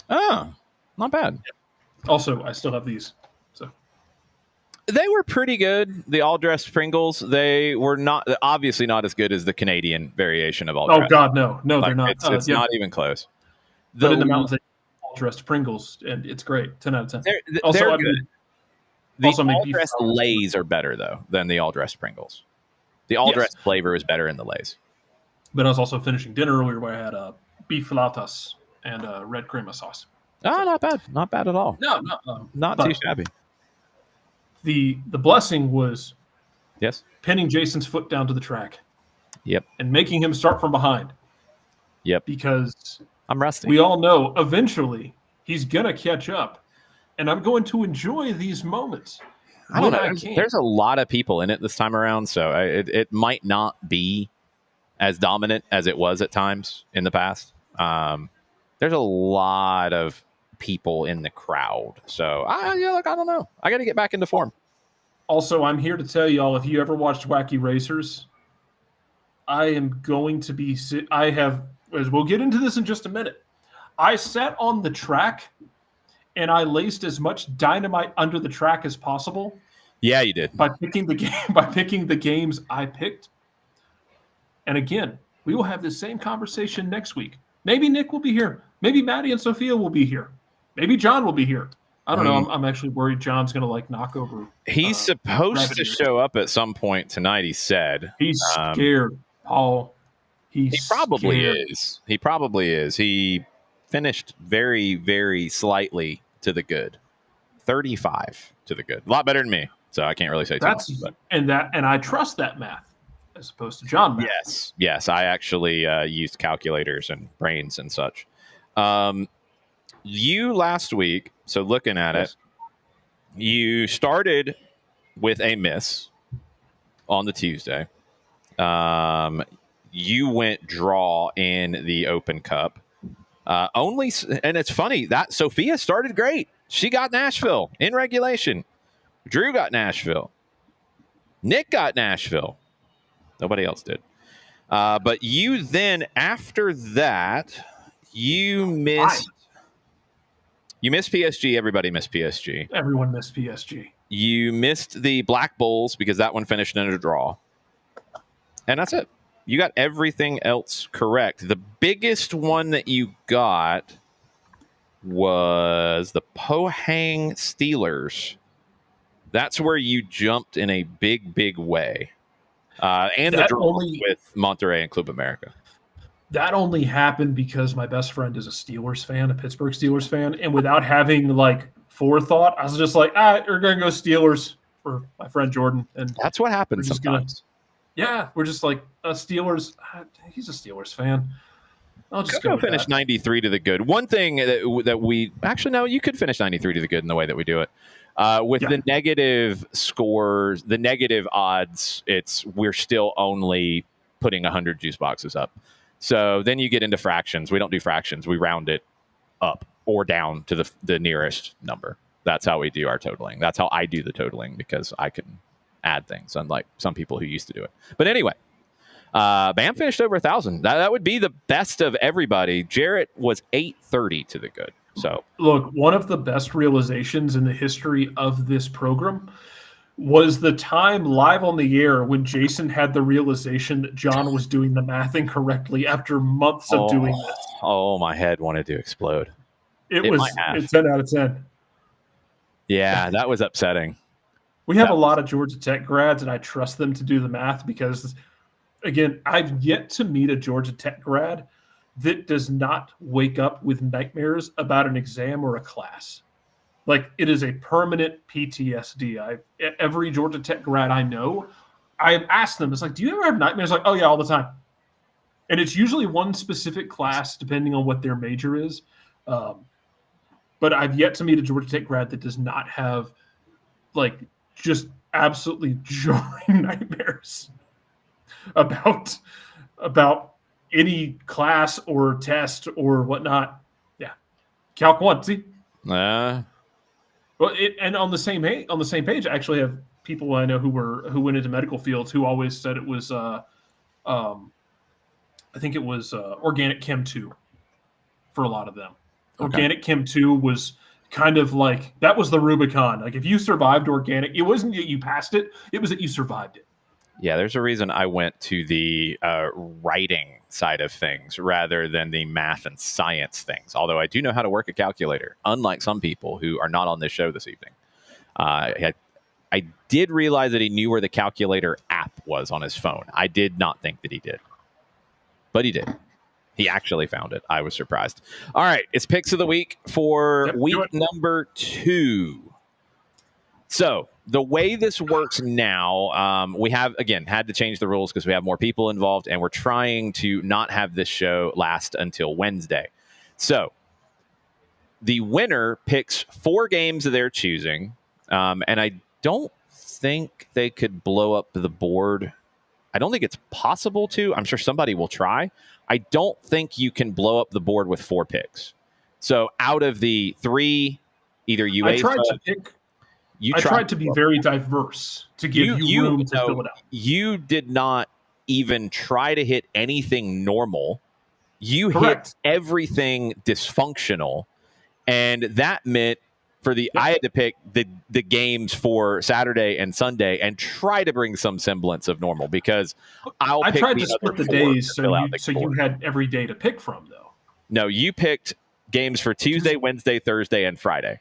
Oh, not bad. Also, I still have these. So They were pretty good. The all dressed Pringles. They were not obviously not as good as the Canadian variation of all Oh dressed. God, no, Like they're not. it's Yeah, not even close. but in the The mountains, they all dressed Pringles, and it's great. 10 out of 10. they're Also, I good. mean, The also I make all beef dressed flautas. Lays are better though than the all dressed Pringles. The all Yes, dressed flavor is better in the Lays. but I was also finishing dinner earlier where I had beef flautas and red crema sauce. Ah, So not bad. Not bad at all. no, no, Not too but shabby. the blessing was Yes. pinning Jason's foot down to the track Yep. and making him start from behind Yep. because I'm rusty. we all know eventually he's gonna catch up, and I'm going to enjoy these moments I don't when know. I can. There's a lot of people in it this time around, so it might not be as dominant as it was at times in the past. There's a lot of people in the crowd, so I don't know. I got to get back into form. Also, I'm here to tell y'all, if you ever watched Wacky Racers, I am going to be. I have, as we'll get into this in just a minute. I sat on the track and I laced as much dynamite under the track as possible. Yeah, you did. By picking the game, by picking the games I picked. And again, we will have this same conversation next week. Maybe Nick will be here. Maybe Maddie and Sophia will be here. Maybe John will be here. I don't know. I'm actually worried John's going to knock over. He's supposed to show up at some point tonight. He said he's scared, Paul. He probably is. He probably is. He finished very, very slightly to the good. 35 to the good. A lot better than me. So I can't really say too much. But. And I trust that math as opposed to John math. Yes. I actually used calculators and brains and such. You last week, so looking at it, you started with a miss on the Tuesday. You went draw in the Open Cup. And it's funny that Sophia started great. She got Nashville in regulation. Drew got Nashville. Nick got Nashville. Nobody else did. But you then, after that, you missed PSG. Everybody missed PSG. Everyone missed PSG. You missed the Black Bulls because that one finished in a draw. And that's it. You got everything else correct. The biggest one that you got was the Pohang Steelers. That's where you jumped in a big, big way. And that the draw with Monterrey and Club America. That only happened because my best friend is a Steelers fan, a Pittsburgh Steelers fan. And without having forethought, I was just like, we're going to go Steelers for my friend Jordan. And that's what happens sometimes. We're just like Steelers. He's a Steelers fan. I'll just go finish 93 to the good. One thing that we actually no, you could finish 93 to the good in the way that we do it. With the negative scores, the negative odds, we're still only putting 100 juice boxes up. So then you get into fractions. We don't do fractions. We round it up or down to the nearest number. That's how we do our totaling. That's how I do the totaling because I can add things, unlike some people who used to do it. But anyway, Bam finished over 1,000. That would be the best of everybody. Jarrett was 830 to the good. So look, one of the best realizations in the history of this program was the time live on the air when Jason had the realization that John was doing the math incorrectly after months of doing this. Oh, my head wanted to explode. It was 10 out of 10. Yeah, that was upsetting. We have a lot of Georgia Tech grads, and I trust them to do the math because, again, I've yet to meet a Georgia Tech grad that does not wake up with nightmares about an exam or a class. It is a permanent PTSD. Every Georgia Tech grad I know, I have asked them, it's like, do you ever have nightmares? Oh, yeah, all the time. And it's usually one specific class, depending on what their major is. But I've yet to meet a Georgia Tech grad that does not have, just absolutely jarring nightmares about any class or test or whatnot. Yeah. Calc 1, see? Well, and on the same page, I actually have people I know who went into medical fields who always said it was I think it was organic chem 2 for a lot of them. Okay. Organic chem 2 was kind of like that was the Rubicon. Like if you survived organic, it wasn't that you passed it; it was that you survived it. Yeah, there's a reason I went to the writing side of things rather than the math and science things. Although I do know how to work a calculator, unlike some people who are not on this show this evening. I did realize that he knew where the calculator app was on his phone. I did not think that he did, but he did. He actually found it. I was surprised. All right, it's picks of the week for week number 2. So the way this works now, we have, again, had to change the rules because we have more people involved, and we're trying to not have this show last until Wednesday. So the winner picks 4 games of their choosing, and I don't think they could blow up the board. I don't think it's possible to. I'm sure somebody will try. I don't think you can blow up the board with 4 picks. So out of the 3, either UEFA... I tried to be very diverse to give you room to fill it out. You did not even try to hit anything normal. You Correct. hit everything dysfunctional. And that meant I had to pick the games for Saturday and Sunday and try to bring some semblance of normal because I tried to split the days so you had every day to pick from, though. No, you picked games for Tuesday, Wednesday, Thursday, and Friday.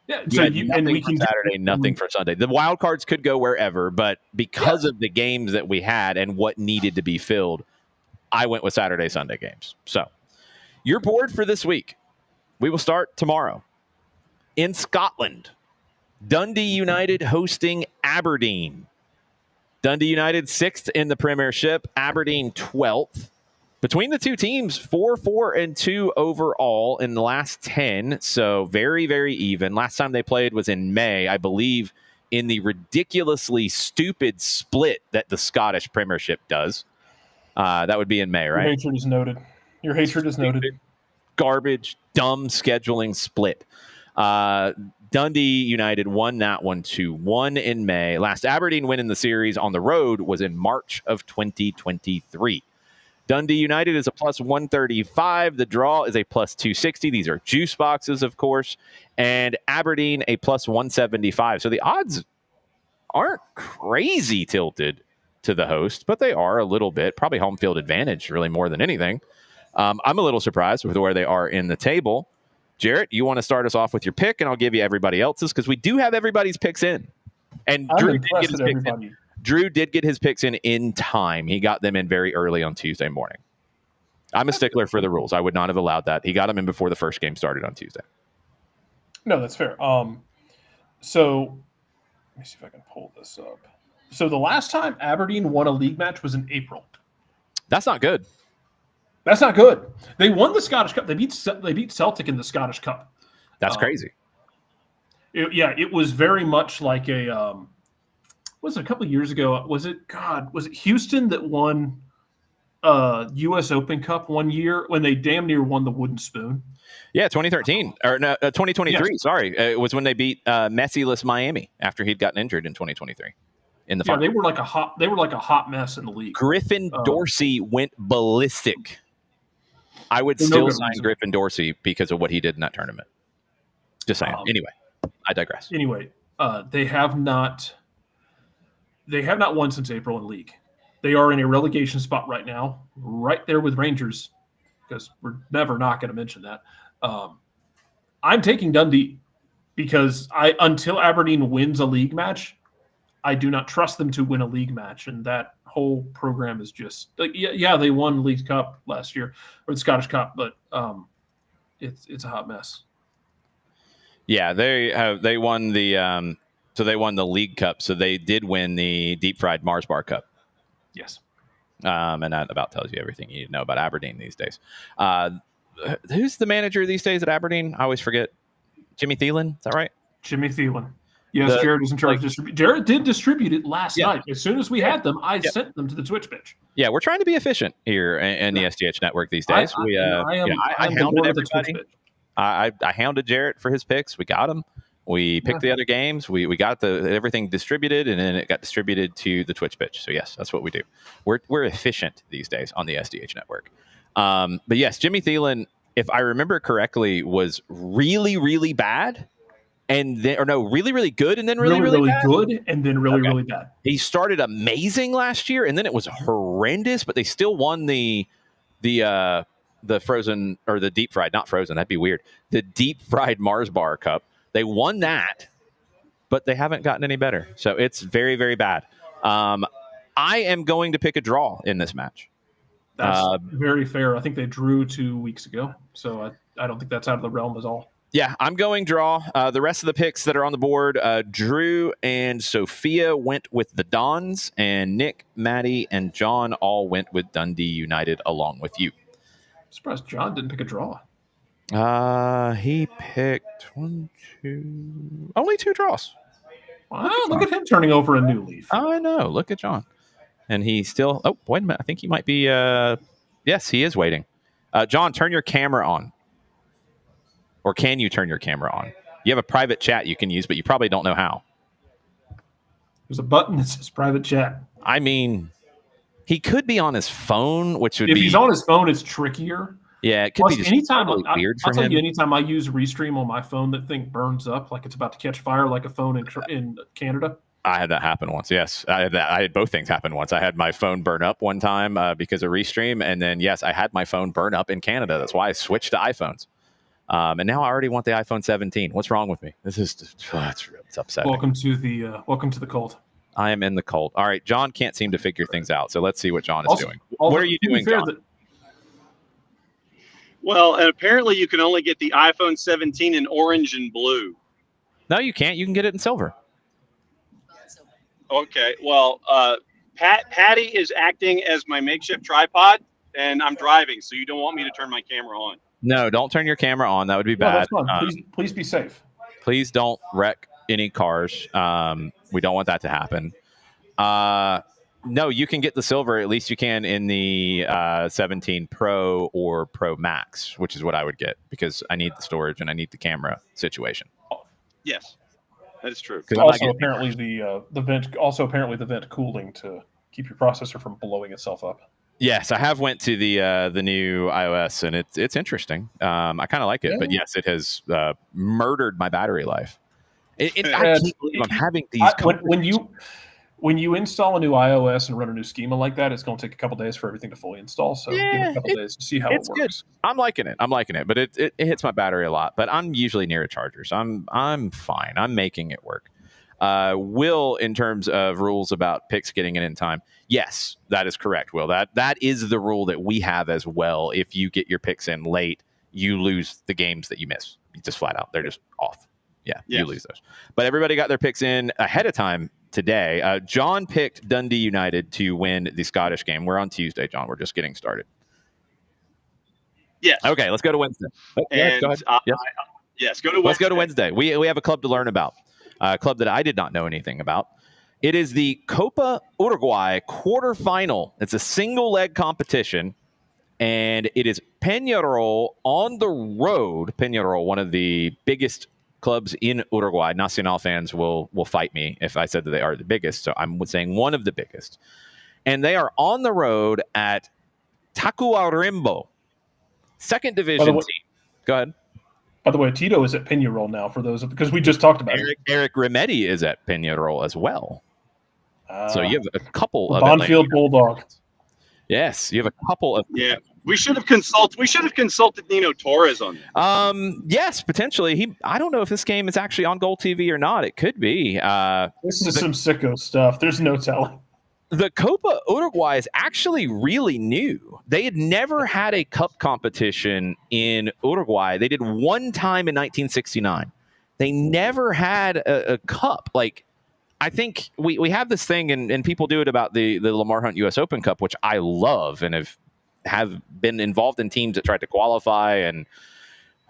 Yeah, so nothing for Saturday, nothing for Sunday. The wild cards could go wherever, but because of the games that we had and what needed to be filled, I went with Saturday, Sunday games. So your board for this week, we will start tomorrow. In Scotland, Dundee United hosting Aberdeen. Dundee United 6th in the Premiership, Aberdeen 12th. Between the two teams, 4-4-2 overall in the last 10, so very, very even. Last time they played was in May, I believe, in the ridiculously stupid split that the Scottish Premiership does. That would be in May, right? Your hatred is noted. Garbage, dumb scheduling split. Dundee United won that one 2-1 in May. Last Aberdeen win in the series on the road was in March of 2023. Dundee United is a plus 135. The draw is a plus 260. These are juice boxes, of course. And Aberdeen, a plus 175. So the odds aren't crazy tilted to the host, but they are a little bit. Probably home field advantage, really, more than anything. I'm a little surprised with where they are in the table. Jarrett, you want to start us off with your pick, and I'll give you everybody else's because we do have everybody's picks in. And Drew did get his picks in time. He got them in very early on Tuesday morning. I'm a stickler for the rules. I would not have allowed that. He got them in before the first game started on Tuesday. No, that's fair. So let me see if I can pull this up. So the last time Aberdeen won a league match was in April. That's not good. That's not good. They won the Scottish Cup. They beat Celtic in the Scottish Cup. That's crazy. It was very much like a was it a couple of years ago? Was it Houston that won U.S. Open Cup one year when they damn near won the wooden spoon? Yeah, 2013 or no, 2023. Yes. Sorry, it was when they beat Messi-less Miami after he'd gotten injured in 2023 in the final. They were like a hot mess in the league. Griffin Dorsey went ballistic. I would still sign Griffin Dorsey because of what he did in that tournament. Just saying. Anyway, I digress. Anyway, they have not won since April in league. They are in a relegation spot right now, right there with Rangers, because we're never not going to mention that. I'm taking Dundee because until Aberdeen wins a league match, I do not trust them to win a league match, and that whole program is just like they won the League Cup last year or the Scottish Cup, but it's a hot mess. Yeah, they won the they won the League Cup, so they did win the deep fried Mars Bar Cup. Yes, and that about tells you everything you need to know about Aberdeen these days. Who's the manager these days at Aberdeen? I always forget. Jimmy Thielen, is that right? Jimmy Thielen. Yes, Jared is in charge of distribution. Jared did distribute it last night. As soon as we had them, I sent them to the Twitch pitch. Yeah, we're trying to be efficient here in the SDH network these days. I hounded everybody. I hounded Jarrett for his picks. We got him. We picked the other games. We got everything distributed, and then it got distributed to the Twitch pitch. So yes, that's what we do. We're efficient these days on the SDH network. But yes, Jimmy Thielen, if I remember correctly, was really, really bad. And then, or no, really, really good, and then really, really, really bad? good, and then really, really bad. He started amazing last year, and then it was horrendous. But they still won the frozen or the deep fried, not frozen. That'd be weird. The deep fried Mars Bar Cup. They won that, but they haven't gotten any better. So it's very, very bad. I am going to pick a draw in this match. That's very fair. I think they drew 2 weeks ago, so I don't think that's out of the realm at all. Yeah, I'm going draw. The rest of the picks that are on the board, Drew and Sophia went with the Dons, and Nick, Maddie, and John all went with Dundee United along with you. I'm surprised John didn't pick a draw. He picked only 2 draws. Wow, look at him turning over a new leaf. I know. Look at John. And he still... Oh, wait a minute. I think he might be... yes, he is waiting. John, turn your camera on. Or can you turn your camera on? You have a private chat you can use, but you probably don't know how. There's a button that says private chat. I mean, he could be on his phone, which would if be... If he's on his phone, it's trickier. Yeah, it could Plus, be just anytime, weird for I'll tell him. you, anytime I use Restream on my phone, that thing burns up like it's about to catch fire, like a phone in Canada. I had that happen once. Yes, I had both things happen once. I had my phone burn up one time because of Restream, and then yes, I had my phone burn up in Canada. That's why I switched to iPhones. And now I already want the iPhone 17. What's wrong with me? This is it's upsetting. Welcome to the cult. I am in the cult. All right, John can't seem to figure things out, so let's see what John is doing. What are you doing, John? Well, and apparently you can only get the iPhone 17 in orange and blue. No, you can't. You can get it in silver. Okay. Well, Patty is acting as my makeshift tripod, and I'm driving, so you don't want me to turn my camera on. No, don't turn your camera on. That would be bad. No, that's fine. Please be safe. Please don't wreck any cars. We don't want that to happen. No, you can get the silver. At least you can in the 17 Pro or Pro Max, which is what I would get because I need the storage and I need the camera situation. Yes, that is true. Also, apparently the vent cooling to keep your processor from blowing itself up. Yes, I have went to the new iOS and it's interesting. I kind of like it, but yes, it has murdered my battery life. I can't believe I'm having these. When you install a new iOS and run a new schema like that, it's going to take a couple days for everything to fully install. So give it a couple days to see how it works. Good. I'm liking it, but it hits my battery a lot. But I'm usually near a charger, so I'm fine. I'm making it work. Will, in terms of rules about picks getting in time, yes, that is correct, Will. That is the rule that we have as well. If you get your picks in late, you lose the games that you miss. You just flat out. They're just off. Yeah, yes. You lose those. But everybody got their picks in ahead of time today. John picked Dundee United to win the Scottish game. We're on Tuesday, John. We're just getting started. Yes. Okay, let's go to Wednesday. Go ahead. Yes, go to Wednesday. Let's go to Wednesday. We have a club to learn about, a club that I did not know anything about. It is the Copa Uruguay quarterfinal. It's a single-leg competition, and it is Peñarol on the road. Peñarol, one of the biggest clubs in Uruguay. Nacional fans will fight me if I said that they are the biggest. So I'm saying one of the biggest. And they are on the road at Tacuarembó, second division team. Go ahead. By the way, Tito is at Peñarol now for those because we just talked about it. Eric Remedi is at Peñarol as well. So you have a couple of Bonfield Bulldog. Yes, you have a couple of. Yeah, we should have consulted Nino Torres on that. Yes, potentially. I don't know if this game is actually on Gold TV or not. It could be. This is some sicko stuff. There's no telling. The Copa Uruguay is actually really new. They had never had a cup competition in Uruguay. They did one time in 1969. They never had a cup. Like, I think we have this thing, and people do it about the Lamar Hunt U.S. Open Cup, which I love and have been involved in teams that tried to qualify. And,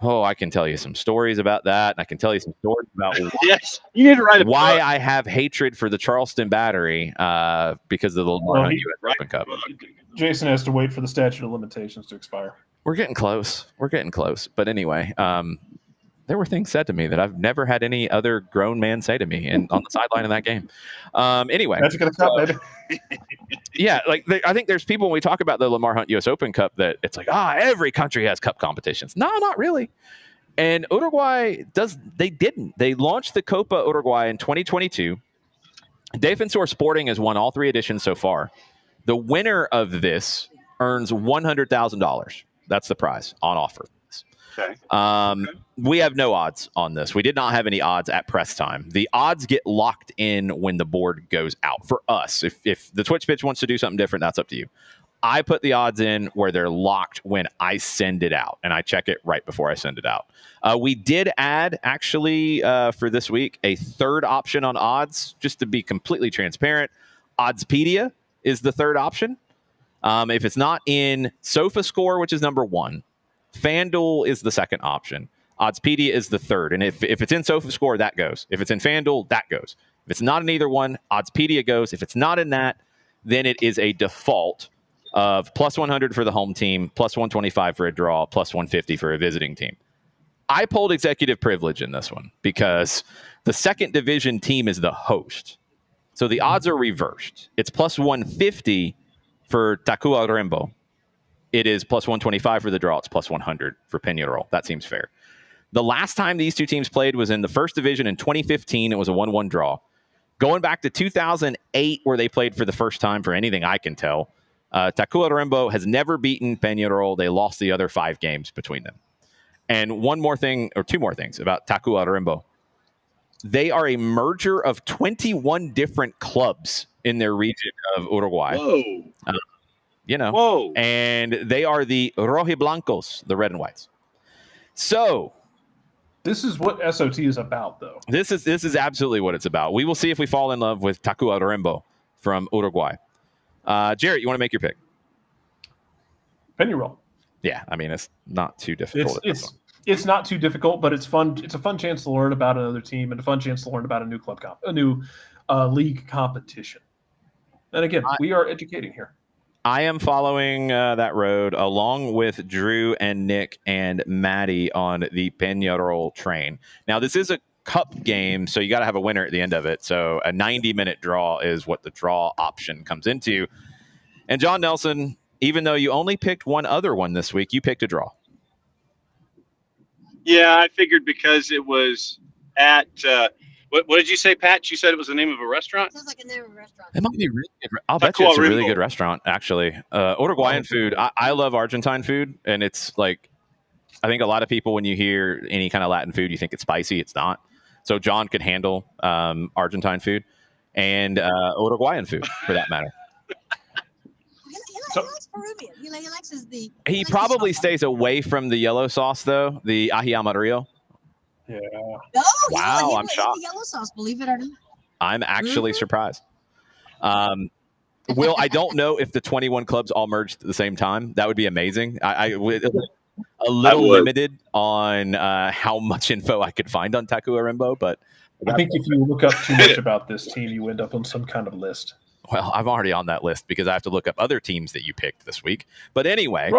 I can tell you some stories about that. And I can tell you some stories about yes, you need to write why I have hatred for the Charleston Battery because of the Lamar Hunt U.S. Open Cup. Jason has to wait for the statute of limitations to expire. We're getting close. But anyway, there were things said to me that I've never had any other grown man say to me on the sideline of that game. Anyway. Magic of the Cup, baby. Yeah, like I think there's people when we talk about the Lamar Hunt U.S. Open Cup that it's like, every country has cup competitions. No, not really. And Uruguay didn't. They launched the Copa Uruguay in 2022. Defensor Sporting has won all 3 editions so far. The winner of this earns $100,000. That's the prize on offer. Okay. We have no odds on this. We did not have any odds at press time. The odds get locked in when the board goes out for us. If the Twitch pitch wants to do something different, that's up to you. I put the odds in where they're locked when I send it out, and I check it right before I send it out. We did add, actually, for this week, a third option on odds, just to be completely transparent. Oddspedia is the third option. If it's not in SofaScore, which is number 1, FanDuel is the second option. Oddspedia is the third. And if it's in SofaScore, that goes. If it's in FanDuel, that goes. If it's not in either one, Oddspedia goes. If it's not in that, then it is a default of plus 100 for the home team, plus 125 for a draw, plus 150 for a visiting team. I pulled executive privilege in this one because the second division team is the host. So the odds are reversed. It's plus 150 for Takua Rembo. It is plus 125 for the draw. It's plus 100 for Peñarol. That seems fair. The last time these two teams played was in the first division in 2015. It was a 1-1 draw. Going back to 2008, where they played for the first time, for anything I can tell, Takua Rembo has never beaten Peñarol. They lost the other 5 games between them. And one more thing, or 2 more things about Takua Rembo. They are a merger of 21 different clubs in their region of Uruguay. Whoa. Whoa. And they are the Rojiblancos, the red and whites. So this is what SOT is about, though. This is absolutely what it's about. We will see if we fall in love with Takua Rembo from Uruguay. Jarrett, you want to make your pick? Peñarol. Yeah, I mean, it's not too difficult. It's not too difficult, but it's fun. It's a fun chance to learn about another team and a fun chance to learn about a new league competition. And again, we are educating here. I am following that road along with Drew and Nick and Maddie on the Peñarol train. Now, this is a cup game, so you got to have a winner at the end of it. So a 90-minute draw is what the draw option comes into. And John Nelson, even though you only picked one other one this week, you picked a draw. Yeah, I figured because it was at what did you say, Pat? You said it was the name of a restaurant? Sounds like the name of a restaurant. It might be really good. I'll bet you it's a really good restaurant, actually. Uruguayan food. I love Argentine food, and it's like, I think a lot of people, when you hear any kind of Latin food, you think it's spicy. It's not. So John could handle Argentine food and Uruguayan food, for that matter. He likes Peruvian. He likes the. He probably stays away from the yellow sauce, though, the ají amarillo. Yeah. No, wow, he I'm shocked. The yellow sauce, believe it or not. I'm actually surprised. Will, I don't know if the 21 clubs all merged at the same time. That would be amazing. I would a little limited on how much info I could find on Takua Rembo, but I think if you look up too much about this team, you end up on some kind of list. Well, I'm already on that list because I have to look up other teams that you picked this week. But anyway,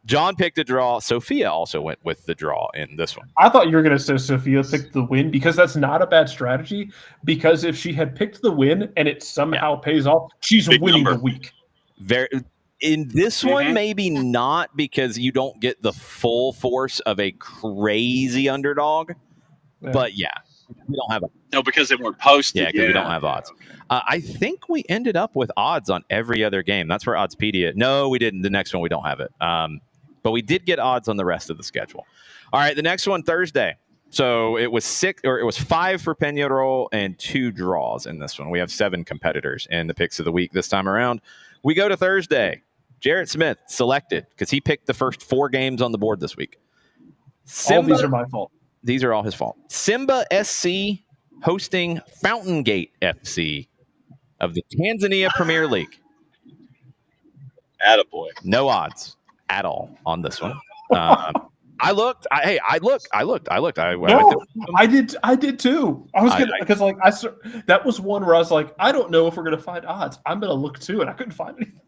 John picked a draw. Sophia also went with the draw in this one. I thought you were going to say Sophia picked the win, because that's not a bad strategy. Because if she had picked the win and it somehow pays off, she's winning the week. In this one, maybe not, because you don't get the full force of a crazy underdog. Yeah. But yeah, we don't have no, because they weren't posted. Yeah, because we don't have odds. Okay. I think we ended up with odds on every other game. That's where Oddspedia. No, we didn't. The next one we don't have it. But we did get odds on the rest of the schedule. All right, the next one Thursday. So it was 5 for Peñarol and 2 draws in this one. We have 7 competitors in the picks of the week this time around. We go to Thursday. Jarrett Smith selected because he picked the first 4 games on the board this week. All these are my fault. These are all his fault. Simba SC hosting Fountain Gate FC of the Tanzania Premier League. Attaboy. No odds at all on this one. I looked. I did too. I was gonna, because that was one where I was like, I don't know if we're gonna find odds. I'm gonna look too, and I couldn't find anything.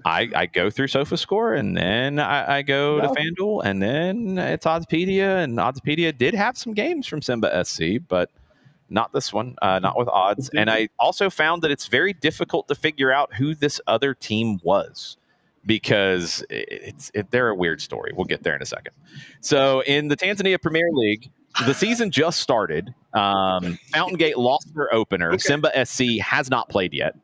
I go through SofaScore, and then I go to FanDuel, and then it's Oddspedia, and Oddspedia did have some games from Simba SC, but not this one, not with odds. And I also found that it's very difficult to figure out who this other team was because they're a weird story. We'll get there in a second. So in the Tanzania Premier League, the season just started. Fountain Gate lost their opener. Okay. Simba SC has not played yet.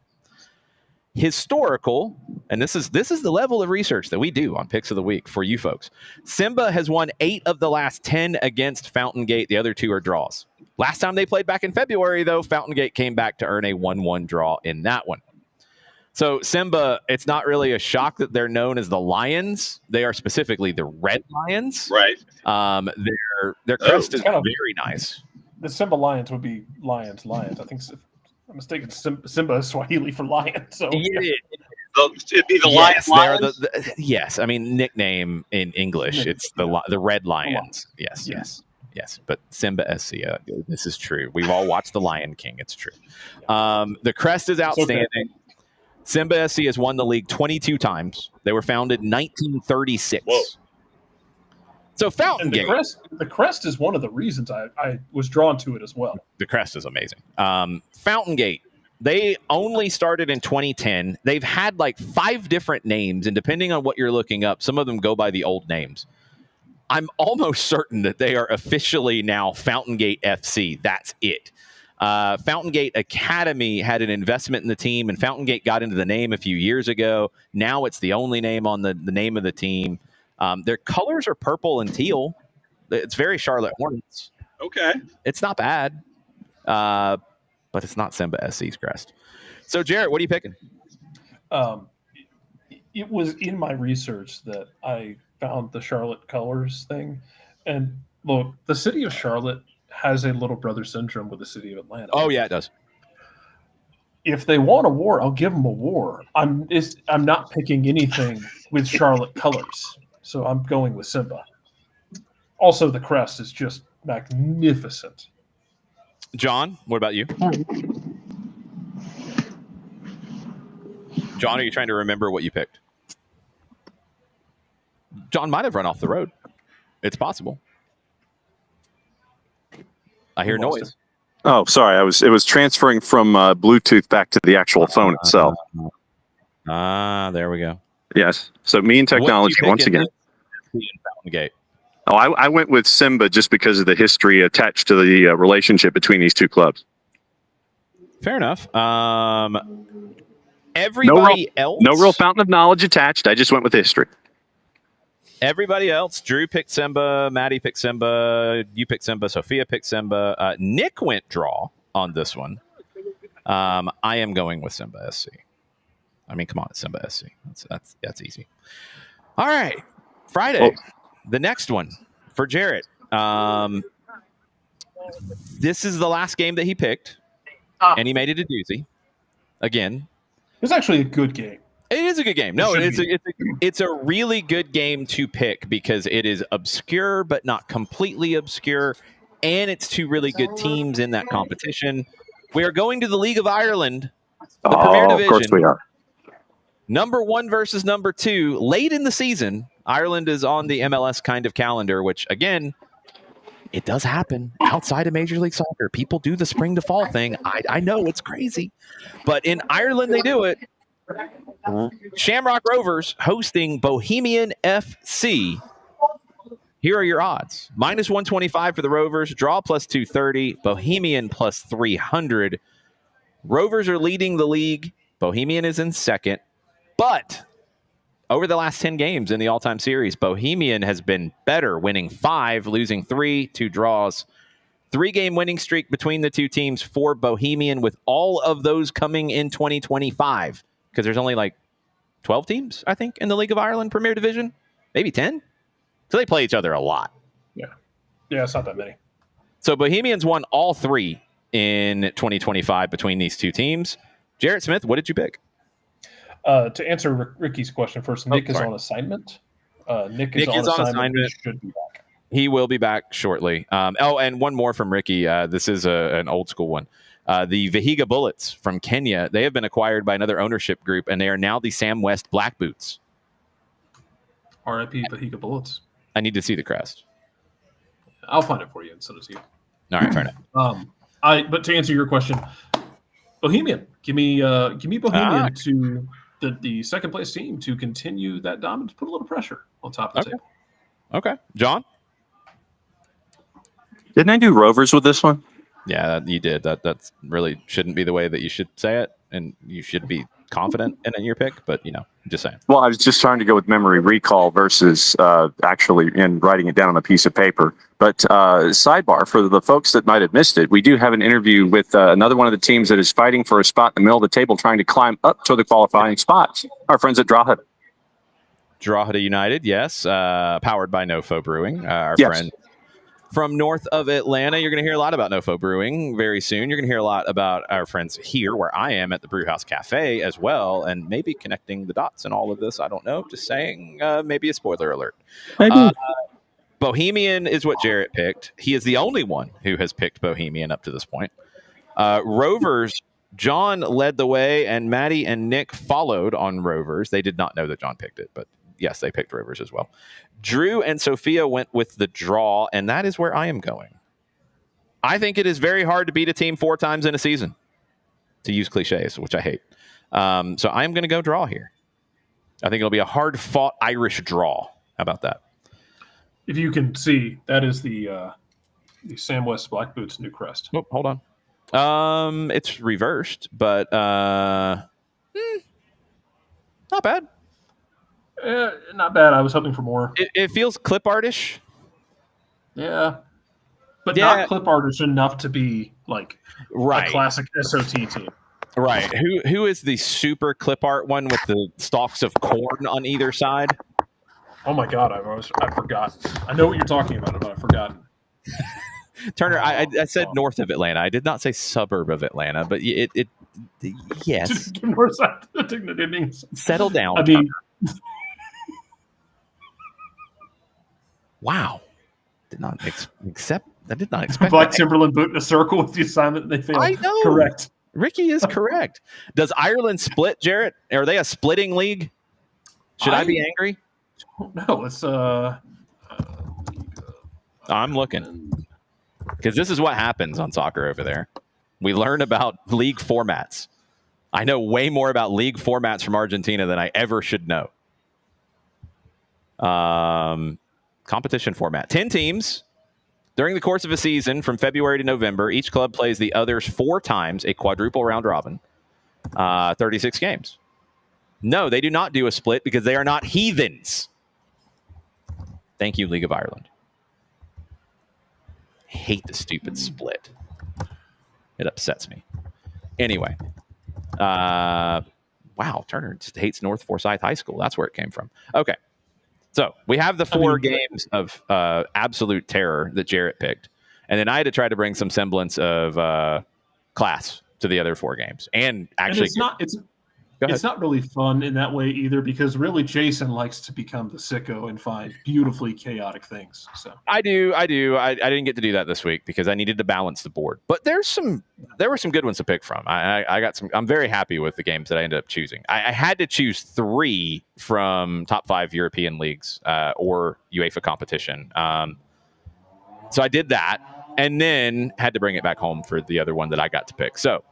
Historical, and this is the level of research that we do on Picks of the Week for you folks. Simba has won 8 of the last 10 against Fountain Gate. The other 2 are draws. Last time they played back in February, though, Fountain Gate came back to earn a 1-1 draw in that one. So Simba, it's not really a shock that they're known as the Lions. They are specifically the Red Lions. Right. Their crest is kind of- very nice. The Simba Lions would be Lions. I think I'm mistaken. Simba is Swahili for lion. So Yeah. It'd be the Yes, Lions. yes. I mean, nickname in English, it's the Red Lions. Yes. But Simba SC, this is true. We've all watched The Lion King. It's true. The crest is outstanding. Okay. Simba SC has won the league 22 times. They were founded in 1936. Whoa. So Fountain And Gate. the crest is one of the reasons I was drawn to it as well. The crest is amazing. Fountain Gate. They only started in 2010. They've had like 5 different names, and depending on what you're looking up, some of them go by the old names. I'm almost certain that they are officially now Fountain Gate FC. That's it. Fountain Gate Academy had an investment in the team, and Fountain Gate got into the name a few years ago. Now it's the only name on the name of the team. Their colors are purple and teal. It's very Charlotte Hornets. Okay. It's not bad, but it's not Simba SC's crest. So, Jarrett, what are you picking? It was in my research that I found the Charlotte colors thing. And look, the city of Charlotte has a little brother syndrome with the city of Atlanta. Oh, yeah, it does. If they want a war, I'll give them a war. I'm not picking anything with Charlotte colors. So I'm going with Simba. Also, the crest is just magnificent. John, what about you? John, are you trying to remember what you picked? John might have run off the road. It's possible. I hear noise. Oh, sorry. It was transferring from Bluetooth back to the actual phone itself. There we go. Yes. So me and technology once again. Fountain Gate. Oh, I went with Simba just because of the history attached to the relationship between these two clubs. Fair enough. Everybody else? No real fountain of knowledge attached. I just went with history. Everybody else, Drew picked Simba, Maddie picked Simba, you picked Simba, Sophia picked Simba. Nick went draw on this one. I am going with Simba SC. I mean, come on, it's Simba SC. That's easy. All right, Friday, the next one for Jarrett. This is the last game that he picked, and he made it a doozy. Again, It was actually a good game. it is a good game. No, it's a really good game to pick because it is obscure but not completely obscure, and it's 2 really good teams in that competition. We are going to the League of Ireland, the Premier Division. Of course we are. Number 1 versus number 2. Late in the season, Ireland is on the MLS kind of calendar, which, again, it does happen outside of Major League Soccer. People do the spring to fall thing. I know it's crazy, but in Ireland they do it. Shamrock Rovers hosting Bohemian FC. Here are your odds. Minus 125 for the Rovers. Draw plus 230. Bohemian plus 300. Rovers are leading the league. Bohemian is in second. But over the last 10 games in the all-time series, Bohemian has been better, winning 5, losing 3, 2 draws. 3-game winning streak between the 2 teams for Bohemian, with all of those coming in 2025. Because there's only like 12 teams, I think, in the League of Ireland Premier Division. Maybe 10. So they play each other a lot. Yeah, it's not that many. So Bohemians won all 3 in 2025 between these 2 teams. Jarrett Smith, what did you pick? To answer Ricky's question first, Nick is on assignment. Nick is on assignment. He should be back. He will be back shortly. And one more from Ricky. This is an old school one. The Vihiga Bullets from Kenya, they have been acquired by another ownership group, and they are now the Sam West Black Boots. R.I.P. Vihiga Bullets. I need to see the crest. I'll find it for you and send it to you. All right, fair enough. But to answer your question, Bohemian. Give me Bohemian to the second place team to continue that dominance. Put a little pressure on top of the table. Okay, John. Didn't I do Rovers with this one? Yeah, you did. That's really shouldn't be the way that you should say it, and you should be confident in your pick. But just saying. Well, I was just trying to go with memory recall versus actually in writing it down on a piece of paper. But sidebar, for the folks that might have missed it, we do have an interview with another one of the teams that is fighting for a spot in the middle of the table, trying to climb up to the qualifying spots. Our friends at Drogheda. Drogheda United, yes, powered by Nofo Brewing, our Yes. friend from north of Atlanta. You're going to hear a lot about Nofo Brewing very soon. You're going to hear a lot about our friends here where I am at the Brewhouse Cafe as well, and maybe connecting the dots in all of this. I don't know. Just saying, maybe a spoiler alert. Maybe. Bohemian is what Jarrett picked. He is the only one who has picked Bohemian up to this point. Rovers, John led the way, and Maddie and Nick followed on Rovers. They did not know that John picked it, but yes, they picked Rovers as well. Drew and Sophia went with the draw, and that is where I am going. I think it is very hard to beat a team 4 times in a season, to use cliches, which I hate. So I'm going to go draw here. I think it'll be a hard-fought Irish draw. How about that? If you can see, that is the Sam West Black Boots new crest. Oh, hold on. It's reversed, but not bad. Not bad. I was hoping for more. It feels clip artish. Yeah. But Yeah. not clip artish enough to be like Right. a classic SOT team. Right. Who is the super clip art one with the stalks of corn on either side? Oh my God, I forgot. I know what you're talking about, but I've forgotten. Turner, I said north of Atlanta. I did not say suburb of Atlanta, but it yes. Settle down. I mean, wow. Did not accept. I did not expect Black that. Timberland boot in a circle with the assignment they failed. I know. Correct. Ricky is correct. Does Ireland split, Jarrett? Are they a splitting league? Should I be angry? No, it's I'm looking. Because this is what happens on soccer over there. We learn about league formats. I know way more about league formats from Argentina than I ever should know. Competition format. 10 teams. During the course of a season from February to November, each club plays the others 4 times, a quadruple round robin, 36 games. No, they do not do a split because they are not heathens. Thank you, League of Ireland. I hate the stupid split. It upsets me. Anyway. Wow, Turner just hates North Forsyth High School. That's where it came from. Okay. So we have the 4 games of absolute terror that Jarrett picked. And then I had to try to bring some semblance of class to the other 4 games. And actually, it's not really fun in that way either, because really Jason likes to become the sicko and find beautifully chaotic things. So I do. I didn't get to do that this week because I needed to balance the board. But there were some good ones to pick from. I got some. I'm very happy with the games that I ended up choosing. I had to choose 3 from top 5 European leagues or UEFA competition. So I did that, and then had to bring it back home for the other one that I got to pick. So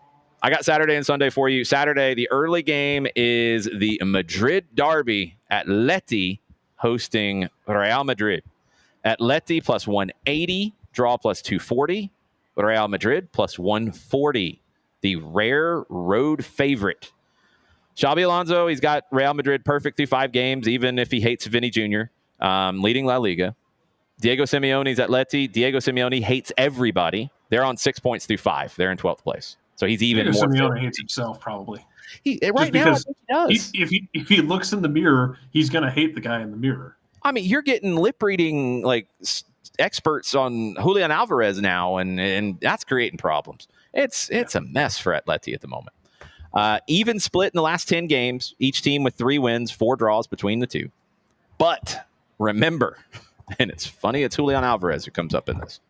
I got Saturday and Sunday for you. Saturday, the early game is the Madrid derby. Atleti hosting Real Madrid. Atleti plus 180, draw plus 240. Real Madrid plus 140. The rare road favorite. Xabi Alonso, he's got Real Madrid perfect through 5 games, even if he hates Vini Jr., leading La Liga. Diego Simeone's Atleti. Diego Simeone hates everybody. They're on 6 points through 5. They're in 12th place. So he's even more. Simeone hates himself, probably. Right now, I think he does. If he looks in the mirror, he's going to hate the guy in the mirror. I mean, you're getting lip reading like experts on Julian Alvarez now, and that's creating problems. It's a mess for Atleti at the moment. Even split in the last 10 games, each team with 3 wins, 4 draws between the 2. But remember, and it's funny, it's Julian Alvarez who comes up in this.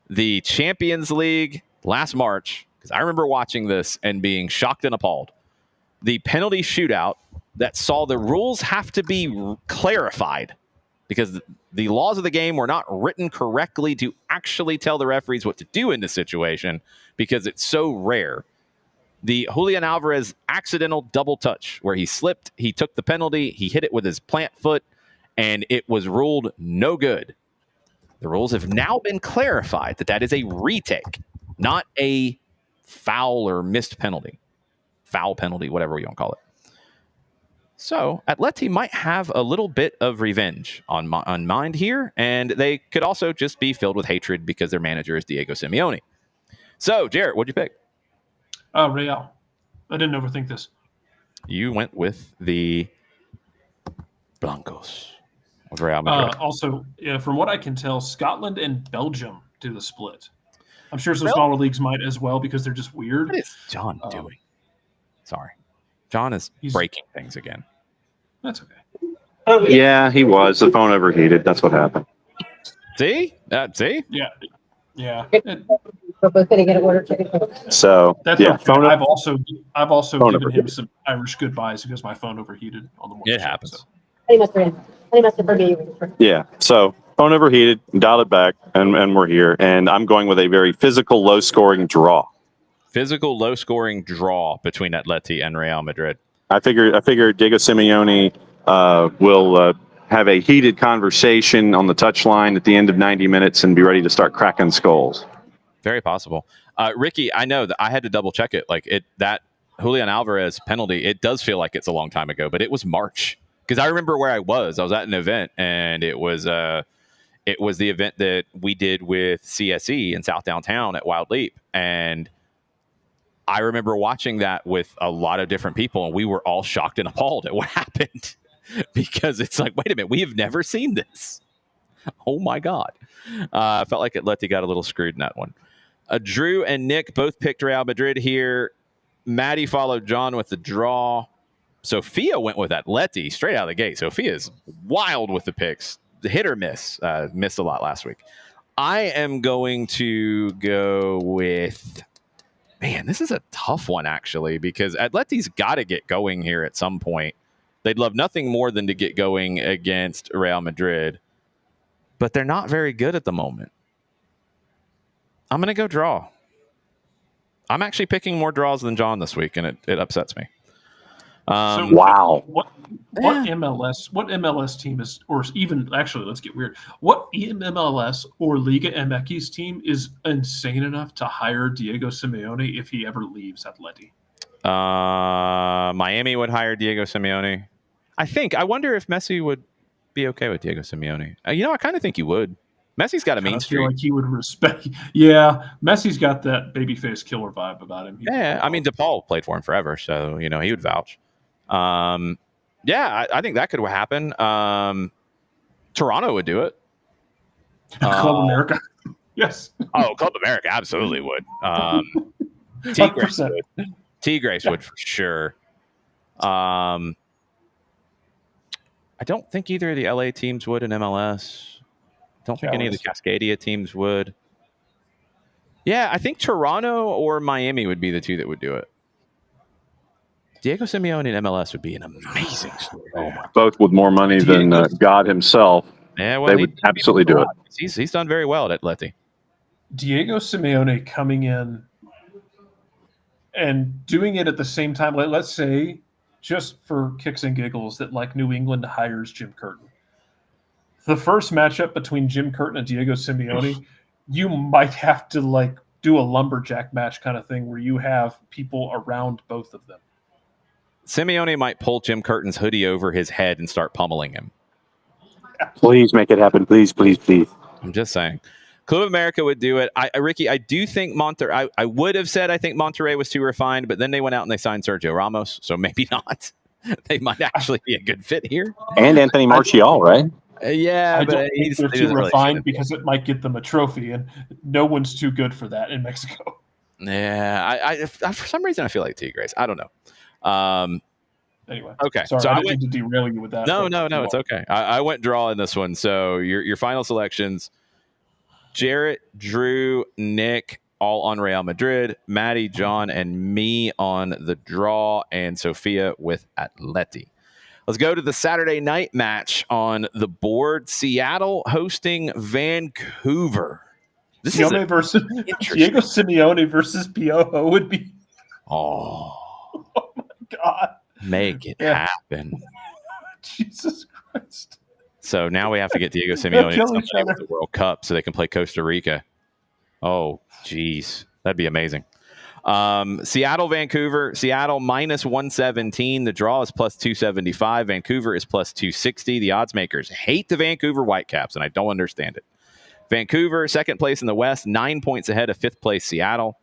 The Champions League last March, because I remember watching this and being shocked and appalled. The penalty shootout that saw the rules have to be clarified because the laws of the game were not written correctly to actually tell the referees what to do in this situation because it's so rare. The Julian Alvarez accidental double touch where he slipped, he took the penalty, he hit it with his plant foot, and it was ruled no good. The rules have now been clarified that is a retake, not a foul or missed penalty. Foul penalty, whatever you want to call it. So Atleti might have a little bit of revenge on mind here, and they could also just be filled with hatred because their manager is Diego Simeone. So, Jarrett, what'd you pick? Real. I didn't overthink this. You went with the Blancos of Real Madrid. Also, from what I can tell, Scotland and Belgium do the split. I'm sure some smaller leagues might as well because they're just weird. What is John doing? Sorry. John is breaking things again. That's okay. Yeah, he was. The phone overheated. That's what happened. See? See? Yeah. We're both going to get a order ticket. So That's yeah, okay. I've also phone given him overheated. some Irish goodbyes because my phone overheated on the morning. It happens. So. He must have forgiven you. Yeah. So phone overheated, dialed it back, and we're here. And I'm going with a very physical, low-scoring draw. Physical, low-scoring draw between Atleti and Real Madrid. I figure Diego Simeone will have a heated conversation on the touchline at the end of 90 minutes and be ready to start cracking skulls. Very possible. Ricky, I know that I had to double check it. That Julian Alvarez penalty, it does feel like it's a long time ago, but it was March. Because I remember where I was. I was at an event, and it was the event that we did with CSE in South Downtown at Wild Leap. And I remember watching that with a lot of different people, and we were all shocked and appalled at what happened. Because it's like, wait a minute, we have never seen this. Oh, my God. I felt like Atleti got a little screwed in that one. Drew and Nick both picked Real Madrid here. Maddie followed John with the draw. Sophia went with Atleti straight out of the gate. Sophia's wild with the picks. Hit or miss. Missed a lot last week. I am going to go with... Man, this is a tough one, actually, because Atleti's got to get going here at some point. They'd love nothing more than to get going against Real Madrid, but they're not very good at the moment. I'm going to go draw. I'm actually picking more draws than John this week, and it upsets me. Wow. What MLS team is, or even actually, let's get weird. What MLS or Liga MX team is insane enough to hire Diego Simeone if he ever leaves Atleti? Miami would hire Diego Simeone. I wonder if Messi would be okay with Diego Simeone. I kind of think he would. Messi's got a mean streak. I feel like he would respect. Yeah, Messi's got that babyface killer vibe about him. Yeah, I mean, DePaul played for him forever, so he would vouch. I think that could happen. Toronto would do it. Club America, yes. Oh, Club America absolutely would. Tigres would for sure. I don't think either of the LA teams would in MLS. Don't think any of the Cascadia teams would. Yeah, I think Toronto or Miami would be the two that would do it. Diego Simeone in MLS would be an amazing story. Both with more money than God himself. Yeah, well, they would absolutely do it. He's done very well at Atleti. Diego Simeone coming in and doing it at the same time. Let's say, just for kicks and giggles, that New England hires Jim Curtin. The first matchup between Jim Curtin and Diego Simeone, you might have to do a lumberjack match kind of thing where you have people around both of them. Simeone might pull Jim Curtin's hoodie over his head and start pummeling him. Please make it happen. Please, please, please. I'm just saying. Club America would do it. Ricky, I do think Monterrey. I would have said I think Monterrey was too refined, but then they went out and they signed Sergio Ramos, so maybe not. They might actually be a good fit here. And Anthony Martial, right? Yeah, but they're too refined because it might get them a trophy, and no one's too good for that in Mexico. Yeah, I for some reason I feel like Tigres. I don't know. Anyway, okay. Sorry, so I didn't mean to derail you with that. No, it's okay. I went draw in this one. So your final selections: Jarrett, Drew, Nick, all on Real Madrid. Maddie, John, and me on the draw, and Sophia with Atleti. Let's go to the Saturday night match on the board. Seattle hosting Vancouver. This is versus Diego Simeone versus Piojo would be. Oh my God! Make it happen, Jesus Christ! So now we have to get Diego Simeone to the World Cup so they can play Costa Rica. Oh, geez, that'd be amazing. Seattle, Vancouver. Seattle minus 117. The draw is plus 275. Vancouver is plus 260. The odds makers hate the Vancouver Whitecaps, and I don't understand it. Vancouver, second place in the West, 9 points ahead of fifth place Seattle.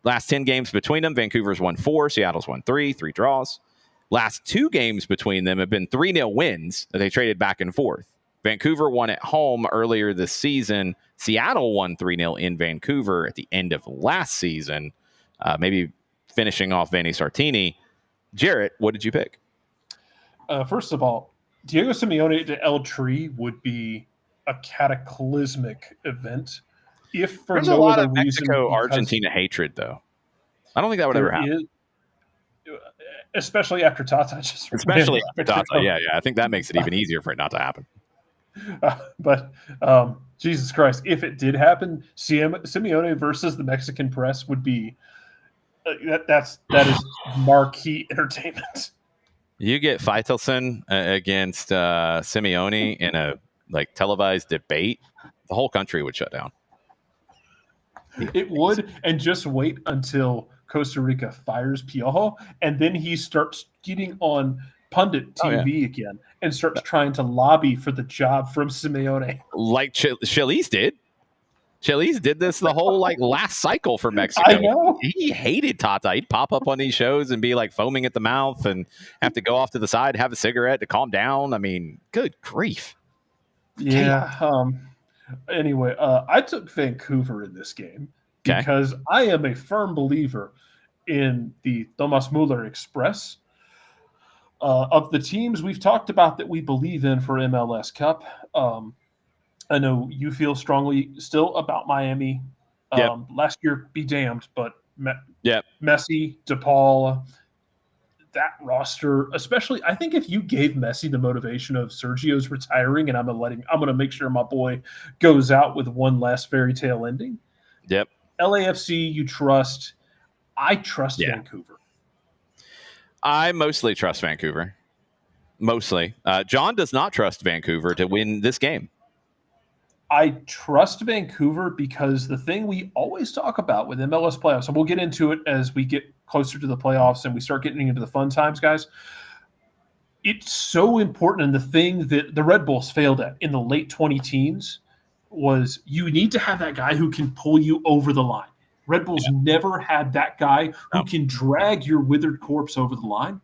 Last 10 games between them, Vancouver's won 4, Seattle's won 3 draws. Last 2 games between them have been 3-0 wins that they traded back and forth. Vancouver won at home earlier this season. Seattle won 3-0 in Vancouver at the end of last season. Maybe finishing off Vanni Sartini. Jarrett, what did you pick? First of all, Diego Simeone to El Tri would be a cataclysmic event. If for There's no a lot other of reason, Mexico-Argentina hatred, though. I don't think that would ever happen. Especially after Tata Especially after Tata, yeah. I think that makes it even easier for it not to happen. But Jesus Christ, if it did happen, Simeone versus the Mexican press would be that is marquee entertainment. You get Faitelson against Simeone in a televised debate, the whole country would shut down. It would, and just wait until Costa Rica fires Piojo, and then he starts getting on pundit TV again and starts trying to lobby for the job from Simeone. Like Chelis did. Chelis did this the whole last cycle for Mexico. I know. He hated Tata. He'd pop up on these shows and be foaming at the mouth and have to go off to the side, have a cigarette to calm down. I mean, good grief. Yeah. Anyway, I took Vancouver in this game because I am a firm believer in the Thomas Muller Express. Of the teams we've talked about that we believe in for MLS Cup, I know you feel strongly still about Miami. Last year, be damned, but Messi, DePaul, that roster, especially, I think if you gave Messi the motivation of Sergio's retiring and I'm going to make sure my boy goes out with one last fairy tale ending. Yep. LAFC, you trust. I trust Vancouver. I mostly trust Vancouver. Mostly. John does not trust Vancouver to win this game. I trust Vancouver because the thing we always talk about with MLS playoffs, and we'll get into it as we get closer to the playoffs and we start getting into the fun times, guys. It's so important. And the thing that the Red Bulls failed at in the late 2010s was you need to have that guy who can pull you over the line. Red Bulls never had that guy who can drag your withered corpse over the line.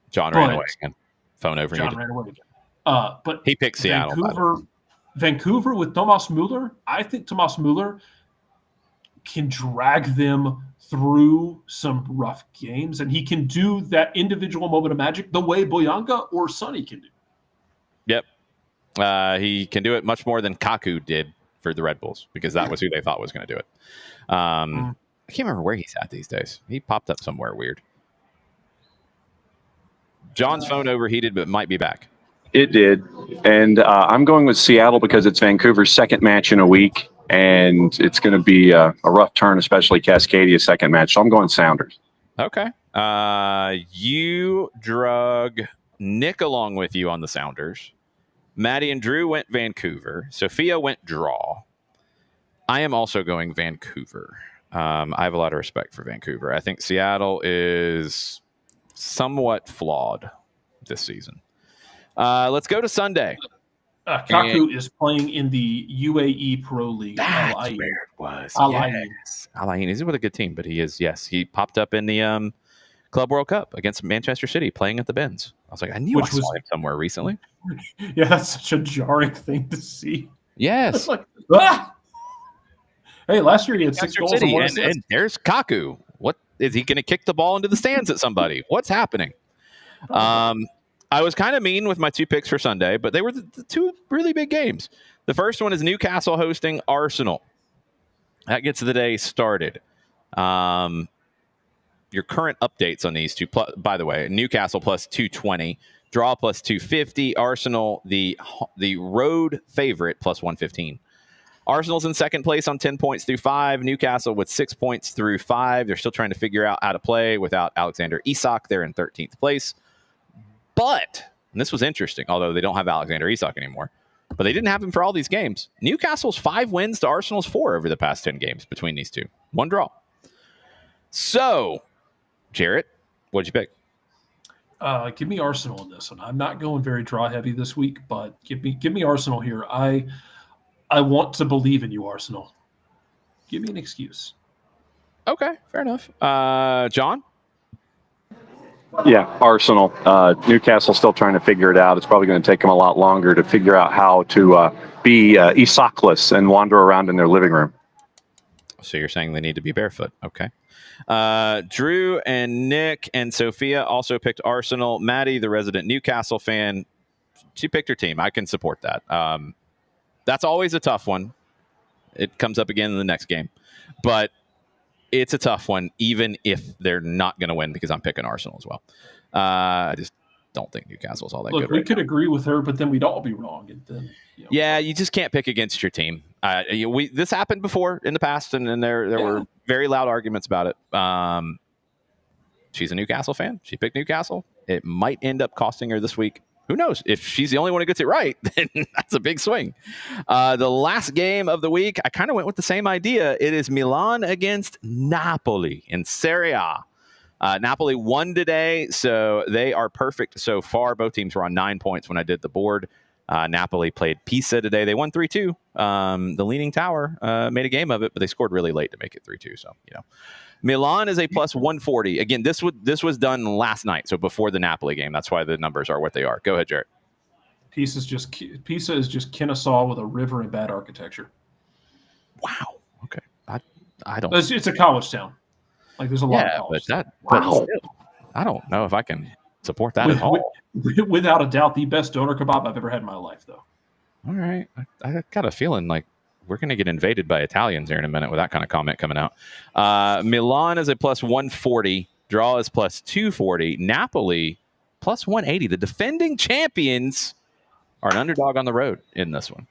John ran away again. Phone over. John ran away again. But he picked Seattle. Vancouver with Thomas Muller, I think Thomas Muller can drag them through some rough games, and he can do that individual moment of magic the way Boyanga or Sonny can do. Yep. He can do it much more than Kaku did for the Red Bulls because that was who they thought was going to do it. I can't remember where he's at these days. He popped up somewhere weird. John's phone overheated, but might be back. It did. And I'm going with Seattle because it's Vancouver's second match in a week, and it's going to be a rough turn, especially Cascadia's second match. So I'm going Sounders. Okay. You drug Nick along with you on the Sounders. Maddie and Drew went Vancouver. Sophia went draw. I am also going Vancouver. I have a lot of respect for Vancouver. I think Seattle is somewhat flawed this season. Let's go to Sunday. Kaku is playing in the UAE Pro League. That's where it was. Yes. Al Ain. He's with a good team, but he is, he popped up in the Club World Cup against Manchester City playing at the Benz. I was like, I knew I saw him somewhere recently. Yeah, that's such a jarring thing to see. Yes. It's like, ah! Hey, last year he had 6 goals and 1 assist. And there's Kaku. What is he going to kick the ball into the stands at somebody? What's happening? I was kind of mean with my 2 picks for Sunday, but they were the 2 really big games. The first one is Newcastle hosting Arsenal. That gets the day started. Your current updates on these 2, by the way, Newcastle plus 220, Draw plus 250. Arsenal, the road favorite, plus 115. Arsenal's in second place on 10 points through 5. Newcastle with 6 points through 5. They're still trying to figure out how to play without Alexander Isak. They're in 13th place. But, and this was interesting, although they don't have Alexander Isak anymore, but they didn't have him for all these games. Newcastle's 5 wins to Arsenal's 4 over the past 10 games between these two. 1 draw. So, Jarrett, what'd you pick? Give me Arsenal in this one. I'm not going very draw heavy this week, but give me Arsenal here. I want to believe in you, Arsenal. Give me an excuse. Okay, fair enough. John? Yeah, Arsenal. Newcastle still trying to figure it out. It's probably going to take them a lot longer to figure out how to be Isaacless and wander around in their living room. So you're saying they need to be barefoot. Okay. Drew and Nick and Sophia also picked Arsenal. Maddie, the resident Newcastle fan, she picked her team. I can support that. That's always a tough one. It comes up again in the next game. But it's a tough one, even if they're not going to win, because I'm picking Arsenal as well. I just don't think Newcastle's all that good. We could agree with her, but then we'd all be wrong. And then, yeah, you just can't pick against your team. This happened before in the past, and there were very loud arguments about it. She's a Newcastle fan. She picked Newcastle. It might end up costing her this week. Who knows? If she's the only one who gets it right, then that's a big swing. The last game of the week, I kind of went with the same idea. It is Milan against Napoli in Serie A. Napoli won today, so they are perfect so far. Both teams were on 9 points when I did the board. Napoli played Pisa today. They won 3-2. The Leaning Tower made a game of it, but they scored really late to make it 3-2. So, Milan is a plus 140. Again, this was done last night, so before the Napoli game. That's why the numbers are what they are. Go ahead, Jarrett. Pisa is just Kennesaw with a river and bad architecture. Wow. Okay. I don't. It's a college town. Like there's a lot of college. But I don't know if I can support that at all. Without a doubt, the best doner kebab I've ever had in my life, though. All right. I got a feeling like we're going to get invaded by Italians here in a minute with that kind of comment coming out. Milan is a plus 140. Draw is plus 240. Napoli plus 180. The defending champions are an underdog on the road in this one.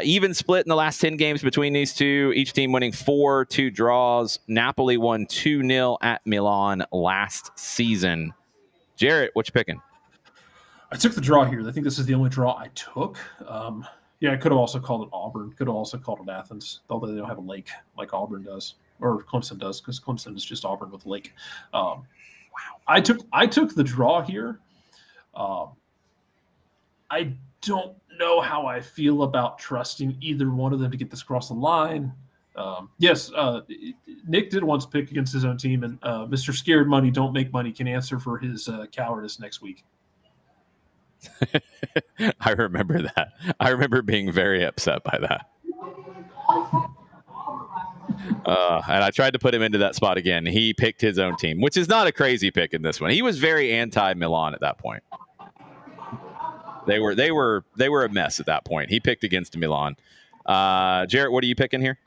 Even split in the last 10 games between these two. Each team winning 4, 2 draws. Napoli won 2-0 at Milan last season. Jarrett, what you picking? I took the draw here. I think this is the only draw I took. I could have also called it Auburn. Could have also called it Athens, although they don't have a lake like Auburn does, or Clemson does, because Clemson is just Auburn with a lake. Wow. I took the draw here. I don't know how I feel about trusting either one of them to get this across the line. Nick did once pick against his own team, and Mr. Scared Money Don't Make Money can answer for his cowardice next week. I remember that. I remember being very upset by that. And I tried to put him into that spot again. He picked his own team, which is not a crazy pick in this one. He was very anti-Milan at that point. They were a mess at that point. He picked against Milan. Jarrett, what are you picking here?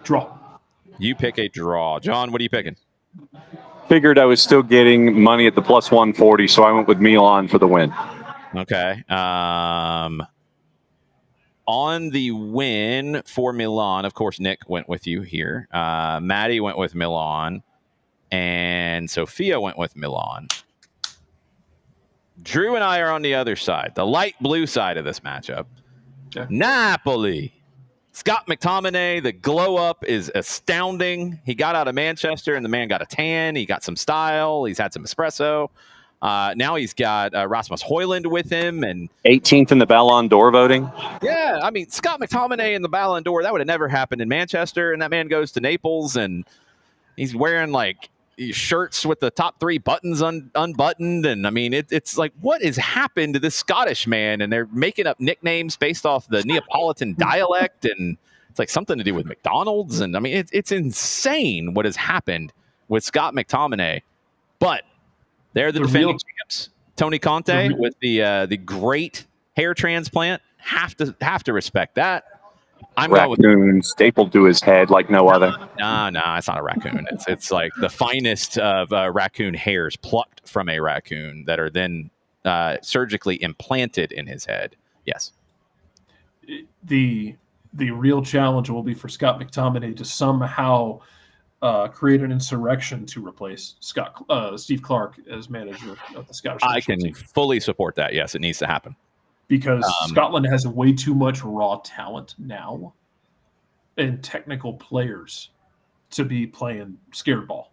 Draw. You pick a draw. John, what are you picking? Figured I was still getting money at the plus 140, so I went with Milan for the win. Okay. On the win for Milan, of course, Nick went with you here. Maddie went with Milan, and Sophia went with Milan. Drew and I are on the other side, the light blue side of this matchup. Okay. Napoli. Scott McTominay, the glow up is astounding. He got out of Manchester, and the man got a tan. He got some style. He's had some espresso. Now he's got Rasmus Højlund with him, and 18th in the Ballon d'Or voting. Yeah, I mean, Scott McTominay in the Ballon d'Or, that would have never happened in Manchester, and that man goes to Naples, and he's wearing like shirts with the top 3 buttons unbuttoned, and I mean, it's like, what has happened to this Scottish man? And they're making up nicknames based off the Neapolitan dialect, and it's like something to do with McDonald's, and I mean, it's insane what has happened with Scott McTominay, but they're the defending champs. Tony Conte with the great hair transplant. Have to respect that. I'm raccoon stapled to his head like no other. No, it's not a raccoon. It's like the finest of raccoon hairs plucked from a raccoon that are then surgically implanted in his head. Yes. The real challenge will be for Scott McTominay to somehow create an insurrection to replace Steve Clark as manager of the Scottish I national can team. fully support that. Yes, it needs to happen. Because Scotland has way too much raw talent now and technical players to be playing scared ball.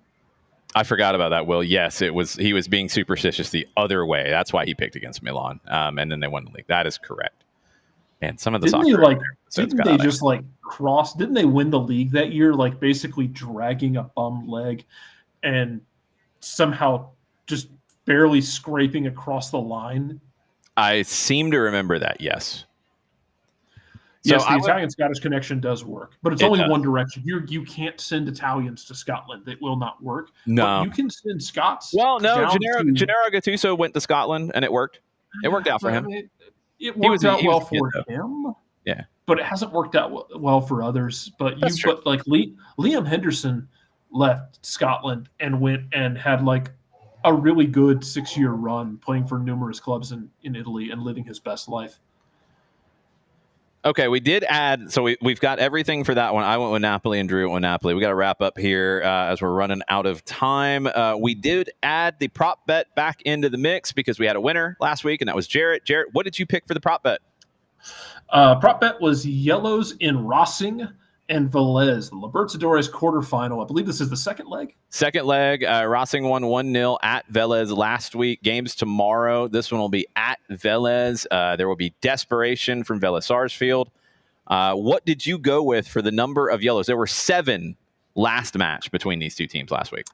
I forgot about that, Will. Yes, he was being superstitious the other way. That's why he picked against Milan. And then they won the league. That is correct. And some of the Didn't they cross? Didn't they win the league that year, like basically dragging a bum leg and somehow just barely scraping across the line? I seem to remember that, yes. Yes, the Italian-Scottish connection does work, but it's only does. one direction. You can't send Italians to Scotland. It will not work. No. But you can send Scots. Well, no, down Gennaro Gattuso went to Scotland, and it worked. It worked out for him. It worked out well for kid, him. Yeah. But it hasn't worked out well for others. But Liam Henderson left Scotland and went and had like a really good 6-year run playing for numerous clubs in Italy and living his best life. Okay, we did add, so we've got everything for that one. I went with Napoli and Drew went with Napoli. We got to wrap up here as we're running out of time. We did add the prop bet back into the mix because we had a winner last week, and that was Jarrett. Jarrett, what did you pick for the prop bet? Prop bet was yellows in Racing and Velez, the Libertadores quarterfinal. I believe this is the second leg. Second leg. Racing won 1-0 at Velez last week. Games tomorrow. This one will be at Velez. There will be desperation from Velez Sarsfield. What did you go with for the number of yellows? There were 7 last match between these two teams last week.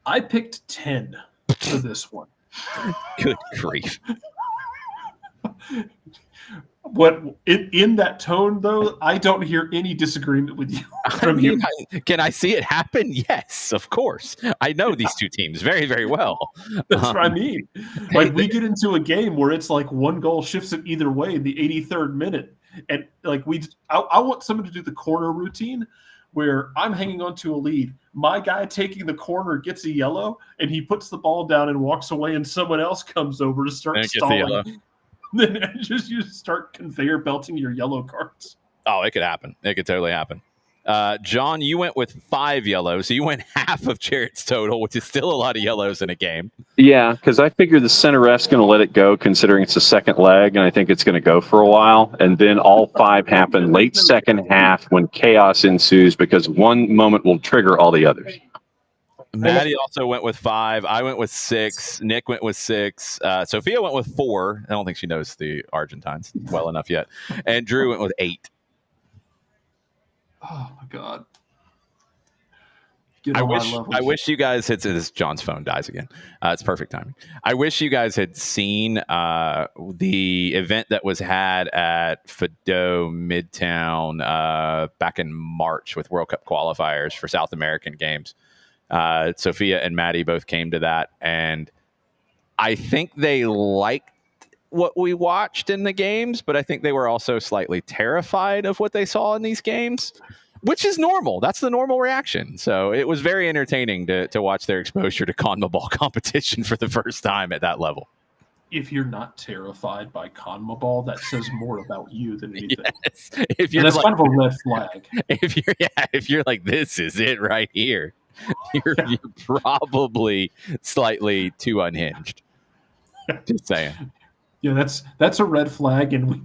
I picked 10 for this one. Good grief. What in that tone, though, I don't hear any disagreement with you from you. Can I see it happen? Yes, of course. I know these two teams very, very well. That's what I mean. Like, we get into a game where it's like one goal shifts it either way in the 83rd minute. And like I want someone to do the corner routine where I'm hanging on to a lead. My guy taking the corner gets a yellow, and he puts the ball down and walks away, and someone else comes over to start stalling. Then you start conveyor belting your yellow cards. Oh, it could happen. It could totally happen. John, you went with 5 yellows, so you went half of Jarrett's total, which is still a lot of yellows in a game. Yeah, because I figure the center ref's going to let it go, considering it's the second leg, and I think it's going to go for a while. And then all 5 happen late second half when chaos ensues, because one moment will trigger all the others. Maddie also went with 5. I went with 6. Nick went with 6. Sophia went with 4. I don't think she knows the Argentines well enough yet. And Drew went with 8. Oh my God! I wish you guys had. This John's phone dies again. It's perfect timing. I wish you guys had seen the event that was had at Fido Midtown back in March with World Cup qualifiers for South American games. Sophia and Maddie both came to that, and I think they liked what we watched in the games, but I think they were also slightly terrified of what they saw in these games, which is normal. That's the normal reaction. So it was very entertaining to watch their exposure to CONMEBOL competition for the first time at that level. If you're not terrified by CONMEBOL, that says more about you than anything. Yes. That's kind of a red flag. If you're like, this is it right here, you're probably slightly too unhinged. Just saying. Yeah, that's a red flag, and we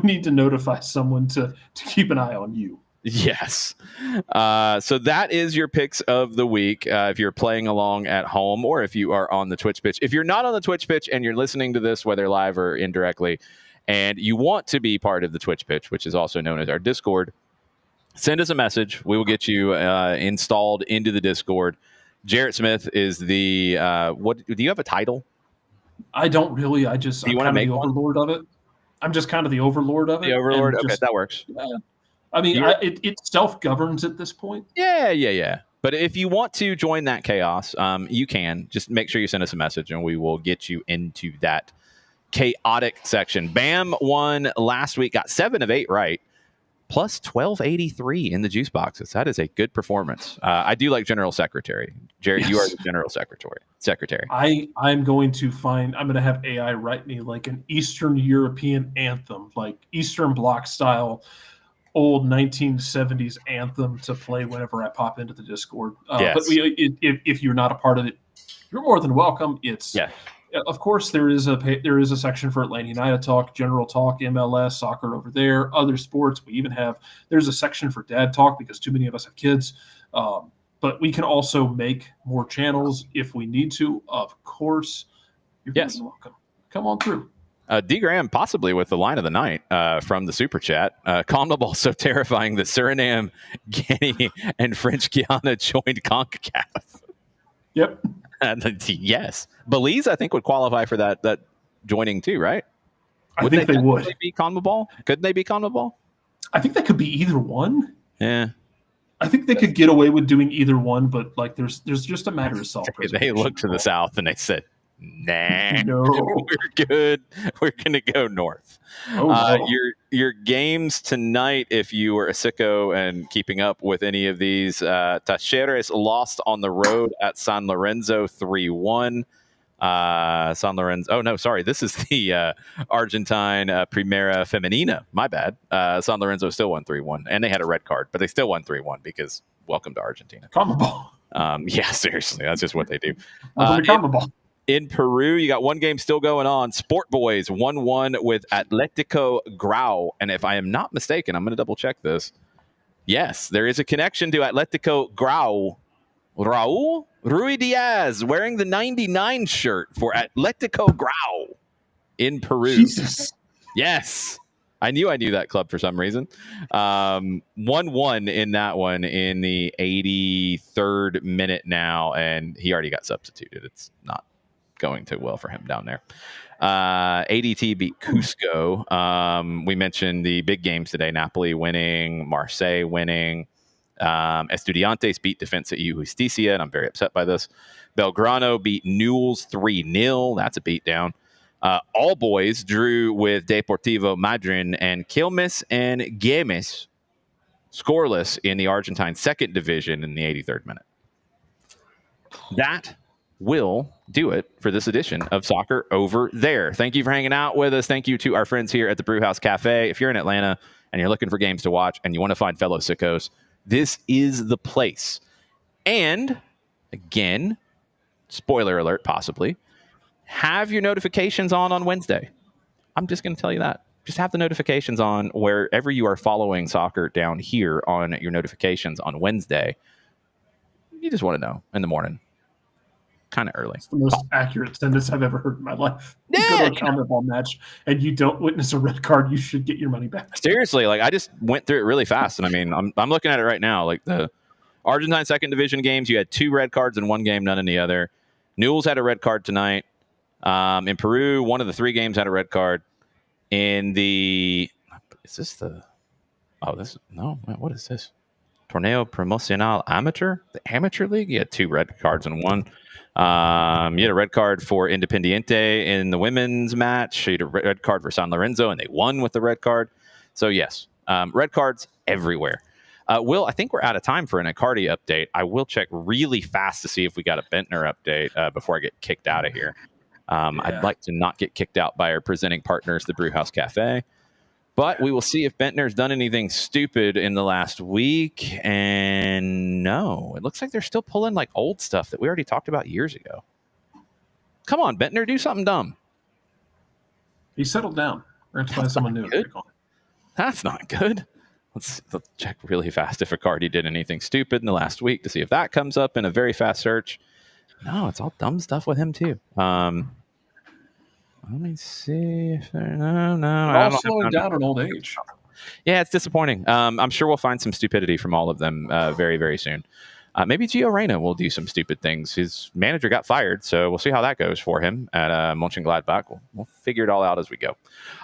need to notify someone to keep an eye on you. Yes. So that is your picks of the week. If you're playing along at home or if you are on the Twitch pitch. If you're not on the Twitch pitch and you're listening to this, whether live or indirectly, and you want to be part of the Twitch pitch, which is also known as our Discord, send us a message. We will get you installed into the Discord. Jarrett Smith is the what? Do you have a title? I don't really. I'm kind of the overlord of it. I'm just kind of the overlord of it. The overlord. Okay, that works. I mean, it self-governs at this point. Yeah. But if you want to join that chaos, you can. Just make sure you send us a message, and we will get you into that chaotic section. Bam won last week, got 7 of 8 right. plus 1283 in the juice boxes. That is a good performance. I do like General Secretary. Jared, Yes. you are the General Secretary. I'm going to have AI write me like an Eastern European anthem, like Eastern Bloc style, old 1970s anthem to play whenever I pop into the Discord. Yes. But if you're not a part of it, you're more than welcome. Of course, there is a section for Atlanta United talk, general talk, MLS, soccer over there, other sports. There's a section for dad talk because too many of us have kids. But we can also make more channels if we need to. Of course, you're more than welcome. Come on through. D. Graham, possibly with the line of the night from the super chat. CONMEBOL so terrifying that Suriname, Guinea, and French Guiana joined CONCACAF. Yep. Yes. Belize, I think, would qualify for that joining too, right? I think they would. Be CONMEBOL? Couldn't they be CONMEBOL? I think that could be either one. Yeah. I think they could get away with doing either one, but like there's just a matter of self-preservation. They looked to the south and they said, nah, no, we're good. We're going to go north. Oh, no. Your games tonight, if you were a sicko and keeping up with any of these, Talleres lost on the road at San Lorenzo 3-1. San Lorenzo. Oh, no, sorry. This is the Argentine Primera Femenina. My bad. San Lorenzo still won 3-1. And they had a red card, but they still won 3-1 because welcome to Argentina. CONMEBOL. Yeah, seriously. That's just what they do. CONMEBOL. In Peru, you got one game still going on. Sport Boys 1-1 with Atletico Grau. And if I am not mistaken, I'm going to double check this. Yes, there is a connection to Atletico Grau. Raul Rui Diaz wearing the 99 shirt for Atletico Grau in Peru. Jesus. Yes. I knew that club for some reason. 1-1 in that one in the 83rd minute now, and he already got substituted. It's not going too well for him down there. ADT beat Cusco. We mentioned the big games today. Napoli winning, Marseille winning. Estudiantes beat Defensa y Justicia, and I'm very upset by this. Belgrano beat Newell's 3-0. That's a beatdown. All boys drew with Deportivo Madryn, and Quilmes and Güemes scoreless in the Argentine second division in the 83rd minute. That will do it for this edition of Soccer Over There. Thank you for hanging out with us. Thank you to our friends here at the Brewhouse Cafe. If you're in Atlanta and you're looking for games to watch and you want to find fellow sickos, this is the place. And again, spoiler alert, possibly, have your notifications on Wednesday. I'm just going to tell you that. Just have the notifications on wherever you are following soccer down here on your notifications on Wednesday. You just want to know in the morning. Kind of early. It's the most accurate sentence I've ever heard in my life. Yeah, you go to a CONMEBOL match and you don't witness a red card, you should get your money back. Seriously, like I just went through it really fast, and I mean, I'm looking at it right now. Like the Argentine second division games, you had 2 red cards in one game, none in the other. Newell's had a red card tonight. In Peru, one of the 3 games had a red card. In the what is this? Torneo Promocional Amateur, the amateur league. You had 2 red cards in one. You had a red card for Independiente in the women's match. You had a red card for San Lorenzo, and they won with the red card. So, yes, red cards everywhere. Will, I think we're out of time for an Icardi update. I will check really fast to see if we got a Bentner update before I get kicked out of here. I'd like to not get kicked out by our presenting partners, the Brewhouse Cafe. But we will see if Bentner's done anything stupid in the last week. And no, it looks like they're still pulling like old stuff that we already talked about years ago. Come on, Bentner, do something dumb. He settled down. We're going to find someone new. That's not good. Let's check really fast if Icardi did anything stupid in the last week to see if that comes up in a very fast search. No, it's all dumb stuff with him too. Let me see if no. We're all slowing down in old age. Yeah, it's disappointing. I'm sure we'll find some stupidity from all of them very, very soon. Maybe Gio Reyna will do some stupid things. His manager got fired, so we'll see how that goes for him at Mönchengladbach. We'll figure it all out as we go.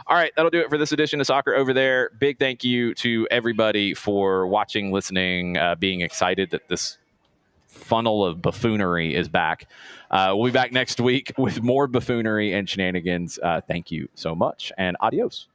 All right, that'll do it for this edition of Soccer Over There. Big thank you to everybody for watching, listening, being excited that this funnel of buffoonery is back. We'll be back next week with more buffoonery and shenanigans. Thank you so much, and adios.